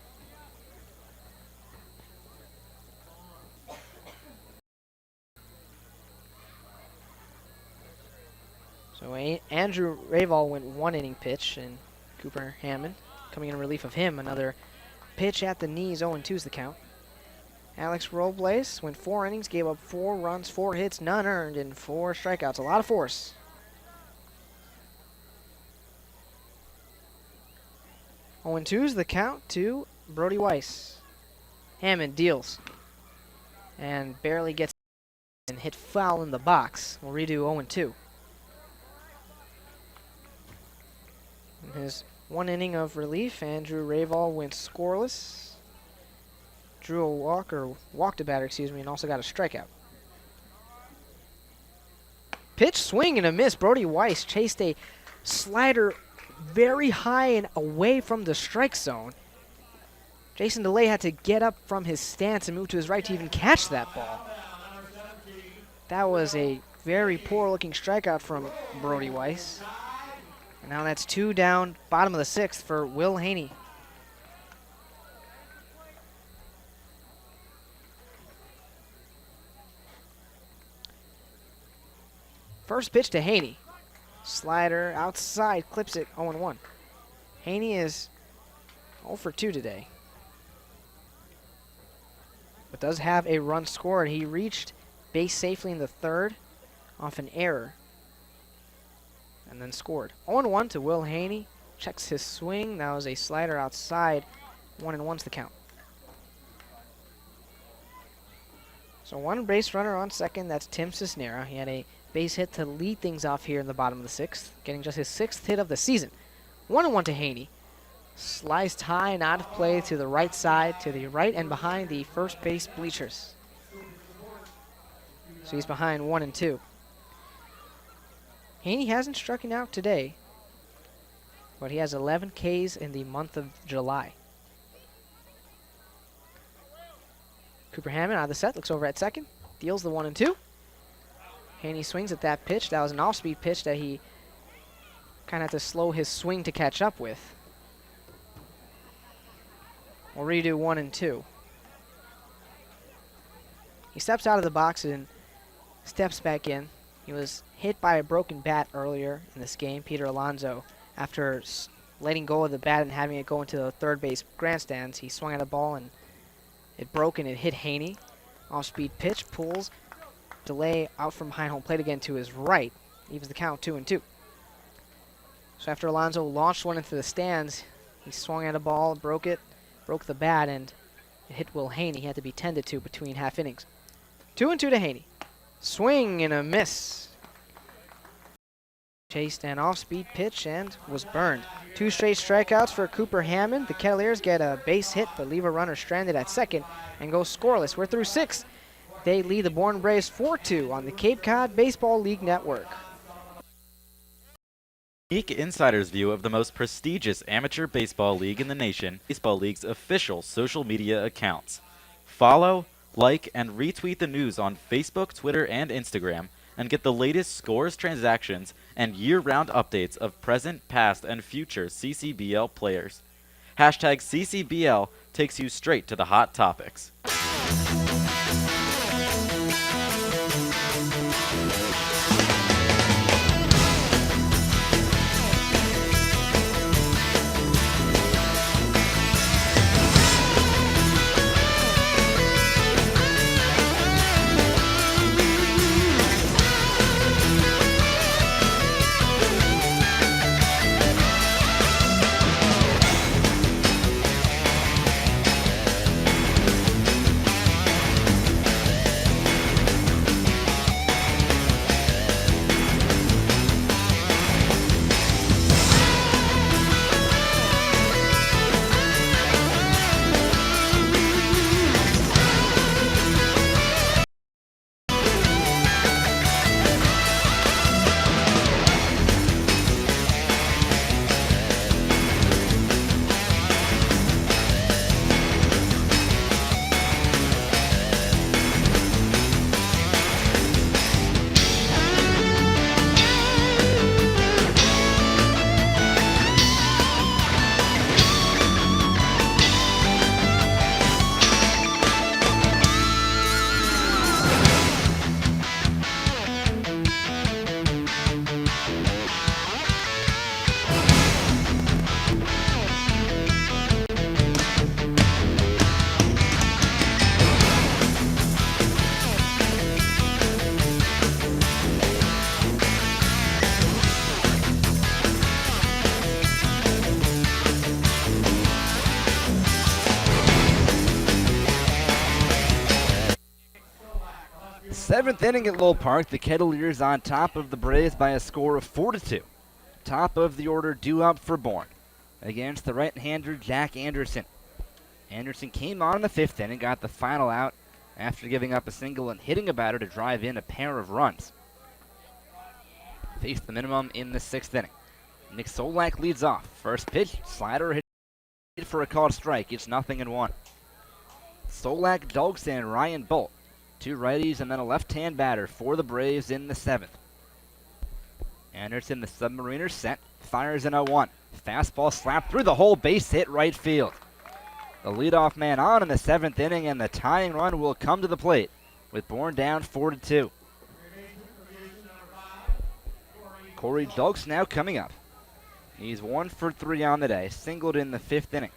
So Andrew Raval went 1 inning pitch, and Cooper Hammond coming in relief of him. Another pitch at the knees, 0-2 is the count. Alex Robles went 4 innings, gave up 4 runs, 4 hits, none earned, and 4 strikeouts. A lot of force. 0-2 is the count to Brody Weiss. Hammond deals and barely gets and hit foul in the box. We'll redo 0-2. In his 1 inning of relief, Andrew Raval went scoreless. Drew a walk, or walked a batter, and also got a strikeout. Pitch, swing, and a miss. Brody Weiss chased a slider very high and away from the strike zone. Jason DeLay had to get up from his stance and move to his right to even catch that ball. That was a very poor-looking strikeout from Brody Weiss. And now that's 2 down, bottom of the 6th for Will Haney. First pitch to Haney. Slider outside, clips it, 0-1. Haney is 0 for 2 today. But does have a run scored. He reached base safely in the 3rd off an error. And then scored. 0-1 to Will Haney. Checks his swing. That was a slider outside. 1-1's the count. So 1 base runner on second. That's Tim Cisnera. He had a base hit to lead things off here in the bottom of the 6th, getting just his 6th hit of the season. 1-1 to Haney. Sliced high and out of play to the right side, to the right and behind the first base bleachers. So he's behind 1-2. Haney hasn't struck out today, but he has 11 Ks in the month of July. Cooper Hammond out of the set, looks over at second, deals the 1-2. Haney swings at that pitch. That was an off-speed pitch that he kind of had to slow his swing to catch up with. We'll redo 1 and 2. He steps out of the box and steps back in. He was hit by a broken bat earlier in this game. Peter Alonso, after letting go of the bat and having it go into the third base grandstands, he swung at a ball and it broke and it hit Haney. Off-speed pitch, pulls, delay out from behind home plate again to his right. Evens the count 2 and 2. So after Alonso launched one into the stands, he swung at a ball, broke the bat, and it hit Will Haney. He had to be tended to between half innings. 2 and 2 to Haney. Swing and a miss. Chased an off-speed pitch and was burned. 2 straight strikeouts for Cooper Hammond. The Kettleers get a base hit but leave a runner stranded at second and go scoreless. We're through 6. They lead the Bourne Braves 4-2 on the Cape Cod Baseball League Network. Unique insider's view of the most prestigious amateur baseball league in the nation, Baseball League's official social media accounts. Follow, like, and retweet the news on Facebook, Twitter, and Instagram, and get the latest scores, transactions, and year-round updates of present, past, and future CCBL players. Hashtag CCBL takes you straight to the hot topics. Seventh inning at Lowell Park, the Kettleers on top of the Braves by a score of 4-2. Top of the order due up for Bourne against the right-hander Jack Anderson. Anderson came on in the 5th inning, got the final out after giving up a single and hitting a batter to drive in a pair of runs. Faced the minimum in the 6th inning. Nick Solak leads off. First pitch, slider hit for a called strike. It's 0-1. Solak, Dulks, and Ryan Bolt. 2 righties and then a left-hand batter for the Braves in the 7th. Anderson, the Submariner, set, fires in 0-1. Fastball slapped through the hole, base hit right field. The leadoff man on in the 7th inning, and the tying run will come to the plate with Bourne down 4-2. Corey Dulks now coming up. He's 1 for 3 on the day, singled in the 5th inning.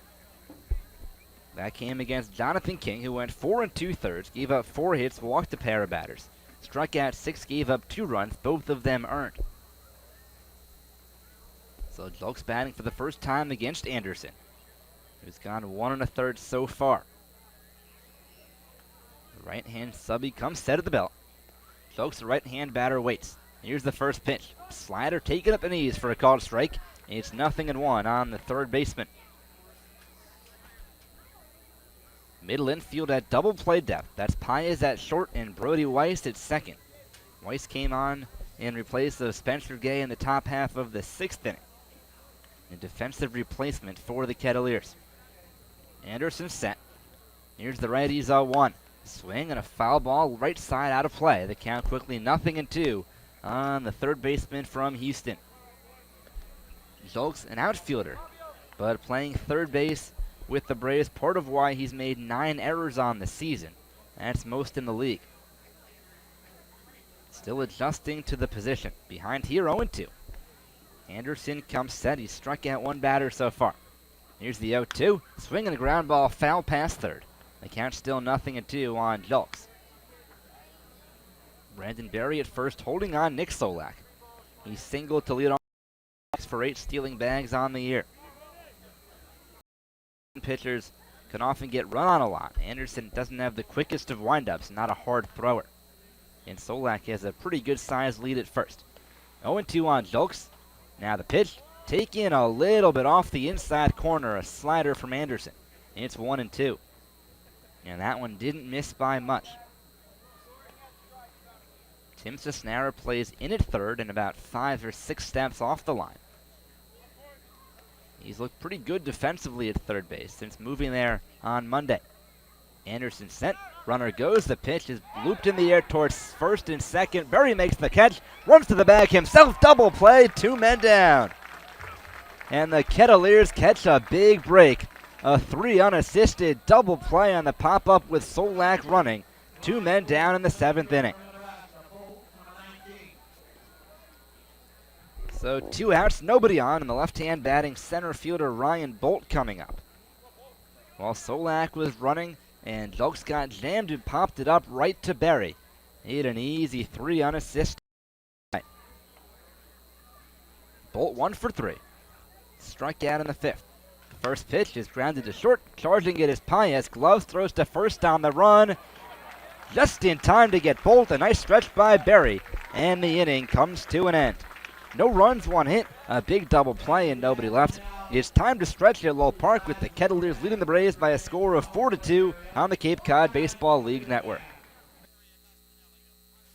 That came against Jonathan King, who went 4 2/3, gave up 4 hits, walked a pair of batters. Struck out 6, gave up 2 runs, both of them earned. So Dulks batting for the first time against Anderson, who's gone 1 1/3 so far. The right-hand subby comes set at the belt. Dulks, the right-hand batter, waits. Here's the first pitch. Slider taken up the knees for a called strike. It's 0-1 on the third baseman. Middle infield at double play depth. That's Paez at short and Brody Weiss at second. Weiss came on in replace of Spencer Gay in the top half of the 6th inning. A defensive replacement for the Kettleers. Anderson set. Here's the righties 0-1. Swing and a foul ball right side out of play. The count quickly 0-2 on the third baseman from Houston. Julks, an outfielder, but playing third base with the Braves, part of why he's made 9 errors on the season. That's most in the league. Still adjusting to the position. Behind here, 0-2. Anderson comes set. He's struck out 1 batter so far. Here's the 0-2. Swing and a ground ball foul past third. The count still 0-2 on Julks. Brandon Berry at first, holding on Nick Solak. He singled to lead off for 8 stealing bags on the year. Pitchers can often get run on a lot. Anderson doesn't have the quickest of windups, not a hard thrower. And Solak has a pretty good sized lead at first. 0-2 on Julks. Now the pitch, taken a little bit off the inside corner, a slider from Anderson. And it's 1-2. And that one didn't miss by much. Tim Cisnera plays in at third and about 5 or 6 steps off the line. He's looked pretty good defensively at third base since moving there on Monday. Anderson sent. Runner goes. The pitch is looped in the air towards first and second. Berry makes the catch. Runs to the bag himself. Double play. 2 men down. And the Kettleers catch a big break. A 3 unassisted double play on the pop-up with Solak running. 2 men down in the 7th inning. So 2 outs, nobody on, and the left-hand batting center fielder Ryan Bolt coming up. While Solak was running, and Julks got jammed and popped it up right to Berry. He had an easy 3 unassisted. Bolt 1 for 3. Struck out in the 5th. The first pitch is grounded to short. Charging it is Paez. Gloves throws to first on the run. Just in time to get Bolt. A nice stretch by Berry. And the inning comes to an end. No runs, 1 hit, a big double play, and nobody left. It's time to stretch at Lowell Park with the Kettleers leading the Braves by a score of 4-2 on the Cape Cod Baseball League Network.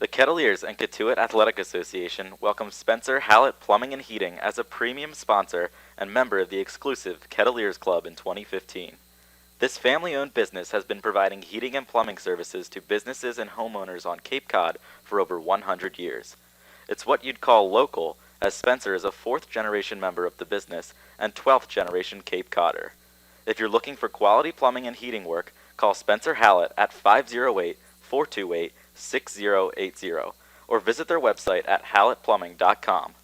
The Kettleers and Cotuit Athletic Association welcome Spencer Hallett Plumbing and Heating as a premium sponsor and member of the exclusive Kettleers Club in 2015. This family-owned business has been providing heating and plumbing services to businesses and homeowners on Cape Cod for over 100 years. It's what you'd call local, as Spencer is a 4th-generation member of the business and 12th-generation Cape Codder. If you're looking for quality plumbing and heating work, call Spencer Hallett at 508-428-6080 or visit their website at hallettplumbing.com.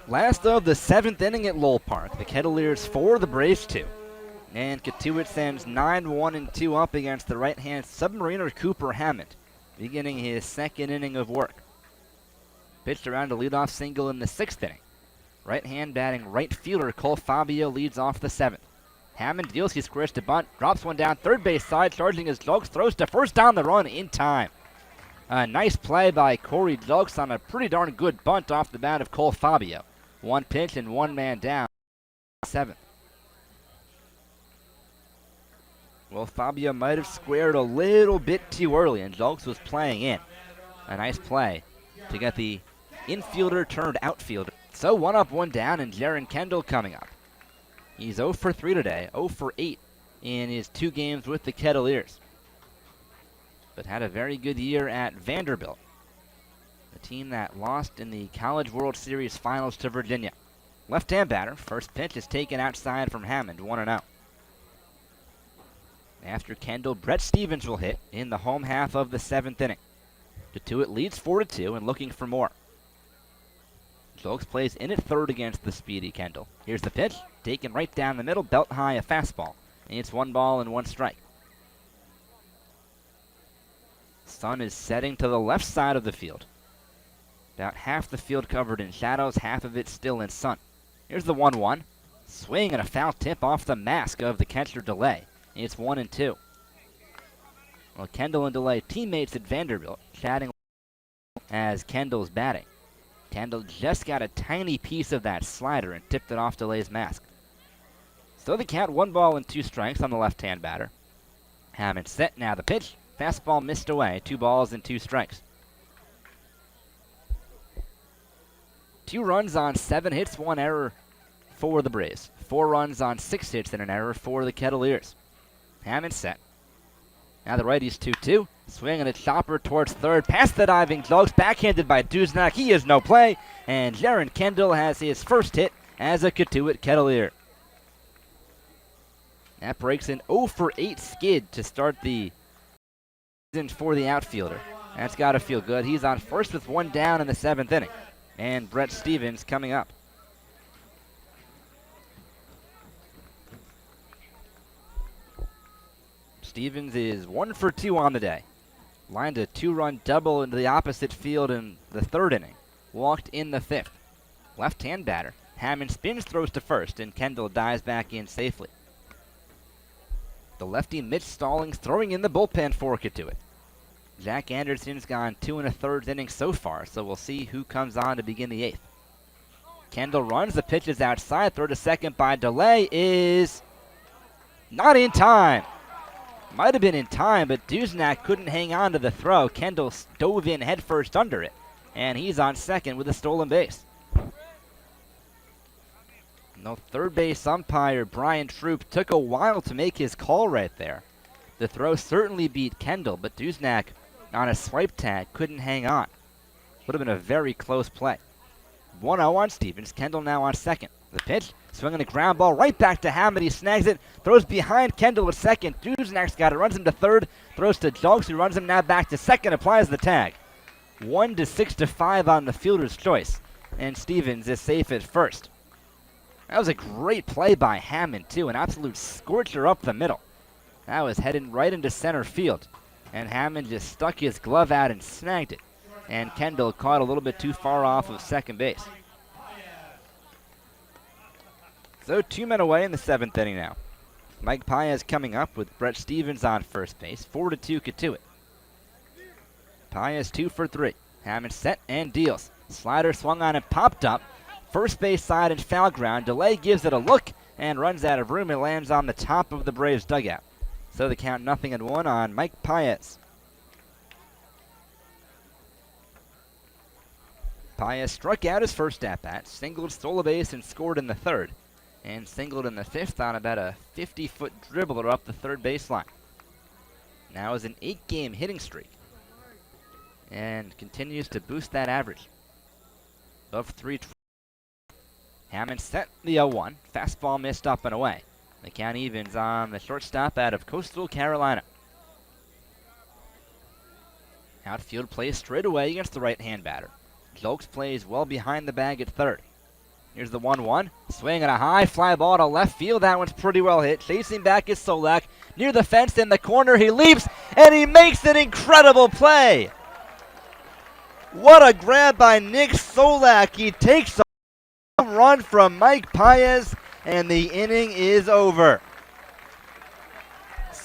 Last of the 7th inning at Lowell Park. The Kettleers 4, the Braves 2. And Cotuit sends 9-1-2 up against the right-hand submariner Cooper Hammond, beginning his 2nd inning of work. Pitched around a leadoff single in the 6th inning. Right-hand batting right fielder Cole Fabio leads off the 7th. Hammond deals, he squares to bunt, drops one down third base side, charging his Jokes, throws to first down the run in time. A nice play by Corey Jokes on a pretty darn good bunt off the bat of Cole Fabio. One pitch and one man down. 7th. Well, Fabio might have squared a little bit too early, and Jokes was playing in. A nice play to get the infielder turned outfielder. So 1 up, 1 down, and Jaron Kendall coming up. He's 0 for 3 today, 0 for 8 in his 2 games with the Kettleers. But had a very good year at Vanderbilt, the team that lost in the College World Series Finals to Virginia. Left-hand batter, first pitch is taken outside from Hammond, 1-0. After Kendall, Brett Stevens will hit in the home half of the 7th inning. Cotuit leads 4-2 and looking for more. Jokes plays in at third against the speedy Kendall. Here's the pitch, taken right down the middle, belt high, a fastball. And it's 1 ball and 1 strike. Sun is setting to the left side of the field. About half the field covered in shadows, half of it still in sun. Here's the 1-1. Swing and a foul tip off the mask of the catcher Delay. It's 1-2. Well, Kendall and Delay teammates at Vanderbilt, chatting as Kendall's batting. Kendall just got a tiny piece of that slider and tipped it off Delay's mask. So the count, 1 ball and 2 strikes on the left-hand batter. Hammond set, now the pitch. Fastball missed away, 2 balls and 2 strikes. 2 runs on 7 hits, 1 error for the Braves. 4 runs on 6 hits and an error for the Kettleers. Hammond set. Now the righty's 2-2. Swinging a chopper towards third. Past the diving Jokes. Backhanded by Duznak. He is no play. And Jaron Kendall has his first hit as a Cotuit Kettleer. That breaks an 0 for 8 skid to start the season for the outfielder. That's got to feel good. He's on first with 1 down in the 7th inning. And Brett Stevens coming up. Stevens is 1 for 2 on the day. Lined a 2-run double into the opposite field in the 3rd inning. Walked in the 5th. Left-hand batter. Hammond spins, throws to first, and Kendall dives back in safely. The lefty Mitch Stallings throwing in the bullpen for Cotuit. Jack Anderson's gone 2 1/3 innings so far, so we'll see who comes on to begin the 8th. Kendall runs, the pitch is outside, throw to second by Delay is not in time. Might have been in time, but Duznak couldn't hang on to the throw. Kendall dove in headfirst under it, and he's on second with a stolen base. No, third base umpire Brian Troop took a while to make his call right there. The throw certainly beat Kendall, but Duznak on a swipe tag couldn't hang on. Would have been a very close play. 1-0 on Stevens. Kendall now on second. The pitch, swinging a ground ball right back to Hammond. He snags it, throws behind Kendall at second. Duznak's got it, runs him to third, throws to Jokes, who runs him now back to second, applies the tag. 1 to 6 to 5 on the fielder's choice, and Stevens is safe at first. That was a great play by Hammond, too, an absolute scorcher up the middle. That was heading right into center field, and Hammond just stuck his glove out and snagged it, and Kendall caught a little bit too far off of second base. So 2 men away in the 7th inning now. Mike Paez coming up with Brett Stevens on first base. 4-2 Cotuit. Paez 2 for 3. Hammond set and deals. Slider swung on and popped up. First base side and foul ground. Delay gives it a look and runs out of room. It lands on the top of the Braves dugout. So the count 0-1 on Mike Paez. Paez struck out his first at-bat, singled, stole a base, and scored in the 3rd. And singled in the 5th on about a 50-foot dribbler up the 3rd baseline. Now is an 8-game hitting streak. And continues to boost that average. Above 320. Hammond set the 0-1. Fastball missed up and away. The count evens on the shortstop out of Coastal Carolina. Outfield plays straight away against the right-hand batter. Jokes plays well behind the bag at third. Here's the 1-1. Swing and a high fly ball to left field. That one's pretty well hit. Chasing back is Solak. Near the fence in the corner. He leaps and he makes an incredible play. What a grab by Nick Solak. He takes a run from Mike Paez and the inning is over.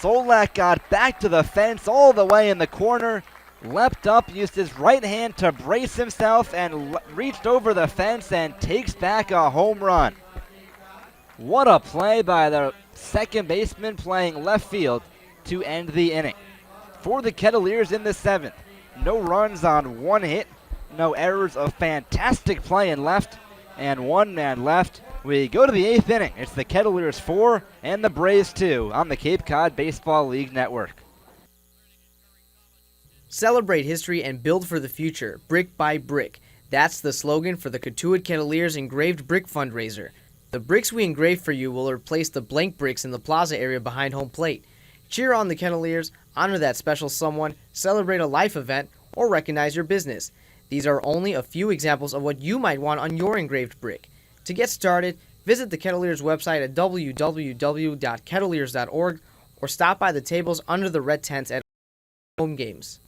Solak got back to the fence all the way in the corner, leapt up, used his right hand to brace himself, and reached over the fence and takes back a home run. What a play by the second baseman playing left field to end the inning. For the Kettleers in the 7th, no runs on one hit, no errors, a fantastic play in left, and one man left. We go to the 8th inning. It's the Kettleers 4 and the Braves 2 on the Cape Cod Baseball League Network. Celebrate history and build for the future, brick by brick. That's the slogan for the Cotuit Kettleers engraved brick fundraiser. The bricks we engrave for you will replace the blank bricks in the plaza area behind home plate. Cheer on the Kettleers, honor that special someone, celebrate a life event, or recognize your business. These are only a few examples of what you might want on your engraved brick. To get started, visit the Kettleers website at www.kettleers.org or stop by the tables under the red tents at home games.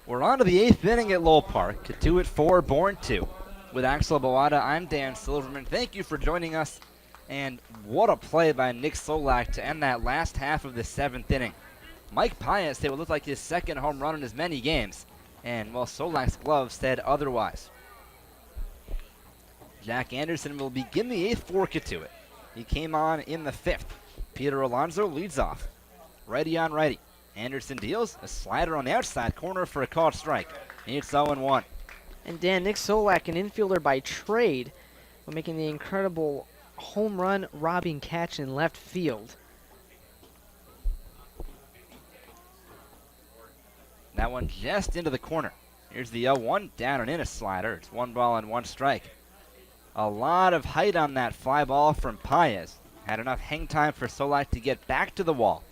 We're on to the 8th inning at Lowell Park. Cotuit 4, Bourne 2. With Axel Boada, I'm Dan Silverman. Thank you for joining us. And what a play by Nick Solak to end that last half of the 7th inning. Mike Pius said it would look like his second home run in as many games. And, well, Solak's glove said otherwise. Jack Anderson will begin the 8th for Cotuit. He came on in the 5th. Peter Alonso leads off. Righty on righty. Anderson deals a slider on the outside corner for a called strike. It's 0-1. And Dan, Nick Solak, an infielder by trade, for making the incredible home run robbing catch in left field. That one just into the corner. Here's the 0-1, down and in a slider. It's 1 ball and 1 strike. A lot of height on that fly ball from Paez. Had enough hang time for Solak to get back to the wall.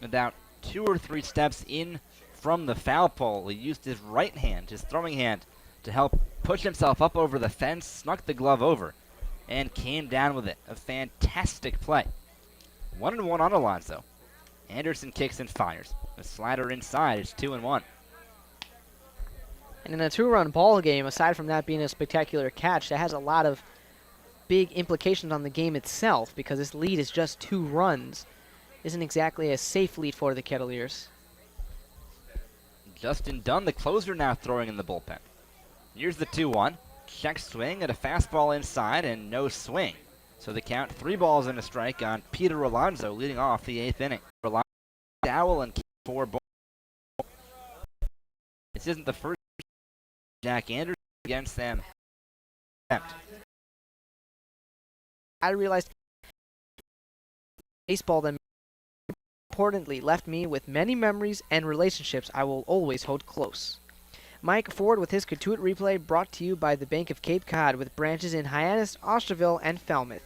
About 2 or 3 steps in from the foul pole, he used his right hand, his throwing hand, to help push himself up over the fence, snuck the glove over, and came down with it. A fantastic play. 1-1 on Alonso. Anderson kicks and fires. The slider inside is 2-1. And in a 2-run ball game, aside from that being a spectacular catch, that has a lot of big implications on the game itself, because this lead is just 2 runs. Isn't exactly a safe lead for the Kettleers. Justin Dunn, the closer, now throwing in the bullpen. Here's the 2-1. Check swing at a fastball inside and no swing. So the count 3 balls and a strike on Peter Alonso leading off the 8th inning. Alonso, Dowell, and 4 balls. This isn't the first Jack Anderson against them. I realized baseball then importantly left me with many memories and relationships I will always hold close. Mike Ford with his Cotuit replay, brought to you by the Bank of Cape Cod with branches in Hyannis, Osterville, and Falmouth.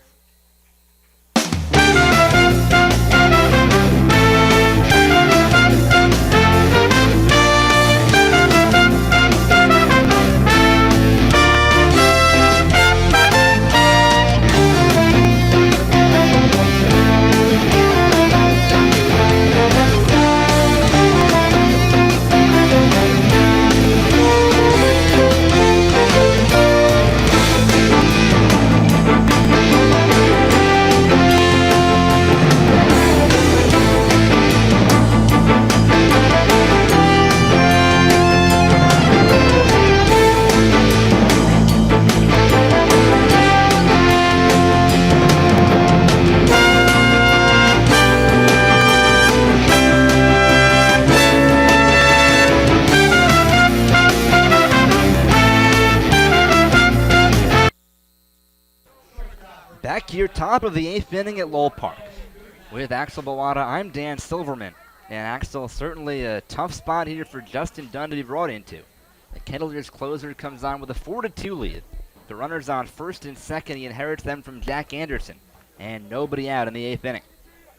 Back here, top of the 8th inning at Lowell Park. With Axel Boada, I'm Dan Silverman. And Axel, certainly a tough spot here for Justin Dunn to be brought into. The Kettleers closer comes on with a 4-2 lead. The runners on first and second, he inherits them from Jack Anderson. And nobody out in the 8th inning.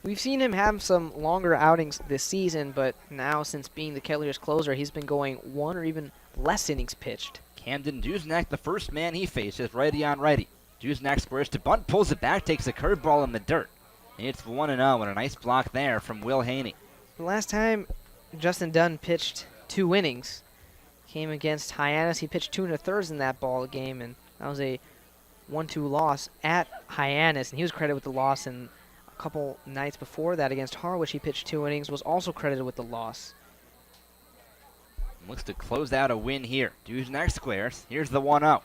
We've seen him have some longer outings this season, but now since being the Kettleers closer, he's been going one or even less innings pitched. Camden Duznak, the first man he faces, righty on righty. Duznak squares to bunt, pulls it back, takes a curveball in the dirt. It's 1-0 and a nice block there from Will Haney. The last time Justin Dunn pitched 2 innings came against Hyannis. He pitched 2 1/3 in that ball game, and that was a 1-2 loss at Hyannis, and he was credited with the loss. And a couple nights before that against Harwich, he pitched 2 innings, was also credited with the loss. Looks to close out a win here. Duznak squares. Here's the 1-0.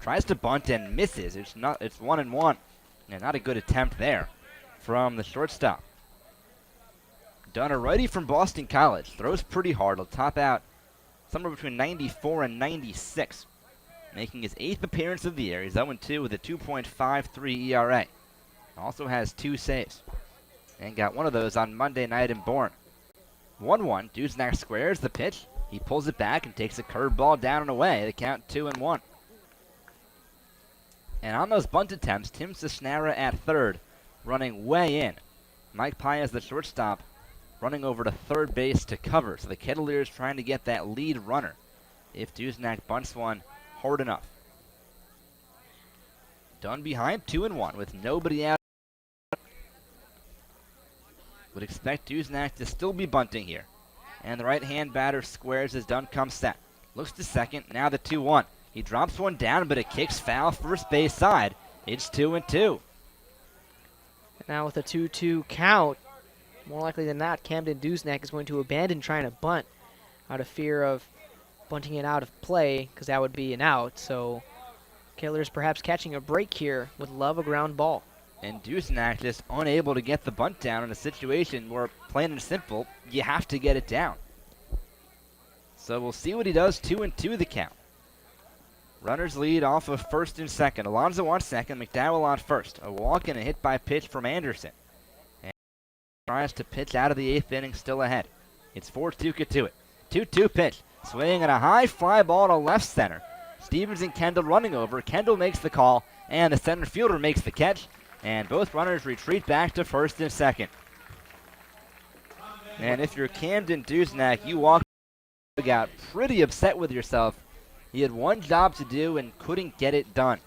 Tries to bunt and misses. It's 1-1. And not a good attempt there from the shortstop. Dunn, a righty from Boston College. Throws pretty hard. He'll top out somewhere between 94 and 96. Making his 8th appearance of the year. He's 0-2 with a 2.53 ERA. Also has 2 saves. And got one of those on Monday night in Bourne. 1-1. Duznak squares the pitch. He pulls it back and takes a curveball down and away. The count 2-1. And on those bunt attempts, Tim Cisnera at third, running way in. Mike Paez, the shortstop, running over to third base to cover. So the Kettleers trying to get that lead runner if Duznak bunts one hard enough. Dunn behind 2-1 with nobody out. Would expect Duznak to still be bunting here. And the right-hand batter squares as Dunn comes set. Looks to second, now the 2-1. He drops one down, but it kicks foul first base side. It's 2-2. Now with a 2-2 count, more likely than not, Camden Duznak is going to abandon trying to bunt out of fear of bunting it out of play, because that would be an out. So Kettleers perhaps catching a break here with Love a ground ball. And Duznak just unable to get the bunt down in a situation where, plain and simple, you have to get it down. So we'll see what he does. 2-2 the count. Runners lead off of first and second. Alonso on second, McDowell on first. A walk and a hit by pitch from Anderson. And tries to pitch out of the 8th inning, still ahead. It's 4-2 Cotuit. 2-2 pitch. Swing and a high fly ball to left center. Stevens and Kendall running over. Kendall makes the call, and the center fielder makes the catch. And both runners retreat back to first and second. And if you're Camden Duznak, you walk out pretty upset with yourself. He had one job to do and couldn't get it done.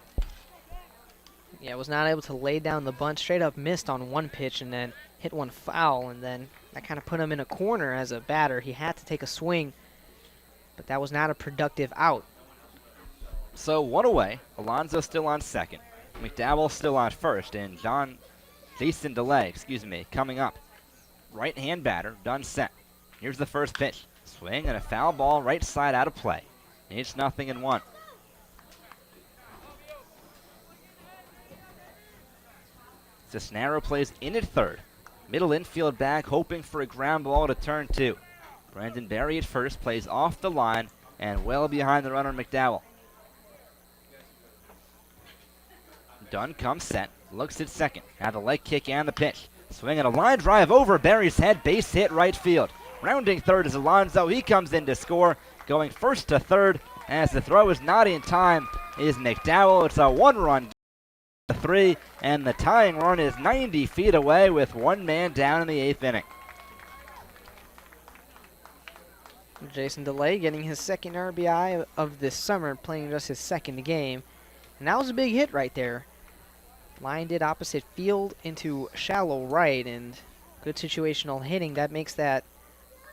Yeah, was not able to lay down the bunt. Straight up missed on one pitch and then hit one foul. And then that kind of put him in a corner as a batter. He had to take a swing, but that was not a productive out. So one away. Alonso still on second. McDowell still on first. And Jason DeLay, coming up. Right-hand batter, Dunn set. Here's the first pitch. Swing and a foul ball right side out of play. It's 0-1. Cisnero plays in at third. Middle infield bag hoping for a ground ball to turn 2. Brandon Berry at first plays off the line and well behind the runner McDowell. Dunn comes set, looks at second. Now the leg kick and the pitch. Swing and a line drive over Berry's head, base hit right field. Rounding third is Alonso. He comes in to score. Going first to third as the throw is not in time is McDowell. It's a 1-run 3, and the tying run is 90 feet away with one man down in the 8th inning. Jason DeLay getting his second RBI of this summer, playing just his second game. And that was a big hit right there. Lined it opposite field into shallow right, and good situational hitting. That makes that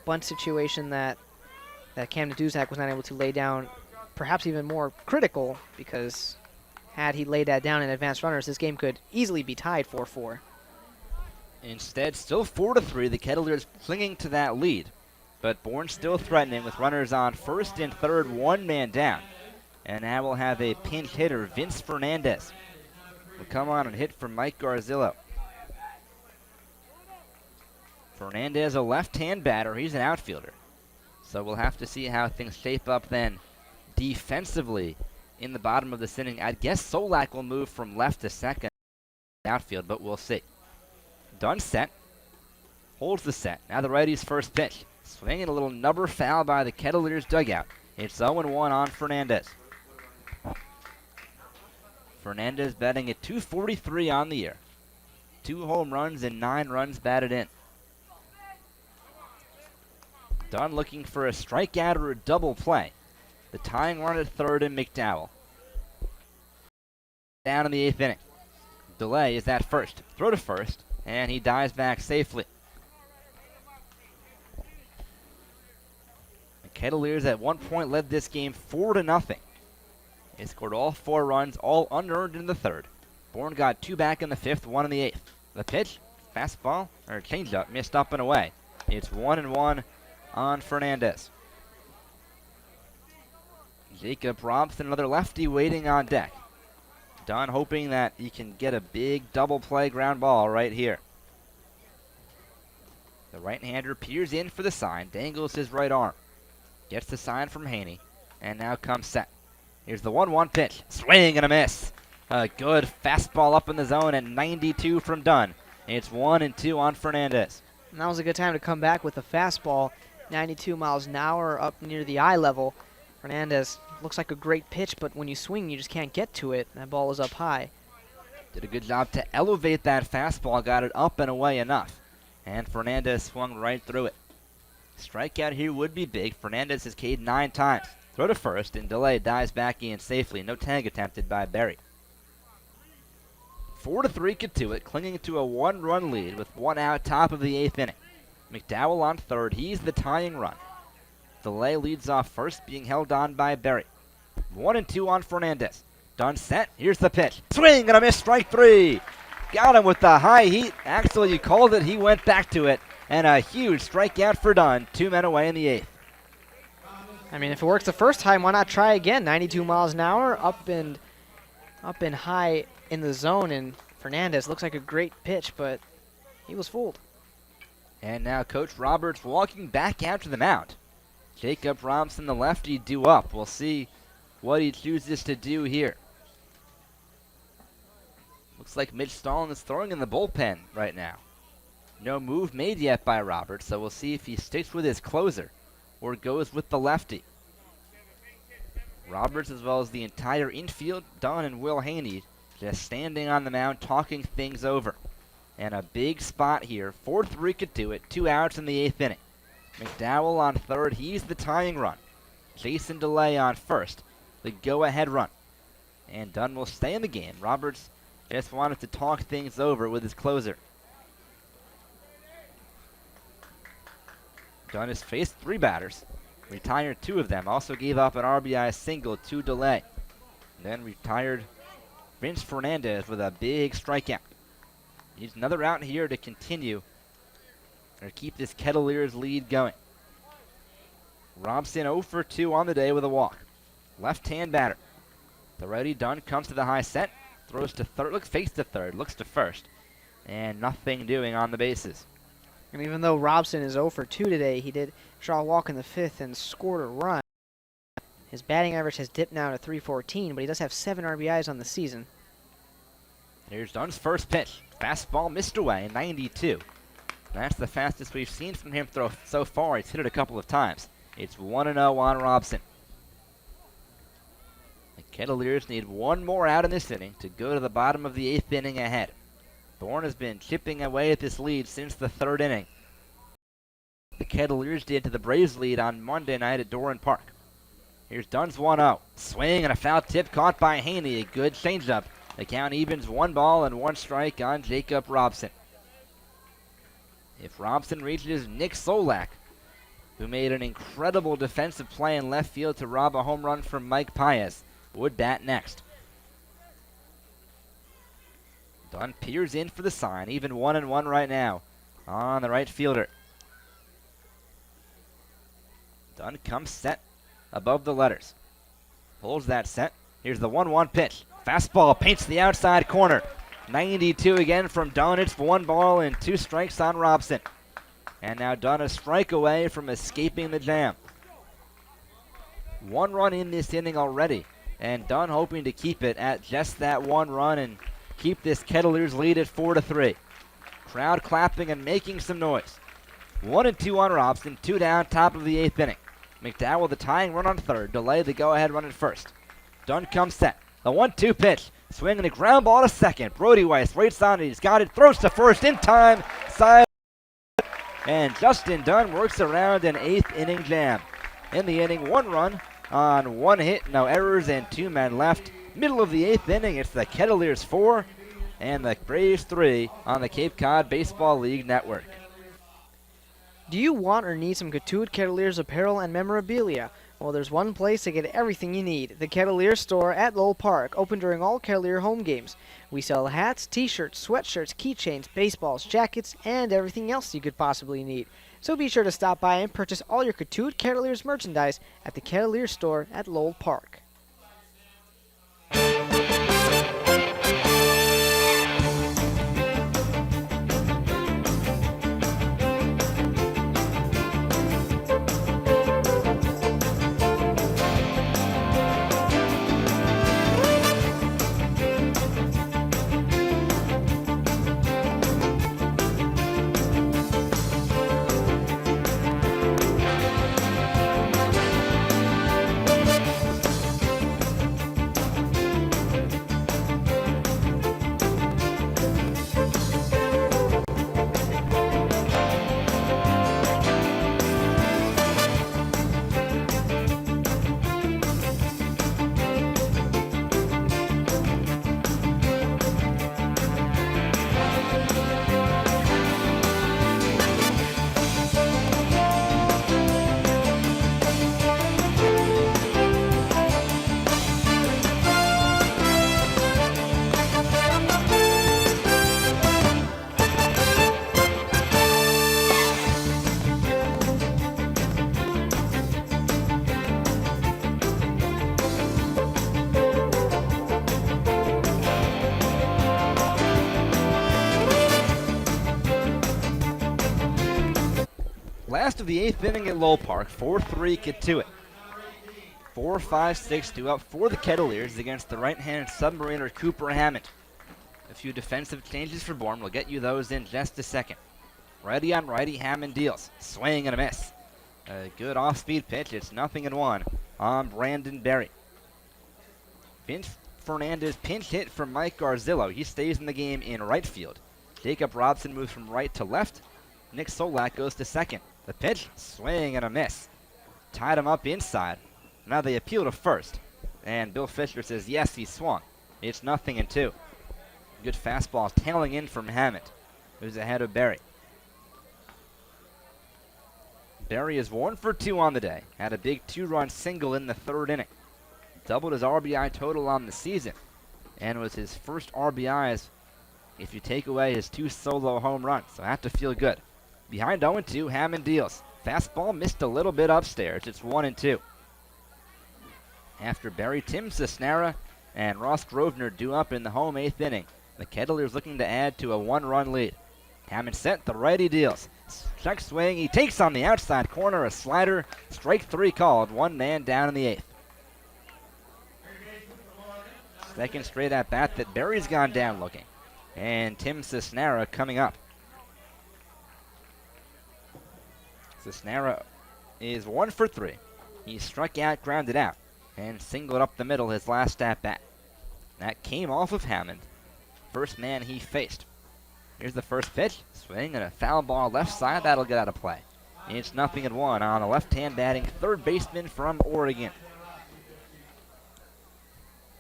bunt situation that Camden Duznak was not able to lay down perhaps even more critical, because had he laid that down in advanced runners, this game could easily be tied 4-4. Instead, still 4-3, the Kettleers clinging to that lead. But Bourne still threatening with runners on first and third, one man down. And now we'll have a pinch hitter, Vince Fernandez, will come on and hit for Mike Garzillo. Fernandez, a left-hand batter. He's an outfielder. So we'll have to see how things shape up then defensively in the bottom of this inning. I guess Solak will move from left to second outfield, but we'll see. Dunn set. holds the set. Now the righty's first pitch. Swinging a little number foul by the Kettleers dugout. It's 0-1 on Fernandez. Fernandez batting at .243 on the year. 2 home runs and 9 runs batted in. Dunn looking for a strikeout or a double play. The tying run at third and McDowell. Down in the 8th inning. Delay is at first. Throw to first, and he dives back safely. The Kettleers at one point led this game 4-0. They scored all 4 runs, all unearned in the third. Bourne got 2 back in the 5th, 1 in the 8th. The pitch, fastball, or changeup, missed up and away. It's 1-1 on Fernandez. Jacob Robson, another lefty waiting on deck. Dunn hoping that he can get a big double play ground ball right here. The right-hander peers in for the sign, dangles his right arm. Gets the sign from Haney, and now comes set. Here's the 1-1 pitch. Swing and a miss. A good fastball up in the zone at 92 from Dunn. It's 1-2 on Fernandez. And that was a good time to come back with a fastball, 92 miles an hour up near the eye level. Fernandez looks like a great pitch, but when you swing, you just can't get to it. That ball is up high. Did a good job to elevate that fastball, got it up and away enough. And Fernandez swung right through it. Strikeout here would be big. Fernandez has K'd 9 times. Throw to first, and Delay dives back in safely. No tag attempted by Berry. 4-3 Cotuit, clinging to a 1-run lead with 1 out top of the 8th inning. McDowell on third. He's the tying run. Delay leads off first, being held on by Berry. 1-2 on Fernandez. Dunn set. Here's the pitch. Swing and a miss. Strike 3. Got him with the high heat. Actually, you called it. He went back to it. And a huge strikeout for Dunn. 2 men away in the 8th. I mean, if it works the first time, why not try again? 92 miles an hour, up and high in the zone. And Fernandez looks like a great pitch, but he was fooled. And now Coach Roberts walking back out to the mound. Jacob Robson, the lefty, due up. We'll see what he chooses to do here. Looks like Mitch Stallin is throwing in the bullpen right now. No move made yet by Roberts, so we'll see if he sticks with his closer or goes with the lefty. Roberts, as well as the entire infield, Dunn and Will Haney, just standing on the mound talking things over. And a big spot here. 4-3 Cotuit, 2 outs in the 8th inning. McDowell on third. He's the tying run. Jason Delay on first. The go-ahead run. And Dunn will stay in the game. Roberts just wanted to talk things over with his closer. Dunn has faced 3 batters. Retired 2 of them. Also gave up an RBI single to Delay. Then retired Vince Fernandez with a big strikeout. Needs another out here to continue or keep this Kettleers lead going. Robson 0 for 2 on the day with a walk. Left-hand batter. The righty Dunn comes to the high set. Throws to third. Looks face to third. Looks to first. And nothing doing on the bases. And even though Robson is 0 for 2 today, he did draw a walk in the 5th and scored a run. His batting average has dipped now to .314, but he does have 7 RBIs on the season. Here's Dunn's first pitch. Fastball missed away, 92. That's the fastest we've seen from him throw so far. He's hit it a couple of times. It's 1-0 on Robson. The Kettleers need 1 more out in this inning to go to the bottom of the 8th inning ahead. Bourne has been chipping away at this lead since the 3rd inning. The Kettleers did to the Braves lead on Monday night at Bourne Park. Here's Dunn's 1-0. Swing and a foul tip caught by Haney. A good changeup. The count evens 1 ball and 1 strike on Jacob Robson. If Robson reaches Nick Solak, who made an incredible defensive play in left field to rob a home run from Mike Pius, would bat next. Dunn peers in for the sign, even 1-1 right now on the right fielder. Dunn comes set above the letters. Pulls that set. Here's the 1-1 pitch. Fastball paints the outside corner. 92 again from Dunn. It's 1 ball and 2 strikes on Robson. And now Dunn a strike away from escaping the jam. 1 run in this inning already. And Dunn hoping to keep it at just that 1 run and keep this Kettleers lead at 4-3. Crowd clapping and making some noise. 1-2 on Robson, 2 down, top of the 8th inning. McDowell with the tying run on third, delay the go-ahead run at first. Dunn comes set. The 1-2 pitch, swinging a ground ball to second. Brody Weiss waits on it, he's got it, throws to first in time, side. And Justin Dunn works around an 8th inning jam. In the inning, 1 run on 1 hit, no errors, and 2 men left. Middle of the 8th inning, it's the Kettleers 4 and the Braves 3 on the Cape Cod Baseball League Network. Do you want or need some Cotuit Kettleers apparel and memorabilia? Well, there's one place to get everything you need. The Kettleers store at Lowell Park, open during all Kettleer home games. We sell hats, t-shirts, sweatshirts, keychains, baseballs, jackets, and everything else you could possibly need. So be sure to stop by and purchase all your Cotuit Kettleers merchandise at the Kettleers store at Lowell Park. Last of the 8th inning at Lowell Park, 4-3 Cotuit. 4-5-6-2 up for the Kettleers against the right-handed submariner Cooper Hammond. A few defensive changes for Bourne. We'll get you those in just a second. Righty on righty, Hammond deals. Swing and a miss. A good off-speed pitch. It's 0-1 on Brandon Berry. Vince Fernandez pinch hit from Mike Garzillo. He stays in the game in right field. Jacob Robson moves from right to left. Nick Solak goes to second. The pitch, swing and a miss. Tied him up inside. Now they appeal to first. And Bill Fisher says, yes, he swung. It's 0-2. Good fastball tailing in from Hammond, who's ahead of Berry. Berry is 1 for 2 on the day. Had a big 2-run single in the 3rd inning. Doubled his RBI total on the season. And was his first RBIs if you take away his 2 solo home runs. So I have to feel good. Behind 0-2, Hammond deals. Fastball missed a little bit upstairs. It's 1-2. After Berry, Tim Cisnera and Ross Grosvenor due up in the home 8th inning. The Kettleers looking to add to a 1-run lead. Hammond set, the righty deals. Check swing, he takes on the outside corner, a slider. Strike 3 called, 1 man down in the 8th. Second straight at bat that Berry's gone down looking. And Tim Cisnera coming up. Cisnera is 1 for 3. He struck out, grounded out, and singled up the middle his last at bat. That came off of Hammond. First man he faced. Here's the first pitch. Swing and a foul ball left side. That'll get out of play. It's 0-1 on a left-hand batting third baseman from Oregon.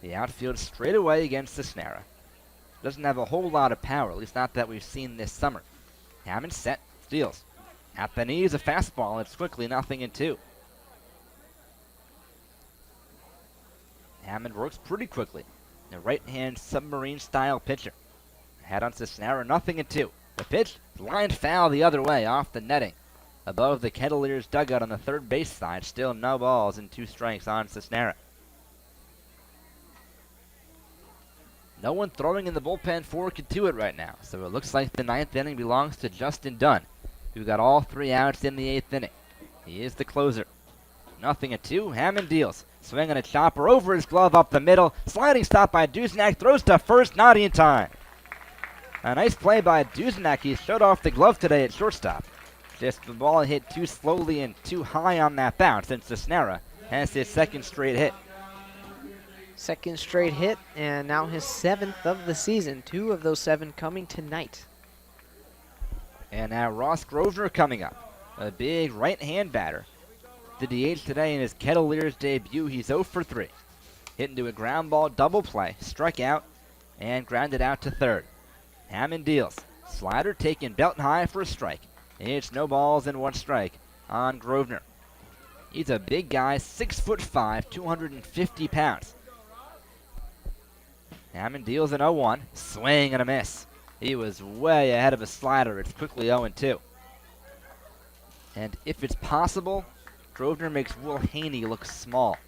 The outfield straight away against Cisnera. Doesn't have a whole lot of power, at least not that we've seen this summer. Hammond set, steals. At the knees, a fastball. It's quickly 0-2. Hammond works pretty quickly. A right-hand submarine-style pitcher. Head on Cisnera, 0-2. The pitch, lined foul the other way, off the netting. Above the Kettleers dugout on the third base side, still no balls and 2 strikes on Cisnera. No one throwing in the bullpen for Cotuit right now, so it looks like the 9th inning belongs to Justin Dunn, who got all 3 outs in the 8th inning. He is the closer. 0-2, Hammond deals. Swinging a chopper over his glove up the middle. Sliding stop by Duznak, throws to first, not in time. A nice play by Duznak. He showed off the glove today at shortstop. Just the ball hit too slowly and too high on that bounce, and Cisnera has his second straight hit. Second straight hit, and now his 7th of the season. 2 of those 7 coming tonight. And now Ross Grosvenor coming up, a big right-hand batter. The DH today in his Kettleers debut, he's 0 for 3. Hit into a ground ball double play, struck out, and grounded out to third. Hammond deals. Slider taken belt high for a strike. It's no balls and 1 strike on Grosvenor. He's a big guy, 6'5", 250 pounds. Hammond deals an 0-1, swing and a miss. He was way ahead of a slider. It's quickly 0-2. And if it's possible, Grosvenor makes Will Haney look small.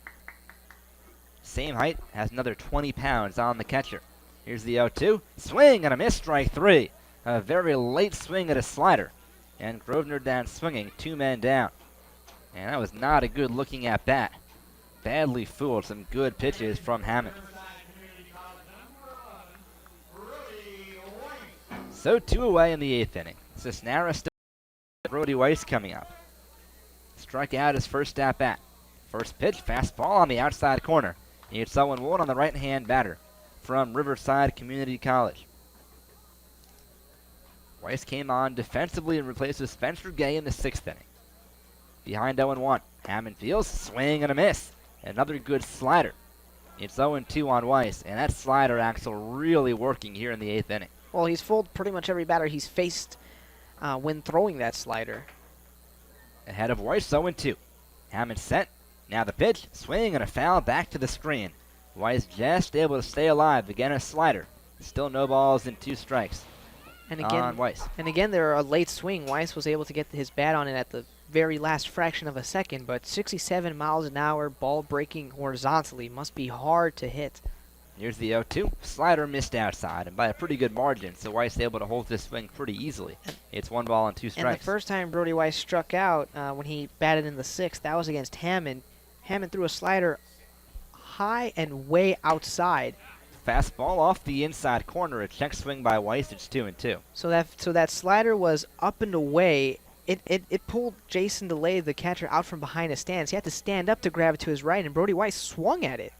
Same height, has another 20 pounds on the catcher. Here's the 0-2, swing and a miss, strike 3. A very late swing at a slider. And Grosvenor down swinging, 2 men down. And that was not a good looking at bat. Badly fooled, some good pitches from Hammond. So 2 away in the 8th inning. Cisnera still. Brody Weiss coming up. Struck out his first at bat. First pitch, fastball on the outside corner. It's 0-1 on the right-hand batter from Riverside Community College. Weiss came on defensively and replaces Spencer Gay in the 6th inning. Behind 0-1, Hammond fields, swing and a miss. Another good slider. It's 0-2 on Weiss, and that slider axle really working here in the 8th inning. Well, he's fooled pretty much every batter he's faced when throwing that slider. Ahead of Weiss, 0-2. Hammond set. Now the pitch, swing and a foul back to the screen. Weiss just able to stay alive. Again, a slider. Still no balls and 2 strikes and again, on Weiss. And again, there are a late swing. Weiss was able to get his bat on it at the very last fraction of a second, but 67 miles an hour, ball breaking horizontally, must be hard to hit. Here's the 0-2. Slider missed outside, and by a pretty good margin, so Weiss able to hold this swing pretty easily. It's 1 ball and 2 strikes. And the first time Brody Weiss struck out when he batted in the 6th, that was against Hammond. Hammond threw a slider high and way outside. Fastball off the inside corner. A check swing by Weiss. It's 2-2. So that slider was up and away. It pulled Jason DeLay, the catcher, out from behind his stance. He had to stand up to grab it to his right, and Brody Weiss swung at it.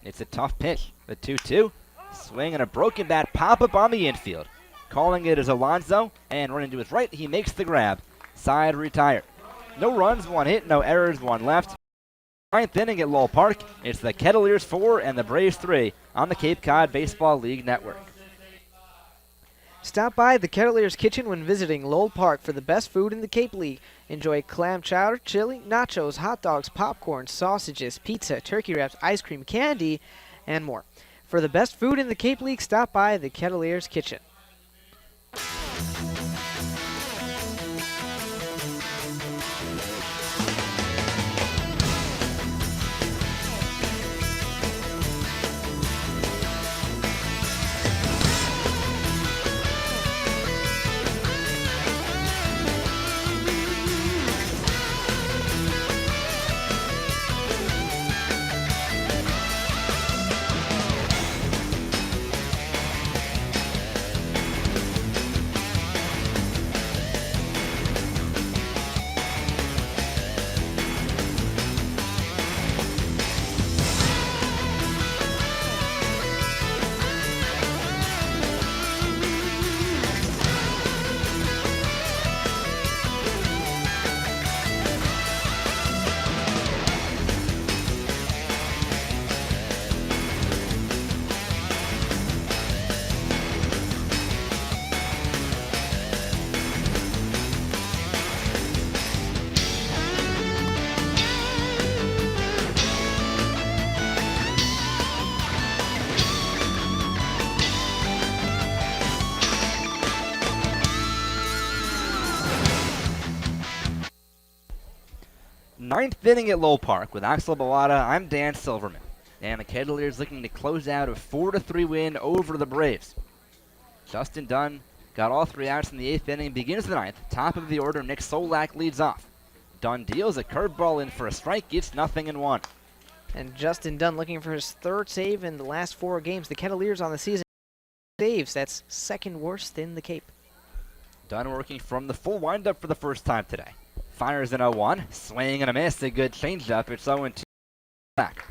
It's a tough pitch. The 2-2. Swing and a broken bat pop-up on the infield. Calling it as Alonso, and running to his right, he makes the grab. Side retired. No runs, 1 hit, no errors, 1 left. 9th inning at Lowell Park. It's the Kettleers 4 and the Braves 3 on the Cape Cod Baseball League Network. Stop by the Kettleers Kitchen when visiting Lowell Park for the best food in the Cape League. Enjoy clam chowder, chili, nachos, hot dogs, popcorn, sausages, pizza, turkey wraps, ice cream, candy, and more. For the best food in the Cape League, stop by the Kettleers Kitchen. Ninth inning at Lowell Park with Axel Bawada. I'm Dan Silverman. And the Kettleers looking to close out a 4-3 win over the Braves. Justin Dunn got all 3 outs in the 8th inning, begins the 9th. Top of the order, Nick Solak leads off. Dunn deals a curveball in for a strike, gets 0-1. And Justin Dunn looking for his 3rd save in the last 4 games. The Kettleers on the season saves. That's 2nd worst in the Cape. Dunn working from the full windup for the first time today. Fires an 0-1, swing and a miss, a good changeup. It's 0-2 back.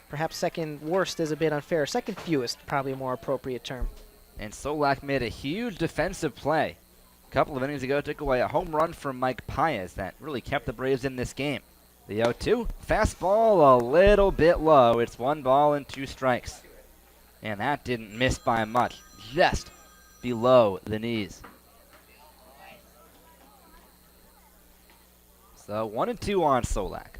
Perhaps second worst is a bit unfair. Second fewest, probably a more appropriate term. And Solak made a huge defensive play. A couple of innings ago, took away a home run from Mike Paez that really kept the Braves in this game. The 0-2, fastball a little bit low. It's 1 ball and 2 strikes. And that didn't miss by much, just below the knees. So 1-2 on Solak.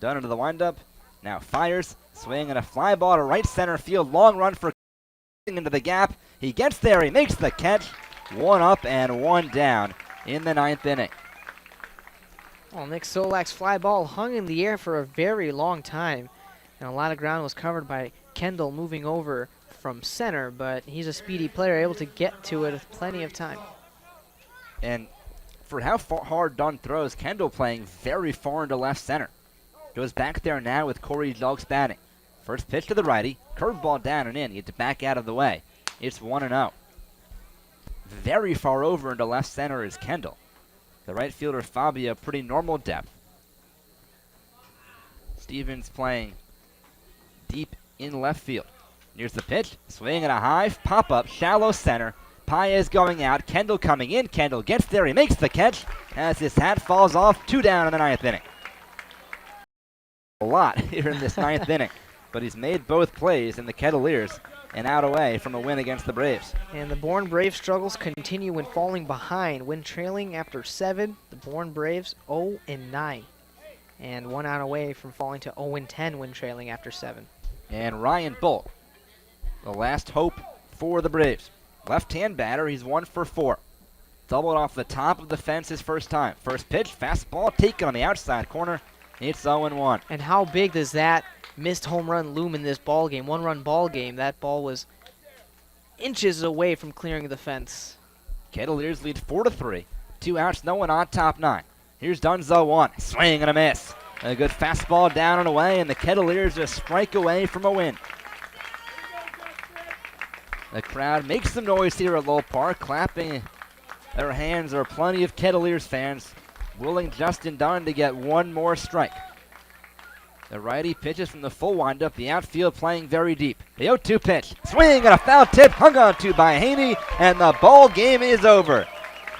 Dunn into the windup, now fires, swing and a fly ball to right center field. Long run for into the gap. He gets there, he makes the catch. 1 up and 1 down in the 9th inning. Well, Nick Solak's fly ball hung in the air for a very long time, and a lot of ground was covered by Kendall moving over from center, but he's a speedy player, able to get to it with plenty of time. And for how hard Dunn throws, Kendall playing very far into left center. Goes back there now with Corey Julks batting. First pitch to the righty, curveball down and in, he had to back out of the way. It's 1-0. Very far over into left center is Kendall. The right fielder Fabio, pretty normal depth. Stevens playing deep in left field. Here's the pitch, swing and a high pop-up, shallow center. Paez going out, Kendall coming in. Kendall gets there, he makes the catch as his hat falls off. 2 down in the 9th inning. A lot here in this 9th inning, but he's made both plays in the Kettleers and out away from a win against the Braves. And the Bourne Braves struggles continue when falling behind. When trailing after 7, the Bourne Braves 0-9. And 1 out away from falling to 0-10 when trailing after 7. And Ryan Bolt, the last hope for the Braves. Left-hand batter, he's 1 for 4. Doubled off the top of the fence his first time. First pitch, fastball taken on the outside corner. It's 0-1. And how big does that missed home run loom in this ball game? 1-run ball game. That ball was inches away from clearing the fence. Kettleers lead 4-3. 2 outs, no one on, top 9. Here's Dunn's 0-1. Swing and a miss. A good fastball down and away, and the Kettleers a strike away from a win. The crowd makes some noise here at Lowell Park, clapping their hands. There are plenty of Kettleers fans willing Justin Dunn to get 1 more strike. The righty pitches from the full windup, the outfield playing very deep. The 0-2 pitch, swing and a foul tip, hung on to by Haney, and the ball game is over.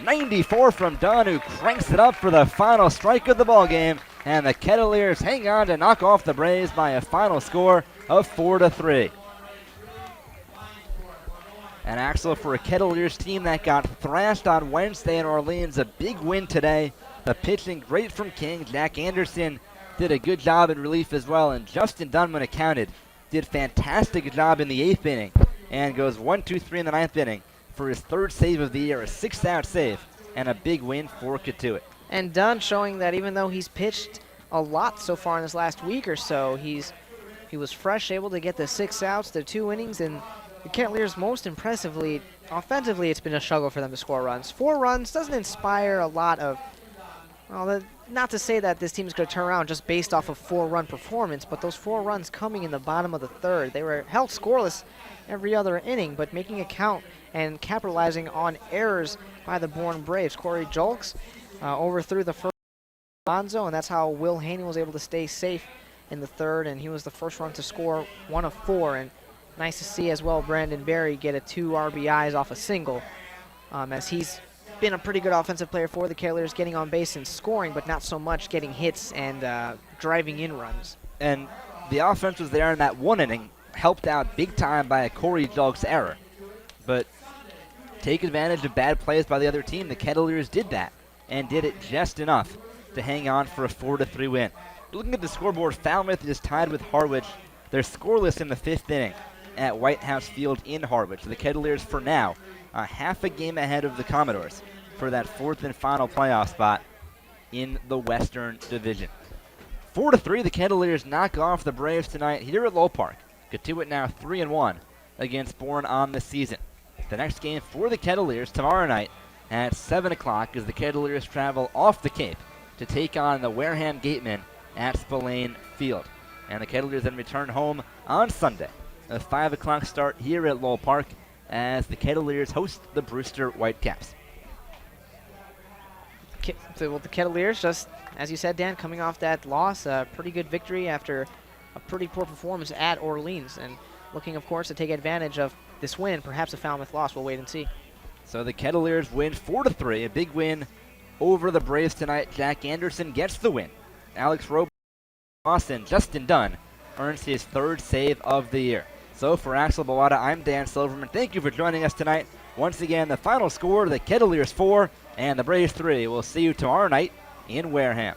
94 from Dunn, who cranks it up for the final strike of the ball game, and the Kettleers hang on to knock off the Braves by a final score of 4-3. And Axel, for a Kettleers team that got thrashed on Wednesday in Orleans, a big win today. The pitching great from King. Jack Anderson did a good job in relief as well, and Justin Dunn, when it counted, did fantastic job in the 8th inning and goes 1-2-3 in the 9th inning for his 3rd save of the year, a 6-out save, and a big win for Cotuit. And Dunn showing that even though he's pitched a lot so far in this last week or so, he was fresh, able to get the 6 outs, the 2 innings, and the Kettleers most impressively, offensively, it's been a struggle for them to score runs. 4 runs doesn't inspire a lot of, well, not to say that this team is going to turn around just based off of 4-run performance, but those 4 runs coming in the bottom of the 3rd. They were held scoreless every other inning, but making a count and capitalizing on errors by the Bourne Braves. Corey Julks overthrew the first Bonzo, and that's how Will Haney was able to stay safe in the 3rd, and he was the first run to score 1 of 4. And nice to see as well Brandon Berry get a 2 RBIs off a single, as he's been a pretty good offensive player for the Kettleers, getting on base and scoring, but not so much getting hits and driving in runs. And the offense was there in that 1 inning, helped out big time by a Corey Julks error. But take advantage of bad plays by the other team. The Kettleers did that and did it just enough to hang on for a 4-3 win. Looking at the scoreboard, Falmouth is tied with Harwich. They're scoreless in the 5th inning at White House Field in Harwich. The Kettleers, for now, half a game ahead of the Commodores for that 4th and final playoff spot in the Western Division. 4-3, the Kettleers knock off the Braves tonight here at Lowell Park. Cotuit now 3-1 against Bourne on the season. The next game for the Kettleers tomorrow night at 7 o'clock as the Kettleers travel off the Cape to take on the Wareham Gatemen at Spillane Field. And the Kettleers then return home on Sunday. A 5 o'clock start here at Lowell Park as the Kettleers host the Brewster Whitecaps. So, well, the Kettleers, just as you said, Dan, coming off that loss, a pretty good victory after a pretty poor performance at Orleans, and looking, of course, to take advantage of this win, perhaps a Falmouth loss. We'll wait and see. So the Kettleers win 4-3, a big win over the Braves tonight. Jack Anderson gets the win. Alex Robe, Austin, Justin Dunn earns his 3rd save of the year. So for Axel Bawada, I'm Dan Silverman. Thank you for joining us tonight. Once again, the final score, the Kettleers 4 and the Braves 3. We'll see you tomorrow night in Wareham.